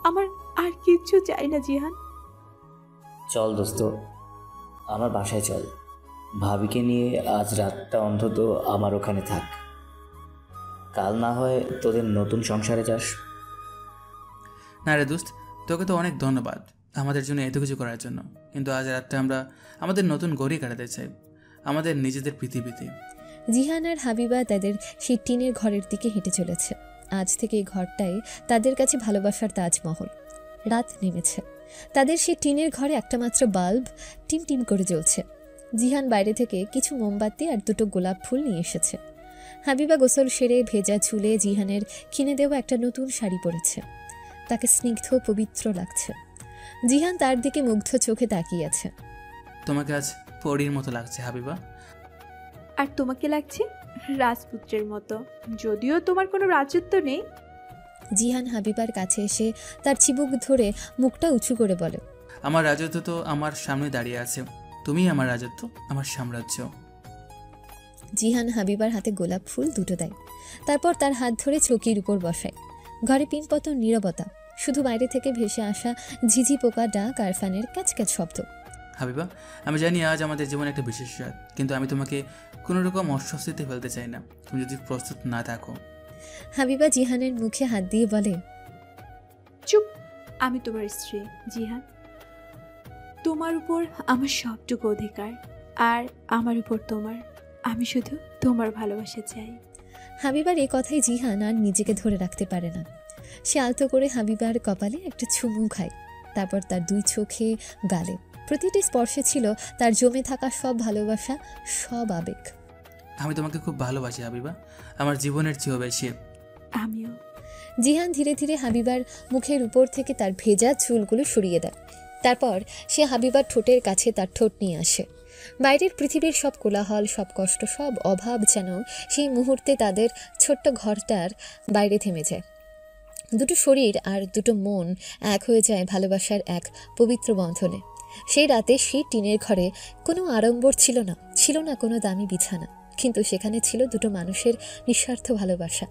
আমার আর কিচ্ছু চাই না জিহান। চল দোস্ত, আমার বাসায় চল। ভাবিকে নিয়ে আজ রাতটা অন্তত আমার ওখানে থাক। কাল না হয় তোদের নতুন সংসারে যাস। না রে দোস্ত, তোকে তো অনেক ধন্যবাদ আমাদের জন্য এত কিছু করার জন্য, কিন্তু আজ রাতটা আমরা আমাদের নতুন গড়ি কাটাতে চাই, আমাদের নিজেদের পৃথিবীতে। জিহান আর হাবিবা তাদের সেই টিনের ঘরের দিকে হেঁটে চলেছে। আজ থেকে এই ঘরটাই তাদের কাছে ভালোবাসার তাজমহল। রাত নেমেছে, তাদের সেই টিনের ঘরে একটা মাত্র বাল্ব টিম টিম করে জ্বলছে। জিহান বাইরে থেকে কিছু মোমবাতি আর দুটো গোলাপ ফুল নিয়ে এসেছে। হাবিবা গোসল সেরে ভেজা চুলে জিহানের কিনে দেওয়া একটা নতুন শাড়ি পরেছে। তাকে স্নিগ্ধ পবিত্র লাগছে। জিহান তার দিকে মুগ্ধ চোখে তাকিয়ে আছে। তোমাকে আজ পরীর মতো লাগছে হাবিবা। আর তোমাকে লাগছে রাজপুত্রের মতো, যদিও তোমার কোনো রাজত্ব নেই। জিহান হাবিবার কাছে এসে তার চিবুক ধরে মুখটা উঁচু করে বলে, আমার রাজত্ব তো আমার সামনে দাঁড়িয়ে আছে, তুমিই আমার রাজত্ব, আমার সাম্রাজ্য। জিহান হাবিবার হাতে গোলাপ ফুল দুটো দেয়, তারপর তার হাত ধরে চৌকির উপর বসায়। ঘরে পিনপতন নীরবতা, শুধু বাইরে থেকে ভেসে আসা ঝিঝি পোকা ডাক আর ফ্যানের ক্যাচক্যাচ শব্দ। হাবিবা, আমি জানি আজ আমাদের জীবনে একটা বিশেষ রাত, কিন্তু আমি তোমাকে কোনো রকম অস্বস্তিতে ফেলতে চাই না, তুমি যদি প্রস্তুত না থাকো। হাবিবা জিহানের মুখে হাত দিয়ে বলে, চুপ, আমি তোমার স্ত্রী জিহান। তোমার উপর আমার সবটুকু অধিকার, আর আমার উপর তোমার। আমি শুধু তোমার ভালোবাসা চাই। হাবিবার এই কথাই জিহান আর নিজেকে ধরে রাখতে পারে না। সে আলতো করে হাবিবার কপালে একটা চুমু খায়, তারপর তার দুই চোখে গালে। প্রতিটি স্পর্শে ছিল তার জমে থাকা সব ভালোবাসা, সব আবেগ। আমি তোমাকে খুব ভালোবাসি হাবিবা, আমার জীবনের চেয়েও বেশি। আমিও। জিহান ধীরে ধীরে হাবিবার মুখের উপর থেকে তার ভেজা চুলগুলো সরিয়ে দেয়। তারপর সে হাবিবার ঠোঁটের কাছে তার ঠোঁট নিয়ে আসে। বাইরের পৃথিবীর সব কোলাহল, সব কষ্ট, সব অভাব যেন সেই মুহূর্তে তাদের ছোট্ট ঘরটার বাইরে থেমে যায়। দুটো শরীর আর দুটো মন এক হয়ে যায় ভালোবাসার এক পবিত্র বন্ধনে। সেই রাতে সেই টিনের ঘরে কোনো আড়ম্বর ছিল না, ছিল না কোনো দামি বিছানা, কিন্তু সেখানে ছিল দুটো মানুষের নিঃস্বার্থ ভালোবাসা,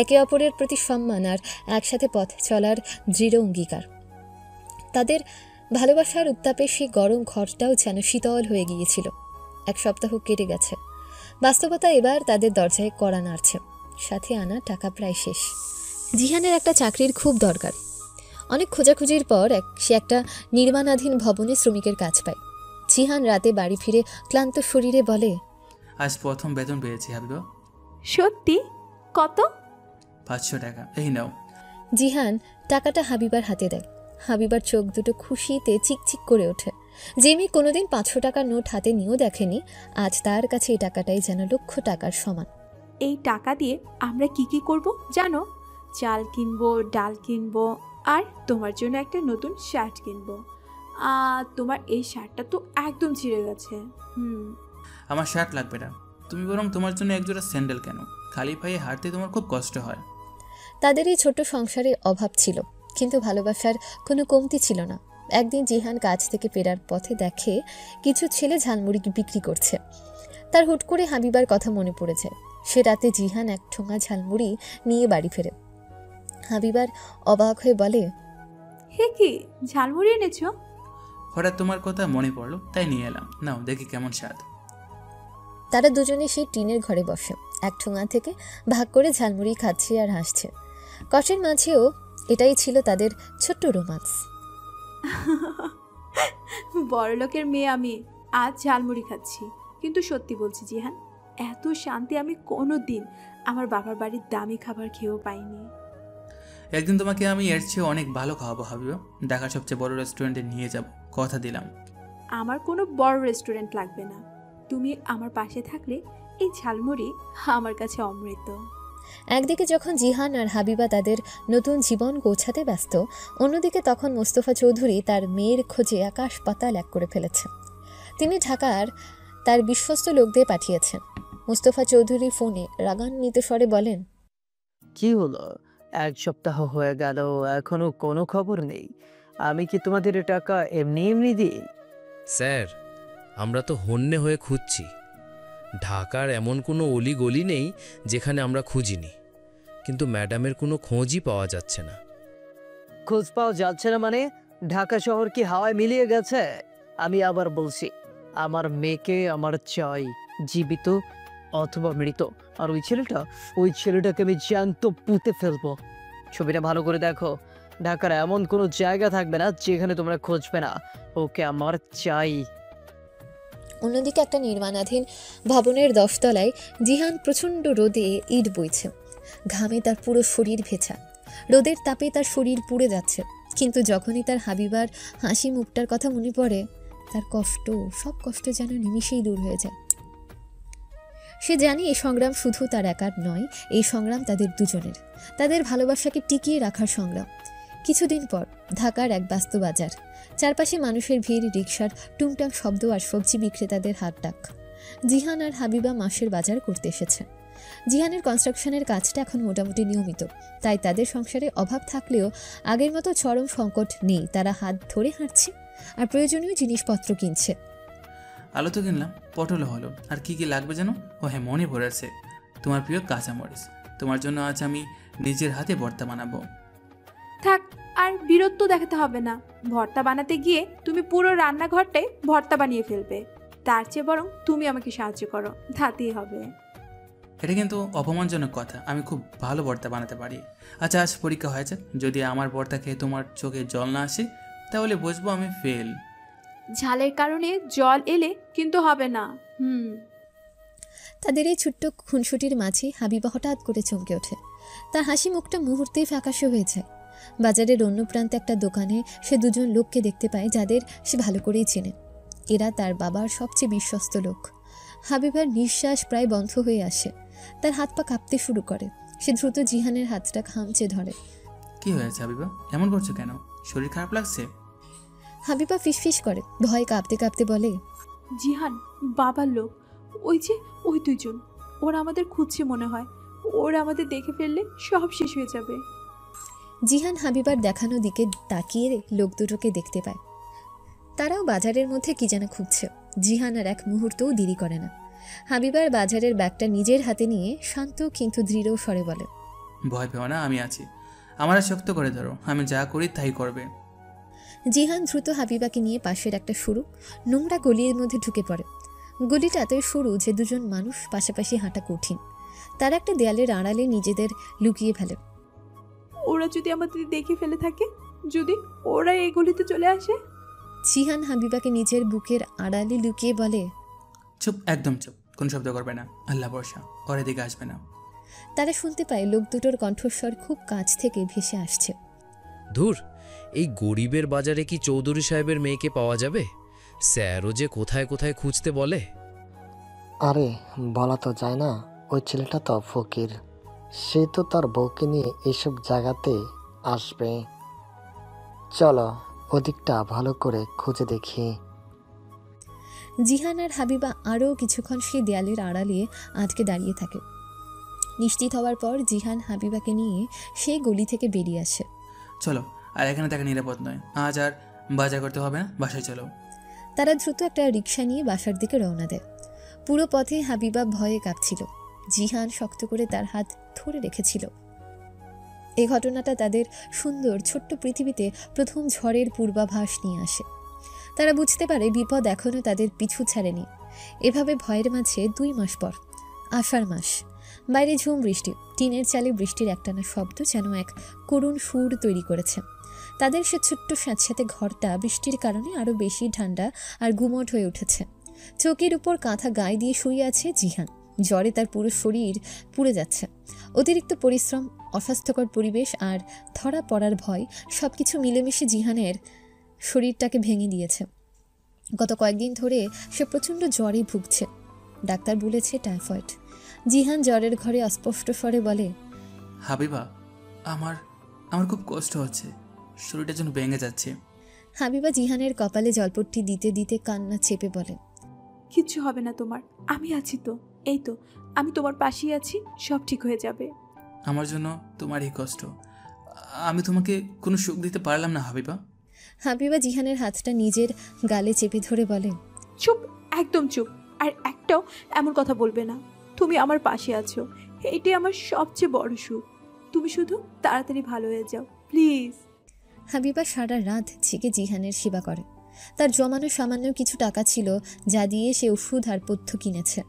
একে অপরের প্রতি সম্মান আর একসাথে পথ চলার দৃঢ় অঙ্গীকার। তাদের ভালোবাসার উত্তাপে সেই গরম ঘরটাও যেন শীতল হয়ে গিয়েছিল। এক সপ্তাহ কেটে গেছে। বাস্তবতা এবার তাদের দরজায় কড়া নাড়ছে। সাথে আনা টাকা প্রায় শেষ। জিহানের একটা চাকরির খুব দরকার। অনেক খোঁজাখুঁজির পর সে একটা নির্মাণাধীন ভবনে শ্রমিকের কাজ পায়। জিহান রাতে বাড়ি ফিরে ক্লান্ত শরীরে বলে, আজ প্রথম বেতন পেয়েছি হাবিবা। সত্যি? কত? 500 টাকা, এই নাও। জিহান টাকাটা হাবিবার হাতে দেয়। হাবিবার চোখ দুটো খুশিতে চিকচিক করে ওঠে। যে মেয়ে কোনোদিন 500 টাকার নোট হাতে নিয়েও দেখেনি, আজ তার কাছে এই টাকাটাই যেন লক্ষ টাকার সমান। এই টাকা দিয়ে আমরা কি কি করব জানো? চাল কিনবো, ডাল কিনবো, আর তোমার জন্য একটা নতুন শার্ট কিনবো। তোমার এই শার্টটা তো একদম ছিঁড়ে গেছে। আমার শার্ট লাগবে না, তুমি বরং তোমার জন্য একজোড়া স্যান্ডেল কেন, খালি পায়ে হাঁটতে তোমার খুব কষ্ট হয়। তাদের এই ছোট্ট সংসারে অভাব ছিল, কিন্তু ভালোবাসার কোনো কমতি ছিল না। একদিন জিহান কাজ থেকে ফেরার পথে দেখে কিছু ছেলে ঝালমুড়ি বিক্রি করছে। তার হুট করে হাবিবার কথা মনে পড়ে যায়। সে রাতে জিহান এক ঠোঙা ঝালমুড়ি নিয়ে বাড়ি ফেরে। হাবিবার অবাক হয়ে বলে, হে কি, ঝালমুড়ি এনেছ? হঠাৎ তোমার কথা মনে পড়লো, তাই নিয়ে এলাম, নাও দেখি কেমন স্বাদ। তারা দুজনে সেই টিনের ঘরে বসে এক ঠোঙা থেকে ভাগ করে ঝালমুড়ি খাচ্ছে আর হাসছে। কষ্টের মাঝেও এটাই ছিল তাদের ছোট্ট রোমান্স। বড়লোকের মেয়ে আমি, আজ ঝালমুড়ি খাচ্ছি, কিন্তু সত্যি বলছি জিহান, এত শান্তি আমি কোনো দিন আমার বাবার বাড়ির দামি খাবার খেয়েও পাইনি। একদিন তোমাকে আমি এর চেয়ে অনেক ভালো খাওয়াবো হাবিবা, ঢাকার সবচেয়ে বড় রেস্টুরেন্টে নিয়ে যাব, কথা দিলাম। আমার কোনো বড় রেস্টুরেন্ট লাগবে না, তুমি আমার পাশে থাকলে এই ঝালমুড়ি আমার কাছে অমৃত। একদিকে যখন জিহান আর হাবিবা তাদের নতুন জীবন গোছাতে ব্যস্ত, অন্যদিকে তখন মোস্তফা চৌধুরী তার মেয়ের খোঁজে আকাশ পাতাল এক করে ফেলেছে। তিনি ঢাকার তার বিশ্বস্ত লোকদের পাঠিয়েছেন। মোস্তফা চৌধুরী ফোনে রাগান্বিত স্বরে বলেন, কি হলো? 1 সপ্তাহ হয়ে গেল, এখনো কোনো খবর নেই। আমি কি তোমাদের টাকা এমনি এমনি দিই? স্যার, আমরা তো হন্যে হয়ে খুঁজছি, ঢাকার এমন কোনো অলি গলি নেই যেখানে আমরা খুঁজিনি, কিন্তু ম্যাডামের কোনো খোঁজই পাওয়া যাচ্ছে না। খোঁজ পাওয়া যাচ্ছে না মানে? ঢাকা শহর কি হাওয়ায় মিলিয়ে গেছে? আমি আবার বলছি, আমার মেয়েকে আমার চাই, জীবিত অথবা মৃত। আর ওই ছেলেটাকে আমি জ্যান্ত পুঁতে ফেলবো। ছবিটা ভালো করে দেখো, ঢাকার এমন কোনো জায়গা থাকবে না যেখানে তোমরা খুঁজবে না। ওকে আমার চাই। অন্যদিকে একটা নির্মাণাধীন ভবনের 10 তলায় জিহান প্রচণ্ড রোদে ইট বইছে। ঘামে তার পুরো শরীর ভেজা, রোদের তাপে তার শরীর পুড়ে যাচ্ছে। কিন্তু যখনই তার হাবিবার হাসি মুখটার কথা মনে পড়ে, তার সব কষ্ট যেন নিমিষেই দূর হয়ে যায়। সে জানে এই সংগ্রাম শুধু তার একার নয়, এই সংগ্রাম তাদের দুজনের, তাদের ভালোবাসাকে টিকিয়ে রাখার সংগ্রাম। কিছুদিন পর ঢাকার এক ব্যস্ত বাজার, চারপাশে মানুষের ভিড়, রিকশার টুংটাং শব্দ আর সবজি বিক্রেতাদের হাত ডাক। জিহান আর হাবিবা মাসের বাজার করতে এসেছে। জিহানের কনস্ট্রাকশনের কাজটা এখন মোটামুটি নিয়মিত, তাই তাদের সংসারে অভাব থাকলেও আগের মতো চরম সংকট নেই। তারা হাত ধরে হাঁটছে আর প্রয়োজনীয় জিনিসপত্র কিনছে। আলু তো কিনলাম, পটলও হলো, আর কি কি লাগবে যেন? ও হ্যাঁ, মনে পড়েছে, তোমার প্রিয় কাঁচামরিচ। তোমার জন্য আজ আমি নিজের হাতে ভর্তা বানাবো। থাক, আর বীরত্ব দেখাতে হবে না। ভর্তা বানাতে গিয়ে তুমি পুরো রান্নাঘরটাই ভর্তা বানিয়ে ফেলবে। তার চেয়ে বরং তুমি আমাকে সাহায্য করো, তাতেই হবে। এটা কিন্তু অপমানজনক কথা, আমি খুব ভালো ভর্তা বানাতে পারি। আচ্ছা, আজ পরীক্ষা হয়েছে, যদি আমার ভর্তা খেয়ে তোমার চোখে জল না আসে তাহলে বুঝবো আমি ফেল। ঝালের কারণে জল এলে কিন্তু হবে না। তাদের এই ছোট্ট খুনসুটির মাঝে হাবিবা হঠাৎ করে চমকে ওঠে। তার হাসি মুখটা মুহূর্তেই ফ্যাকাশে হয়ে যায়। বাজারের অন্য প্রান্তে একটা দোকানে সে দুজন লোককে দেখতে পায়, যাদের সে ভালো করেই চেনে। এরা তার বাবার সবচেয়ে বিশ্বস্ত লোক। হাবিবার নিঃশ্বাস প্রায় বন্ধ হয়ে আসে, তার হাত পা কাঁপতে শুরু করে। সে দ্রুত জিহানের হাতটা খামচে ধরে। কি হয়েছে হাবিবা, এমন করছো কেন? শরীর খারাপ লাগছে? হাবিবা ফিসফিস করে, ভয় কাঁপতে কাঁপতে বলে, জিহান বাবার লোক, ওই দুজন, ওরা আমাদের খুঁজছে মনে হয়। ওরা আমাদের দেখে ফেললে সব শেষ হয়ে যাবে। জিহান হাবিবার দেখানো দিকে তাকিয়ে লোক দুটোকে দেখতে পায়। তারাও বাজারের মধ্যে কি যেন খুঁজছে। জিহান আর এক মুহূর্তও দেরি করে না। হাবিবার বাজারের ব্যাগটা নিজের হাতে নিয়ে শান্ত কিন্তু দৃঢ় স্বরে বলে, ভয় পেও না, আমি আছি। আমার শক্ত করে ধরো, আমি যা করি তাই করবে। জিহান দ্রুত হাবিবাকে নিয়ে পাশের একটা সরু নোংরা গলির মধ্যে ঢুকে পড়ে। গলিটা এতই সরু যে দুজন মানুষ পাশাপাশি হাঁটা কঠিন। তারা একটা দেয়ালের আড়ালে নিজেদের লুকিয়ে ফেলে। ওরা যদি আমাদের দেখে ফেলে থাকে, যদি ওরা এই গলিতে চলে আসে? জিহান হাবিবাকে নিজের বুকের আড়ালে লুকিয়ে বলে, চুপ, একদম চুপ, কোনো শব্দ করবে না, আল্লাহ ভরসা, ওর দিকে আসবে না। তারা শুনতে পায় লোক দুটোর কণ্ঠস্বর খুব কাছ থেকে ভেসে আসছে। ধুর, এই গরিবের বাজারে কি চৌধুরী সাহেবের মেয়েকে পাওয়া যাবে? স্যারও যে কোথায় কোথায় খুঁজতে বলে। আরে বলা তো যায় না, ওই ছেলেটা তো ফকির, সে তো তার বউকে নিয়ে এসব জায়গাতে আসবে। চলো ওদিকটা ভালো করে খুঁজে দেখি। জিহান আর হাবিবা আরও কিছুক্ষণ সেই দেয়ালের আড়ালে আটকে দাঁড়িয়ে থাকে। নিশ্চিত হওয়ার পর জিহান হাবিবাকে নিয়ে সেই গলি থেকে বেরিয়ে আসে। চলো, আর এখানে থাকা নিরাপদ নয়, আজ আর বাজার করতে হবে না, বাসায় চলো। তারা দ্রুত একটা রিক্সা নিয়ে বাসার দিকে রওনা দেয়। পুরো পথে হাবিবা ভয়ে কাঁপছিল। জিহান শক্ত করে তার হাত ধরে রেখেছিল। এই ঘটনাটা তাদের সুন্দর ছোট্ট পৃথিবীতে প্রথম ঝড়ের পূর্বাভাস নিয়ে আসে। তারা বুঝতে পারে বিপদ এখনও তাদের পিছু ছাড়েনি। এভাবে ভয়ের মাঝে 2 মাস পর, আষাঢ় মাস, বাইরে ঝুম বৃষ্টি, টিনের চালে বৃষ্টির একটানা শব্দ যেন এক করুণ সুর তৈরি করেছে। তাদের সে ছোট্ট স্যাঁতস্যাঁতে ঘরটা বৃষ্টির কারণে আরও বেশি ঠান্ডা আর গুমট হয়ে উঠেছে। চৌকির উপর কাঁথা গায়ে দিয়ে শুয়ে আছে জিহান। জ্বরে তার পুরো শরীর পুড়ে যাচ্ছে। অতিরিক্ত পরিশ্রম, অস্বাস্থ্যকর পরিবেশ আর ধরা পড়ার ভয় সবকিছু মিলেমিশে জিহানের শরীরটাকে ভেঙে দিয়েছে। গত কয়েকদিন ধরে সে প্রচণ্ড জ্বরে ভুগছে। ডাক্তার বলেছে টাইফয়েড। জিহান জ্বরের ঘরে অস্পষ্ট স্বরে বলে, হাবিবা, আমার খুব কষ্ট হচ্ছে, শরীরটা যেন ভেঙে যাচ্ছে। হাবিবা জিহানের কপালে জলপট্টি দিতে দিতে কান্না চেপে বলে, কিচ্ছু হবে না তোমার, আমি আছি তো, এই তো আমি তোমার পাশেই আছি, সব ঠিক হয়ে যাবে। আমার জন্য তোমার এই কষ্ট, আমি তোমাকে কোনো সুখ দিতে পারলাম না হাবিবা। হাবিবা জিহানের হাতটা নিজের গালে চেপে ধরে বলে, চুপ, একদম চুপ, আর একটাও এমন কথা বলবে না। তুমি আমার পাশে আছো, এটাই আমার সবচেয়ে বড় সুখ। তুমি শুধু তাড়াতাড়ি ভালো হয়ে যাও প্লিজ। হাবিবা সারা রাত জেগে জিহানের সেবা করে। তার জমানো সামান্য কিছু টাকা ছিল যা দিয়ে সে ওষুধ আর পথ্য কিনেছে।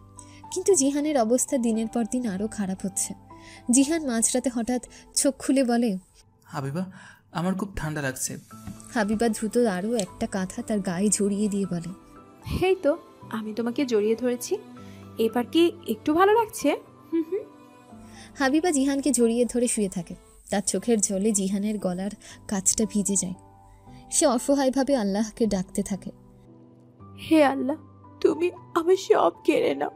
কিন্তু জিহানের অবস্থা দিনের পর দিন আরও খারাপ হচ্ছে। জিহান মাঝরাতে হঠাৎ চোখ খুলে বলে, হাবিবা, আমার খুব ঠান্ডা লাগছে। হাবিবা দ্রুত আরও একটা কাঁথা তার গায়ে জড়িয়ে দিয়ে বলে, এই তো আমি তোমাকে জড়িয়ে ধরেছি, এবার কি একটু ভালো লাগছে? হাবিবা জিহানকে জড়িয়ে ধরে শুয়ে থাকে। তার চোখের জলে জিহানের গলার কাছটা ভিজে যায়। সে অসহায়ভাবে আল্লাহকে ডাকতে থাকে, হে আল্লাহ, তুমি আমার সব কেড়ে নাও,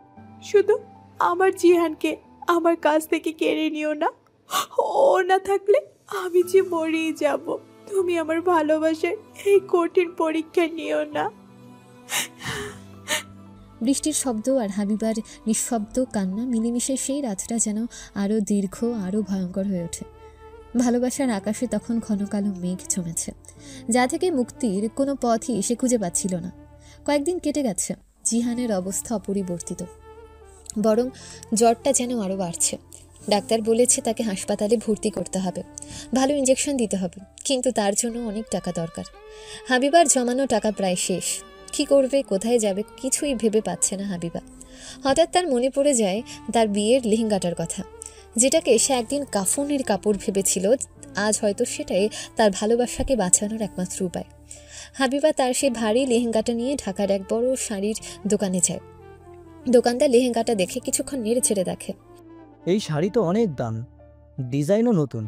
শুধু আমার জিহানকে আমার কাছ থেকে কেড়ে নিও না। ও না থাকলে আমি যে মরেই যাব। তুমি আমার ভালোবাসার এই কঠিন পরীক্ষা নিও না। বৃষ্টির শব্দ আর হাবিবার নিঃশব্দ কান্না মিলেমিশে সেই রাতটা যেন আরও দীর্ঘ, আরও ভয়ঙ্কর হয়ে ওঠে। ভালোবাসার আকাশে তখন ঘন কালো মেঘ জমেছে, যা থেকে মুক্তির কোনো পথই সে খুঁজে পাচ্ছিল না। কয়েকদিন কেটে গেছে, জিহানের অবস্থা অপরিবর্তিত, বরং জ্বরটা যেন আরও বাড়ছে। ডাক্তার বলেছে তাকে হাসপাতালে ভর্তি করতে হবে, ভালো ইঞ্জেকশন দিতে হবে, কিন্তু তার জন্য অনেক টাকা দরকার। হাবিবার জমানো টাকা প্রায় শেষ। কী করবে, কোথায় যাবে, কিছুই ভেবে পাচ্ছে না হাবিবা। হঠাৎ তার মনে পড়ে যায় তার বিয়ের লেহেঙ্গাটার কথা, যেটাকে সে একদিন কাফনের কাপড় ভেবেছিল। আজ হয়তো সেটাই তার ভালোবাসাকে বাঁচানোর একমাত্র উপায়। হাবিবা তার সেই ভারী লেহেঙ্গাটা নিয়ে ঢাকার এক বড় শাড়ির দোকানে যায়। দোকানদার লেহেঙ্গাটা দেখে কিছুক্ষণ নেড়ে ছেড়ে দেখে, এই শাড়ি তো অনেক দাম, ডিজাইনও নতুন,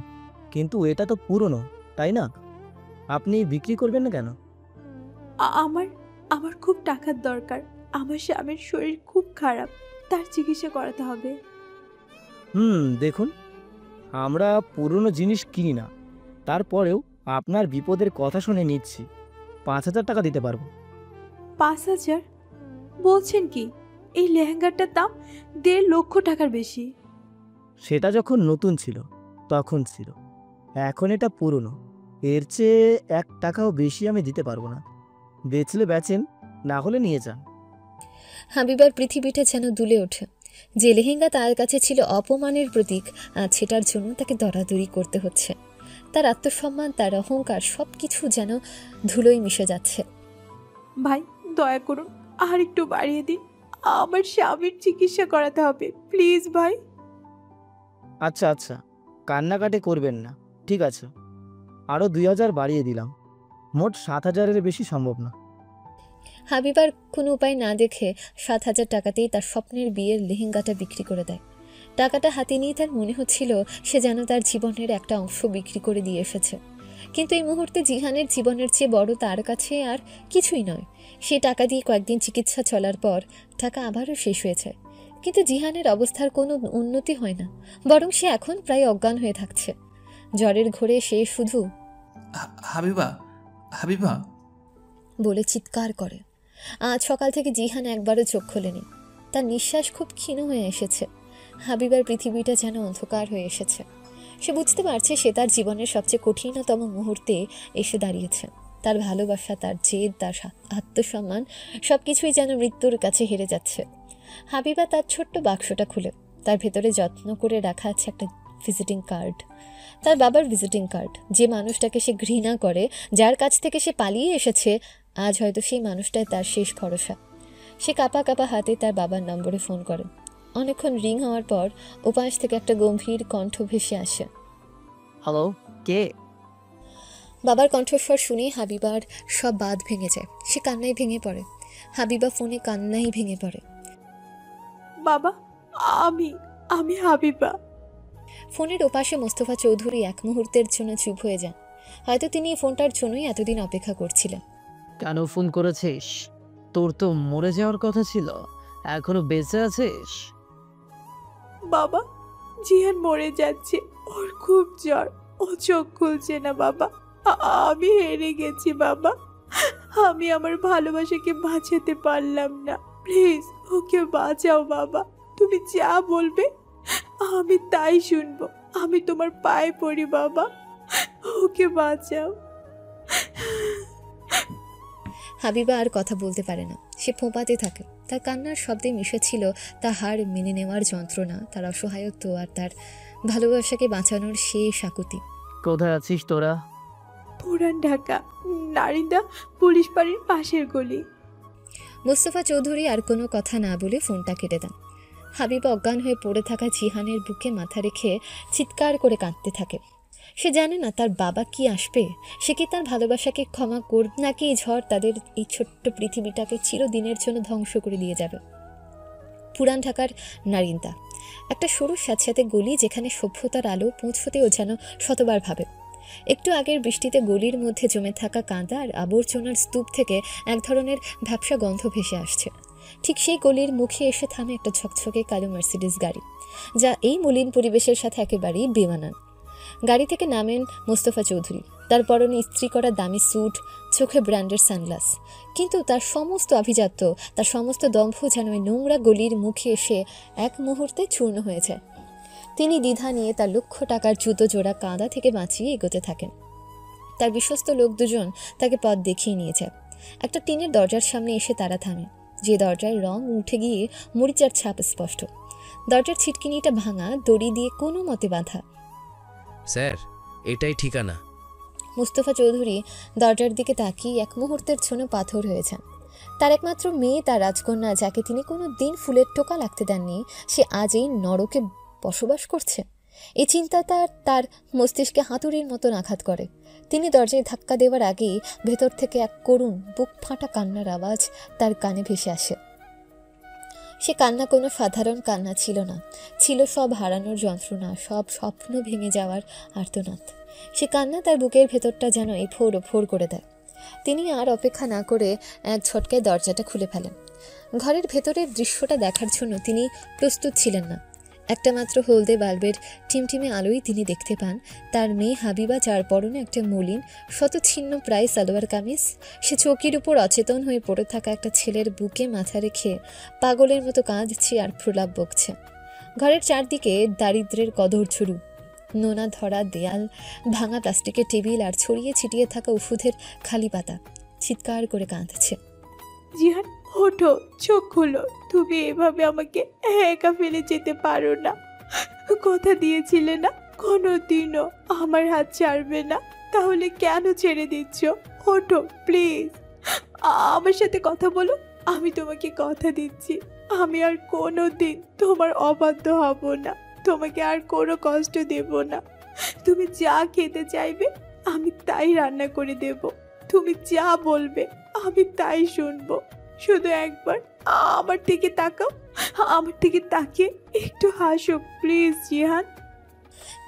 কিন্তু এটা তো পুরনো, তাই না? আপনি বিক্রি করবেন না কেন? আমার খুব টাকার দরকার। আমার স্বামীর শরীর খুব খারাপ, তার চিকিৎসা করাতে হবে। দেখুন, আমরা পুরনো জিনিস কিনি না, তারপরেও আপনার বিপদের কথা শুনে নিচ্ছি। 5,000 টাকা দিতে পারবো। 5,000 বলছেন কি? এই লেহেঙ্গাটার দাম 1.5 লক্ষ টাকার বেশি। সেটা যখন নতুন ছিল তখন ছিল, এখন এটা পুরনো, এর চেয়ে 1 টাকাও বেশি আমি দিতে পারবো না। বেচলে বেচেন, না হলে নিয়ে যান। হাবিবার পৃথিবীটা যেন দুলে ওঠে। যে লেহেঙ্গা তার কাছে ছিল অপমানের প্রতীক, আজ সেটার জন্য তাকে দরাদরি করতে হচ্ছে। তার আত্মসম্মান, তার অহংকার, সব কিছু যেন ধুলোয় মিশে যাচ্ছে। ভাই, দয়া করুন, আর একটু বাড়িয়ে দিন। আমার স্বামীর চিকিৎসা করাতে হবে, প্লিজ ভাই। আচ্ছা আচ্ছা, কান্নাকাটি করবেন না, ঠিক আছে, আরও 2,000 বাড়িয়ে দিলাম। মোট 7,000-এর বেশি সম্ভব না। হাবিবার কোনো উপায় না দেখে 7,000 টাকাতেই তার স্বপ্নের বিয়ের লেহেঙ্গাটা বিক্রি করে দেয়। টাকাটা হাতে নিয়ে তার মনে হচ্ছিল সে যেন তার জীবনের একটা অংশ বিক্রি করে দিয়ে এসেছে। কিন্তু এই মুহূর্তে জিহানের জীবনের চেয়ে বড় তার কাছে আর কিছুই নয়। সে টাকা দিয়ে কয়েকদিন চিকিৎসা চলার পর টাকা আবারও শেষ হয়ে যায়। কিন্তু জিহানের অবস্থার কোনো উন্নতি হয় না, বরং সে এখন প্রায় অজ্ঞান হয়ে থাকছে। জ্বরের ঘোরে সে শুধু হাবিবা, হাবিবা বলে চিৎকার করে। আজ সকাল থেকে জিহান একবারও চোখ খোলেনি। তার নিঃশ্বাস খুব ক্ষীণ হয়ে এসেছে। হাবিবার পৃথিবীটা যেন অন্ধকার হয়ে এসেছে। সে বুঝতে পারছে সে তার জীবনের সবচেয়ে কঠিনতম মুহূর্তে এসে দাঁড়িয়েছে। তার ভালোবাসা, তার জেদ, তার আত্মসম্মান সব কিছুই যেন মৃত্যুর কাছে হেরে যাচ্ছে। হাবিবা তার ছোট্ট বাক্সটা খুলে তার ভেতরে যত্ন করে রাখা আছে একটা ভিজিটিং কার্ড, তার বাবার ভিজিটিং কার্ড। যে মানুষটাকে সে ঘৃণা করে, যার কাছ থেকে সে পালিয়ে এসেছে, আজ হয়তো সেই মানুষটাই তার শেষ ভরসা। সে কাঁপা কাঁপা হাতে তার বাবার নম্বরে ফোন করে। অনেকক্ষণ রিং হওয়ার পর ওপাশ থেকে একটা গম্ভীর কণ্ঠ ভেসে আসে। হ্যালো, কে? বাবার কণ্ঠস্বর শুনে হাবিবার সব বাঁধ ভেঙে যায়। সে কান্নায় ভেঙে পড়ে। হাবিবা ফোনে কান্নাই ভেঙে পড়ে। বাবা, আমি হাবিবা। ফোনের ওপাশে মোস্তফা চৌধুরী এক মুহূর্তের জন্য চুপ হয়ে যান। হয়তো তিনি এই ফোনটার জন্যই এতদিন অপেক্ষা করছিলেন। কেন ফোন করেছিস? তোর তো মরে যাওয়ার কথা ছিল, এখনো বেঁচে আছিস? বাবা, জিহান মরে যাচ্ছে, ওর খুব জ্বর, ও চোখ খুলছে না বাবা। আমি হেরে গেছি বাবা, আমি আমার ভালোবাসাকে বাঁচাতে পারলাম না। প্লিজ ওকে বাঁচাও বাবা, তুমি যা বলবে আমি তাই শুনবো। আমি তোমার পায়ে পড়ি বাবা, ওকে বাঁচাও। হাবিবা আর কথা বলতে পারে না, সে ফোঁপাতে থাকে। তার কান্নার শব্দে মিশেছিল তার হার মেনে নেওয়ার যন্ত্রণা, তার অসহায়ত্ব আর তার ভালোবাসাকে বাঁচানোর শেষ আকুতি। কোথায় আছিস তোরা? পুরান ঢাকা, নারিন্দা পুলিশ বাড়ির পাশের গলি। মোস্তফা চৌধুরী আর কোনো কথা না বলে ফোনটা কেটে দেন। হাবিবা অজ্ঞান হয়ে পড়ে থাকা জিহানের বুকে মাথা রেখে চিৎকার করে কাঁদতে থাকে। সে জানে না তার বাবা কি আসবে, সে কি তার ভালোবাসাকে ক্ষমা করবে নাকি এই ঝড় তাদের এই ছোট্ট পৃথিবীটাকে চিরদিনের জন্য ধ্বংস করে দিয়ে যাবে। পুরান ঢাকার নারিন্দা একটা সরু স্যাঁতস্যাঁতে গলি, যেখানে সভ্যতার আলো পৌঁছতেও যেন শতবার ভাবে। একটু আগের বৃষ্টিতে গলির মধ্যে জমে থাকা কাঁদা আর আবর্জনার স্তূপ থেকে এক ধরনের ভ্যাপসা গন্ধ ভেসে আসছে। ঠিক সেই গলির মুখে এসে থামে একটা ঝকঝকে কালো মার্সিডিজ গাড়ি, যা এই মলিন পরিবেশের সাথে একেবারেই বেমানান। গাড়ি থেকে নামেন মোস্তফা চৌধুরী। তার পরনে ইস্ত্রি করা দামি স্যুট, চোখে ব্র্যান্ডের সানগ্লাস, কিন্তু তার সমস্ত আভিজাত্য, তার সমস্ত দম্ভ যেন ওই নোংরা গলির মুখে এসে এক মুহূর্তে চূর্ণ হয়ে যায়। তিনি দ্বিধা নিয়ে তার লক্ষ টাকার জুতো জোড়া কাঁদা থেকে বাঁচিয়ে এগোতে থাকেন। তার বিশ্বস্ত লোক দুজন তাকে পথ দেখিয়ে নিয়ে যায়। একটা টিনের দরজার সামনে এসে তারা থামে, যে দরজার রং উঠে গিয়ে মরিচার ছাপ স্পষ্ট। দরজার ছিটকিনিটা ভাঙা, দড়ি দিয়ে কোনো মতে বাঁধা। স্যার, এটাই ঠিকানা। মুস্তফা চৌধুরী দরজার দিকে তাকিয়ে এক মুহূর্তের জন্য পাথর হয়ে যান। তার একমাত্র মেয়ে, তার রাজকন্যা, যাকে তিনি কোনো দিন ফুলের টোকা লাগতে দেননি, সে আজ এই নরকে বসবাস করছে। এই চিন্তা তার মস্তিষ্কে হাতুড়ির মতন আঘাত করে। তিনি দরজায় ধাক্কা দেওয়ার আগেই ভেতর থেকে এক করুণ বুক ফাটা কান্নার আওয়াজ তার কানে ভেসে আসে। সে কান্না কোনো সাধারণ কান্না ছিল না, ছিল সব হারানোর যন্ত্রণা, সব স্বপ্ন ভেঙে যাওয়ার আর্তনাদ। সে কান্না তার বুকের ভেতরটা যেন এফোড় ওফোড় করে দেয়। তিনি আর অপেক্ষা না করে এক ঝটকায় দরজাটা খুলে ফেলেন। ঘরের ভেতরের দৃশ্যটা দেখার জন্য তিনি প্রস্তুত ছিলেন না। একটা মাত্র হলদে বাল্বের টিমটিমে আলোই তিনি দেখতে পান তার মেয়ে হাবিবা, যার পরনে একটা মলিন শতছিন্ন প্রায় সালোয়ার কামিজ। সে চৌকির উপর অচেতন হয়ে পড়ে থাকা একটা ছেলের বুকে মাথা রেখে পাগলের মতো কাঁদছে আর প্রলাপ বকছে। ঘরের চারদিকে দারিদ্র্যের কদরঝুড়ু, নোনা ধরা দেয়াল, ভাঙা প্লাস্টিকের টেবিল আর ছড়িয়ে ছিটিয়ে থাকা ওষুধের খালি পাতা চিৎকার করে কাঁদছে। জিহান, ওঠো, চোখ খুলো। তুমি এভাবে আমাকে একা ফেলে যেতে পারো না। কথা দিয়েছিলে না কোনোদিনও আমার হাত ছাড়বে না, তাহলে কেন ছেড়ে দিচ্ছ? ওঠো প্লিজ, আমার সাথে কথা বলো। আমি তোমাকে কথা দিচ্ছি, আমি আর কোনো দিন তোমার অবাধ্য হব না, তোমাকে আর কোনো কষ্ট দেব না। তুমি যা খেতে চাইবে আমি তাই রান্না করে দেব, তুমি যা বলবে আমি তাই শুনবো। শুধু একবার আমার দিকে তাকাও, আমার দিকে তাকিয়ে একটু হাসো প্লিজ জিহান।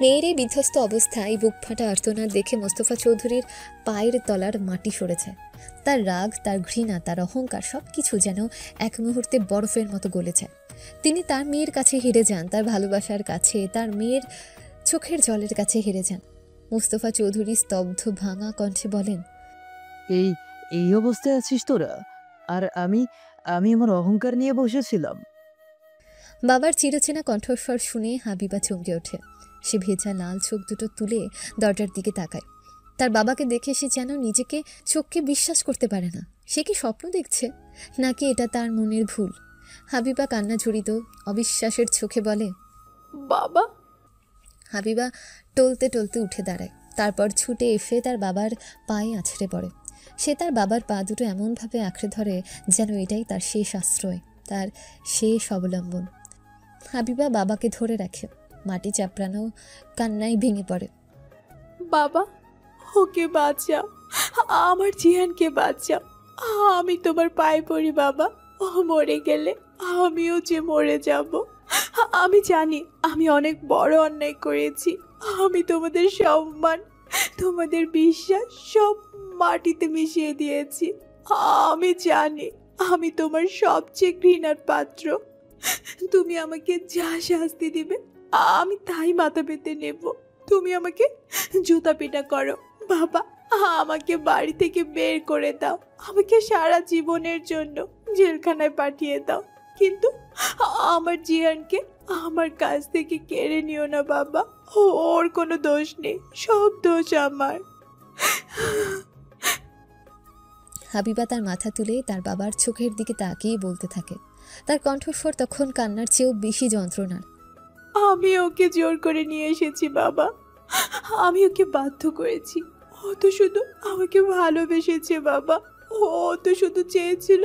মেয়ের এই বিধ্বস্ত অবস্থায় বুক ফাটা আর্তনাদ দেখে মোস্তফা চৌধুরীর পায়ের তলার মাটি সরে যায়। তার রাগ, তার ঘৃণা, তার অহংকার সব কিছু যেন এক মুহূর্তে বরফের মতো গলে যায়। তিনি তার মেয়ের কাছে হেরে যান, তার ভালোবাসার কাছে, তার মেয়ের চোখের জলের কাছে হেরে যান। মোস্তফা চৌধুরী স্তব্ধ ভাঙা কণ্ঠে বলেন, এই এই অবস্থায় আছিস তোরা, আর আমি আমার অহংকার নিয়ে বসেছিলাম। বাবার চিরচেনা কণ্ঠস্বর শুনে হাবিবা চমকে ওঠে। সে ভেজা লাল চোখ দুটো তুলে দরজার দিকে তাকায়। তার বাবাকে দেখে সে যেন নিজেকে চোখকে বিশ্বাস করতে পারে না। সে কি স্বপ্ন দেখছে, নাকি এটা তার মনের ভুল? হাবিবা কান্না ঝরিত অবিশ্বাসের চোখে বলে, বাবা। হাবিবা টলতে টলতে উঠে দাঁড়ায়, তারপর ছুটে এসে তার বাবার পায়ে আছড়ে পড়ে। সে তার বাবার পা দুটো এমনভাবে আঁকড়ে ধরে যেন এটাই তার শেষ আশ্রয়, তার শেষ অবলম্বন। হাবিবা বাবাকে ধরে রাখে, মাটি চাপড়ানো কান্নায় ভেঙে পড়ে। বাবা, ওকে বাঁচাও, আমার জিহানকে বাঁচাও, আমি তোমার পায়ে পড়ি বাবা। ও মরে গেলে আমিও যে মরে যাব। আমি জানি আমি অনেক বড় অন্যায় করেছি, আমি তোমাদের সম্মান, তোমাদের বিশ্বাস সব মাটিতে মিশিয়ে দিয়েছি। আমি জানি আমি তোমার সবচেয়ে ঘৃণার পাত্র। তুমি আমাকে যা শাস্তি দিবে আমি তাই মাথা পেতে নেব। তুমি আমাকে জুতা পিটা করো বাবা, আমাকে বাড়ি থেকে বের করে দাও, আমাকে সারা জীবনের জন্য জেলখানায় পাঠিয়ে দাও, কিন্তু আমার জিয়ানকে আমার কাছ থেকে কেড়ে নিও না বাবা। ওর কোনো দোষ নেই, সব দোষ আমার। হাবিবা তার মাথা তুলে তার বাবার চোখের দিকে তাকিয়ে বলতে থাকে, তার কণ্ঠস্বর তখন কান্নার চেয়েও বেশি যন্ত্রণার। আমি ওকে জোর করে নিয়ে এসেছি বাবা, আমি ওকে বাধ্য করেছি। ও তো শুধু আমাকে ভালোবেসেছে বাবা, ও তো শুধু চেয়েছিল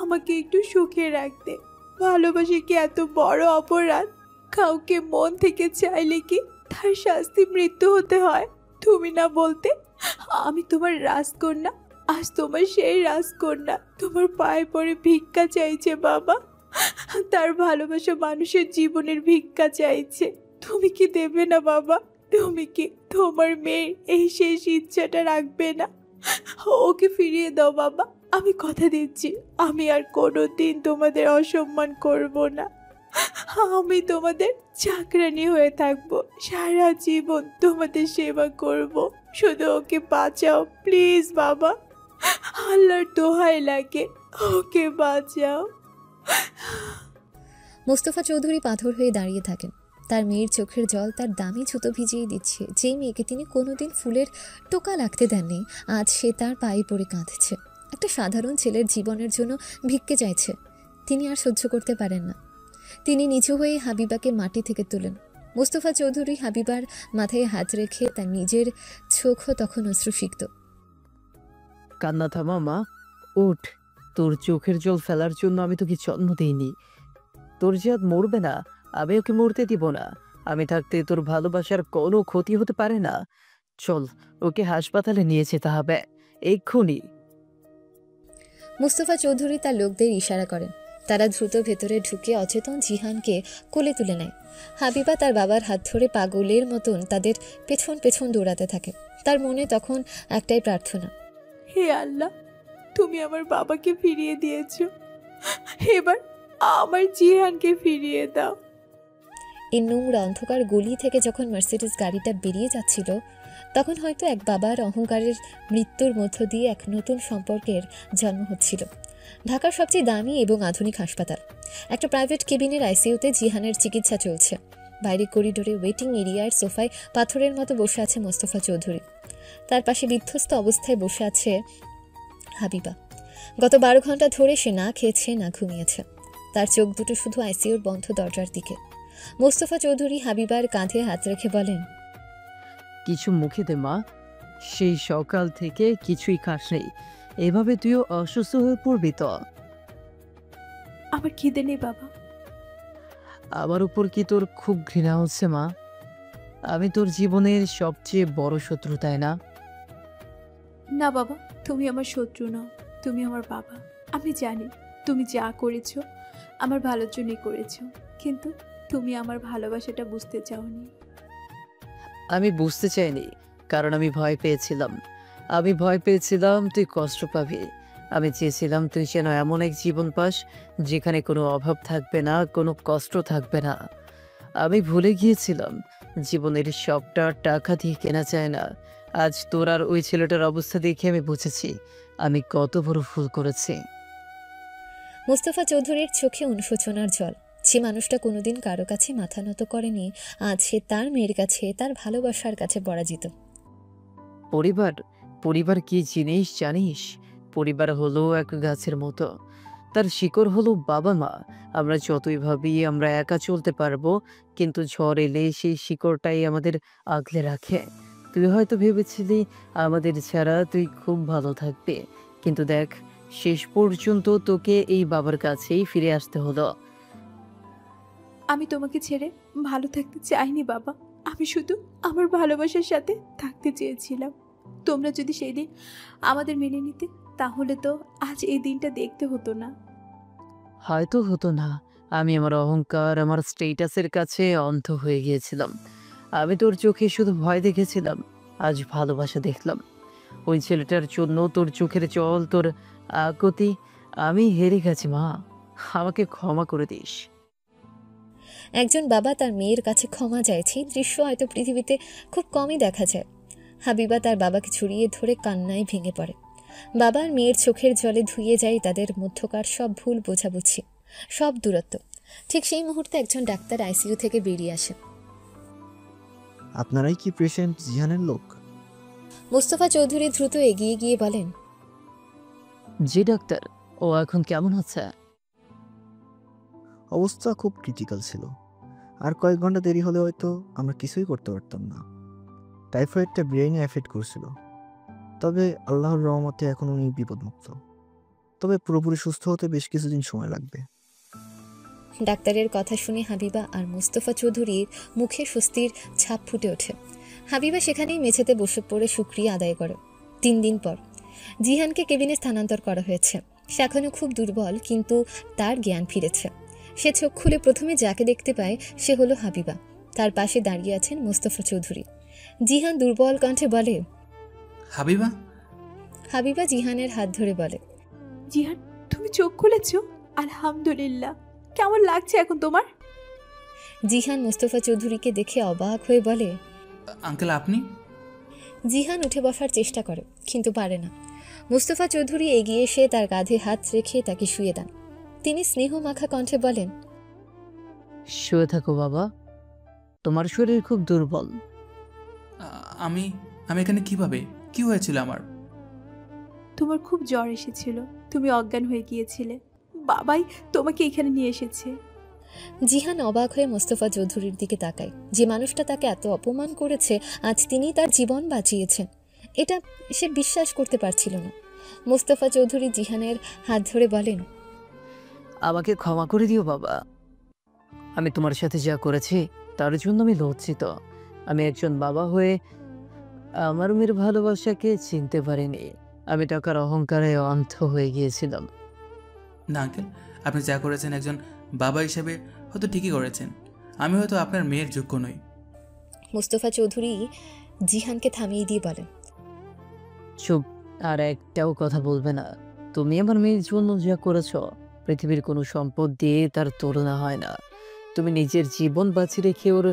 আমাকে একটু সুখে রাখতে। ভালোবাসে কি এত বড় অপরাধ? কাউকে মন থেকে চাইলে কি তার শাস্তি মৃত্যু হতে হয়? তুমি না বলতে আমি তোমার রাজকন্যা, আজ তোমার সেই রাজকন্যা তোমার পায়ে পড়ে ভিক্ষা চাইছে বাবা। তার ভালোবাসা মানুষের জীবনের ভিক্ষা চাইছে, তুমি কি দেবে না বাবা? তুমি কি তোমার মেয়ের এই শেষ ইচ্ছাটা রাখবে না? ওকে ফিরিয়ে দাও বাবা, আমি কথা দিচ্ছি আমি আর কোনোদিন তোমাদের অসম্মান করব না। আমি তোমাদের চাকরানি হয়ে থাকবো, সারা জীবন তোমাদের সেবা করব। শুধু ওকে বাঁচাও প্লিজ বাবা, আল্লাহর দোহাই লাগে, ওকে বাঁচাও। মোস্তফা চৌধুরী পাথর হয়ে দাঁড়িয়ে থাকেন। তার মেয়ের চোখের জল তার দামি জুতো ভিজিয়ে দিচ্ছে। যেই মেয়েকে তিনি কোনোদিন ফুলের টোকা লাগতে দেননি, আজ সে তার পায়ে পড়ে কাঁদছে। একটা সাধারণ ছেলের জীবনের জন্য ভিক্ষে চাইছে। তিনি আর সহ্য করতে পারেন না। তিনি নিচু হয়ে হাবিবাকে মাটি থেকে তোলেন। মোস্তফা চৌধুরী হাবিবার মাথায় হাত রেখে তার নিজের চোখও তখন অশ্রুসিক্ত। কান্না থামা মা, উঠ। তোর চোখের জল ফেলার জন্য আমি তোকে জন্ম দিইনি। তোর যে আজ মরবে না, আমি ওকে মরতে দিব না। আমি থাকতে তোর ভালোবাসার কোনো ক্ষতি হতে পারে না। চল, ওকে হাসপাতালে নিয়ে যেতে হবে এক্ষুনি। মোস্তফা চৌধুরী তার লোকদের ইশারা করেন। তারা দ্রুত ভেতরে ঢুকে অচেতন জিহানকে কোলে তুলে নেয়। হাবিবা তার বাবার হাত ধরে পাগলের মতন তাদের পেছন পেছন দৌড়াতে থাকে। তার মনে তখন একটাই প্রার্থনা, হে আল্লাহ, তুমি আমার বাবাকে ফিরিয়ে দিয়েছো, এবার আমার জিহানকে ফিরিয়ে দাও। এই নোংরা অন্ধকার গলি থেকে যখন মার্সিডিজ গাড়িটা বেরিয়ে যাচ্ছিল, তখন হয়তো এক বাবার অহংকারের মৃত্যুর মধ্য দিয়ে এক নতুন সম্পর্কের জন্ম হচ্ছিল। ঢাকার সবচেয়ে দামি এবং আধুনিক হাসপাতাল, একটা প্রাইভেট কেবিনের আইসিইউতে জিহানের চিকিৎসা চলছে। বাইরে করিডোরে ওয়েটিং এরিয়ার সোফায় পাথরের মতো বসে আছে মোস্তফা চৌধুরী। তার পাশে বিধ্বস্ত অবস্থায় বসে আছে হাবিবা। গত 12 ঘন্টা ধরে সে না খেয়েছে, না ঘুমিয়েছে। তার চোখ দুটো শুধু আইসিইউর বন্ধ দরজার দিকে। মোস্তফা চৌধুরী হাবিবার কাঁধে হাত রেখে বলেন, কিছু মুখে দে মা, সেই সকাল থেকে কিছুই খাস নেই। এভাবে তুইও অসুস্থ হয়ে পড়বি তো। আমার খিদে নেই বাবা। আমার উপর কি তোর খুব ঘৃণা হচ্ছে মা? আমি তোর জীবনের সবচেয়ে বড় শত্রু, তাই না? না বাবা, তুমি আমার শত্রু নও, তুমি আমার বাবা। আমি জানি তুমি যা করেছো আমার ভালোর জন্যই করেছো, কিন্তু তুমি আমার ভালোবাসাটা বুঝতে চাওনি। আমি বুঝতে চাইনি, কারণ আমি ভয় পেয়েছিলাম। আমি ভয় পেয়েছিলাম তুই কষ্ট পাবি। আমি চেয়েছিলাম তুই যেন এমন এক জীবন পাস যেখানে কোনো অভাব থাকবে না, কোনো কষ্ট থাকবে না। আমি ভুলে গিয়েছিলাম জীবনের সবটা টাকা দিয়ে কেনা যায় না। আজ তোর আর ওই ছেলেটার অবস্থা দেখে আমি বুঝেছি আমি কত বড় ভুল করেছি। মোস্তফা চৌধুরীর চোখে অনুশোচনার জল। যে মানুষটা কোনোদিন কারো কাছে মাথা নত করেনি, আজ সে তার মেয়ের কাছে, তার ভালোবাসার কাছে পরাজিত। পরিবার কি জিনিস জানিস? পরিবার হলো এক গাছের মতো, তার শিকড় হলো বাবা মা। আমরা যতই ভাবি আমরা একা চলতে পারবো, কিন্তু ঝড় এলে সেই শিকড়টাই আমাদের আগলে রাখে। তুই হয়তো ভেবেছিলি আমাদের ছাড়া তুই খুব ভালো থাকবে, কিন্তু দেখ শেষ পর্যন্ত তোকে এই বাবার কাছেই ফিরে আসতে হলো। আমি তোমাকে ছেড়ে ভালো থাকতে চাইনি বাবা, আমি শুধু আমার ভালোবাসার সাথে থাকতে চেয়েছিলাম। তোমরা যদি সেই দিন আমাদের মেনে নিতে, তাহলে তো আজ এই দিনটা দেখতে হতো না। হয়তো হতো না। আমি আমার অহংকার, আমার স্টেটাসের কাছে অন্ধ হয়ে গিয়েছিলাম। আমি তোর চোখে শুধু ভয় দেখেছিলাম, আজ ভালোবাসা দেখলাম। ওই ছেলেটার জন্য তোর চোখের জল, তোর আকুতি, আমি হেরে গেছি মা, আমাকে ক্ষমা করে দিস। একজন বাবা তার মেয়ের কাছে ক্ষমা চাইছে, দৃশ্য হয়তো পৃথিবীতে খুব কমই দেখা যায়। হাবিবা তার বাবাকে ছড়িয়ে ধরে কান্নায় ভেঙে পড়ে। বাবার মেয়ের চোখের জলে ধুয়ে যায় তাদের মধ্যকার সব ভুল বোঝাবুঝি, সব দূরত্ব। ঠিক সেই মুহূর্তে একজন ডাক্তার আইসিইউ থেকে বেরিয়ে আসে। আপনারাই কি পেশেন্ট জিহানের লোক? মোস্তফা চৌধুরী দ্রুত এগিয়ে গিয়ে বলেন, জি ডাক্তার, ও এখন কেমন আছে? অবস্থা খুব ক্রিটিক্যাল ছিল। আর কয়েক ঘন্টা দেরি হলে হয়তো আমরা কিছুই করতে পারতাম না। টাইফয়েডটা ব্রেইনে এফেক্ট করছিল, তবে আল্লাহর রহমতে এখন উনি বিপদমুক্ত। তবে পুরোপুরি সুস্থ হতে বেশ কিছুদিন সময় লাগবে। ডাক্তারের কথা শুনে হাবিবা আর মুস্তফা চৌধুরীর মুখে স্বস্তির ছাপ ফুটে ওঠে। হাবিবা সেখানেই মেঝেতে বসে পড়ে শুকরিয়া আদায় করে। 3 দিন পর জিহানকে কেবিনে স্থানান্তর করা হয়েছে। সে এখনও খুব দুর্বল, কিন্তু তার জ্ঞান ফিরেছে। সে চোখ খুলে প্রথমে যাকে দেখতে পায় সে হলো হাবিবা। তার পাশে দাঁড়িয়ে আছেন মুস্তফা চৌধুরী। জিহান দুর্বল কণ্ঠে বলে, হাবিবা। হাবিবা জিহানের হাত ধরে বলে, জিহান, তুমি চোখ খুলেছো? আলহামদুলিল্লাহ। কেমন লাগছে এখন তোমার? জিহান মুস্তফা চৌধুরীকে দেখে অবাক হয়ে বলে, আঙ্কেল আপনি? জিহান উঠে বসার চেষ্টা করে, কিন্তু পারে না। মুস্তফা চৌধুরী এগিয়ে এসে তার কাঁধে হাত রেখে তাকে শুয়ে দেন। তিনি স্নেহ মাখা কণ্ঠে বলেন, শুয়ে থাকো বাবা, তোমার শরীর খুব দুর্বল। আমি এখানে কিভাবে? কি হয়েছিল আমার? তোমার খুব জ্বর এসেছিল, তুমি অজ্ঞান হয়ে গিয়েছিলে। বাবাই তোমাকে এখানে নিয়ে এসেছে। জিহান অবাক হয়ে মোস্তফা চৌধুরীর দিকে তাকায়। যে মানুষটা তাকে এত অপমান করেছে, আজ তিনি তার জীবন বাঁচিয়েছেন। এটা সে বিশ্বাস করতে পারছিল না। মোস্তফা চৌধুরী জিহানের হাত ধরে বলেন, আমাকে ক্ষমা করে দিও বাবা, আমি তোমার সাথে যা করেছি তার জন্য আমি লজ্জিত। আমি একজন বাবা হয়ে আমার মেয়ের ভালোবাসাকে চিনতে পারিনি। আমি টাকার অহংকারে অন্ধ হয়ে গিয়েছিলাম। না আঙ্কেল, আপনি যা করেছেন একজন বাবা হিসেবে হয়তো ঠিকই করেছেন। আমি হয়তো আপনার মেয়ের যোগ্য নই। মোস্তফা চৌধুরী জিহানকে থামিয়ে দিয়ে বলেন, চুপ, আর একটাও কথা বলবে না। তুমি আমার মেয়ের জন্য যা করেছ পৃথিবীর কোনো সম্পদ দিয়ে তার তুলনা হয় না। তুমি নিজের জীবন বাঁচিয়ে রেখে ওর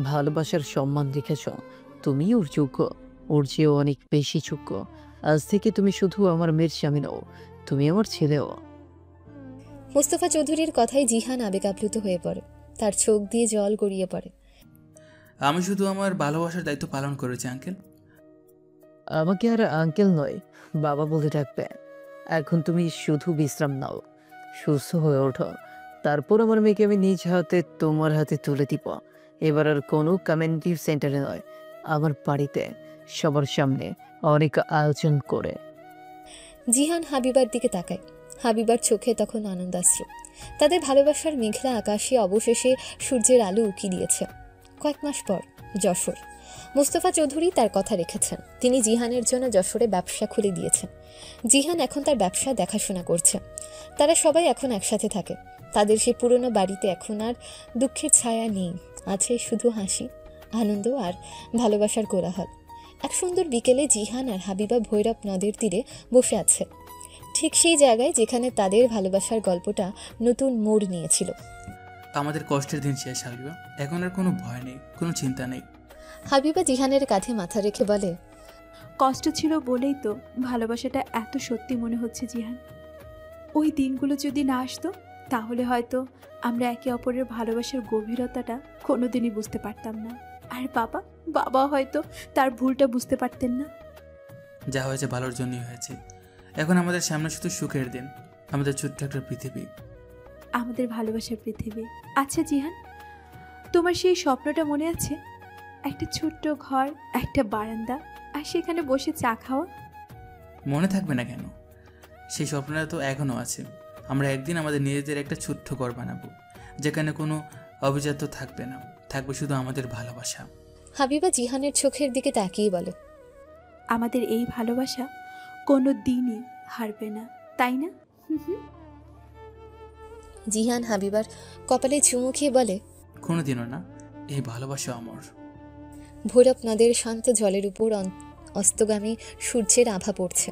ভালোবাসার সম্মান রেখেছ। তুমি ওর যোগ্য, ওর চেয়েও অনেক বেশি যোগ্য। আজ থেকে তুমি শুধু আমার মেয়ের স্বামী নও, তুমি আমার ছেলেও। মোস্তফা চৌধুরীর কথায় জিহান আবেগ আপ্লুত হয়ে পড়ে। তার চোখ দিয়ে জল গড়িয়ে পড়ে। আমি শুধু আমার ভালোবাসার দায়িত্ব পালন করেছি আঙ্কেল। আমাকে আর আঙ্কেল নয়, বাবা বলে ডাকবে। এখন তুমি শুধু বিশ্রাম নাও, সুস্থ হয়ে ওঠো। তারপর আমার মেয়েকে আমি নিজ হাতে তোমার হাতে তুলে দিব। এবার আর কোনো কমিউনিটি সেন্টারে নয়, আমার বাড়িতে সবার সামনে অনেক আয়োজন করে। জিহান হাবিবার দিকে তাকায়। হাবিবার চোখে তখন আনন্দাশ্রু। তাদের ভালোবাসার মেঘলা আকাশে অবশেষে সূর্যের আলো উকি দিয়েছে। কয়েক মাস পর যশোর। মুস্তফা চৌধুরী তার কথা রেখেছেন। তিনি জিহানের জন্য যশোরে ব্যবসা খুলে দিয়েছেন। জিহান এখন তার ব্যবসা দেখাশোনা করছে। তারা সবাই এখন একসাথে থাকে। তাদের সেই পুরনো বাড়িতে এখন আর দুঃখের ছায়া নেই, আছে শুধু হাসি, আনন্দ আর ভালোবাসার কোলাহল। এক সুন্দর বিকেলে জিহান আর হাবিবা ভৈরব নদের তীরে বসে আছে, ঠিক সেই জায়গায় যেখানে তাদের ভালোবাসার গল্পটা নতুন মোড় নিয়েছিল। আমাদের কষ্টের দিন শেষ হাবিবা, এখন আর কোনো ভয় নেই, কোনো চিন্তা নেই। হাবিবা জিহানের কাঁধে মাথা রেখে বলে, কষ্ট ছিল বলেই তো ভালোবাসাটা এত সত্যি মনে হচ্ছে জিহান। ওই দিনগুলো যদি না আসতো তাহলে হয়তো আমরা একে অপরের ভালোবাসার গভীরতাটা কোনোদিনই বুঝতে পারতাম না। আর বাবা হয়তো তার ভুলটা বুঝতে পারতেন না। যা হয়েছে ভালোর জন্যই হয়েছে। এখন আমাদের সামনে শুধু সুখের দিন, আমাদের ছোট্ট একটা পৃথিবী, আমাদের ভালোবাসার পৃথিবী। আচ্ছা জিহান, তোমার সেই স্বপ্নটা মনে আছে? একটা ছোট্ট ঘর, একটা বারান্দা, আর সেখানে বসে চা খাওয়া। মনে থাকবে না কেন? সেই স্বপ্নটা তো এখনও আছে। আমরা একদিন আমাদের নিজেদের একটা ছোট্ট ঘর বানাবো, যেখানে কোনো অভিজাত্য থাকবে না, থাকবে শুধু আমাদের ভালোবাসা। হাবিবা জিহানের চোখের দিকে তাকিয়ে বলে, আমাদের এই ভালোবাসা কোনো দিনই হারবে না, তাই না? জিহান হাবিবার কপালে চুমু খেয়ে বলে, কোনোদিনও না, এই ভালোবাসা অমর। ভৈরব নদের শান্ত জলের উপর অস্তগামী সূর্যের আভা পড়ছে।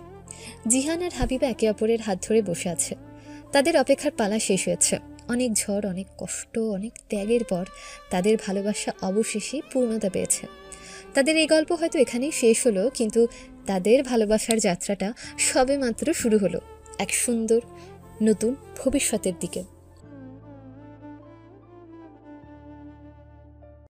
জিহান আর হাবিবা একে অপরের হাত ধরে বসে আছে। তাদের অপেক্ষার পালা শেষ হয়েছে। অনেক ঝড়, অনেক কষ্ট, অনেক ত্যাগের পর তাদের ভালোবাসা অবশেষে পূর্ণতা পেয়েছে। তাদের এই গল্প হয়তো এখানেই শেষ হলো, কিন্তু তাদের ভালোবাসার যাত্রাটা সবেমাত্র শুরু হলো এক সুন্দর নতুন ভবিষ্যতের দিকে।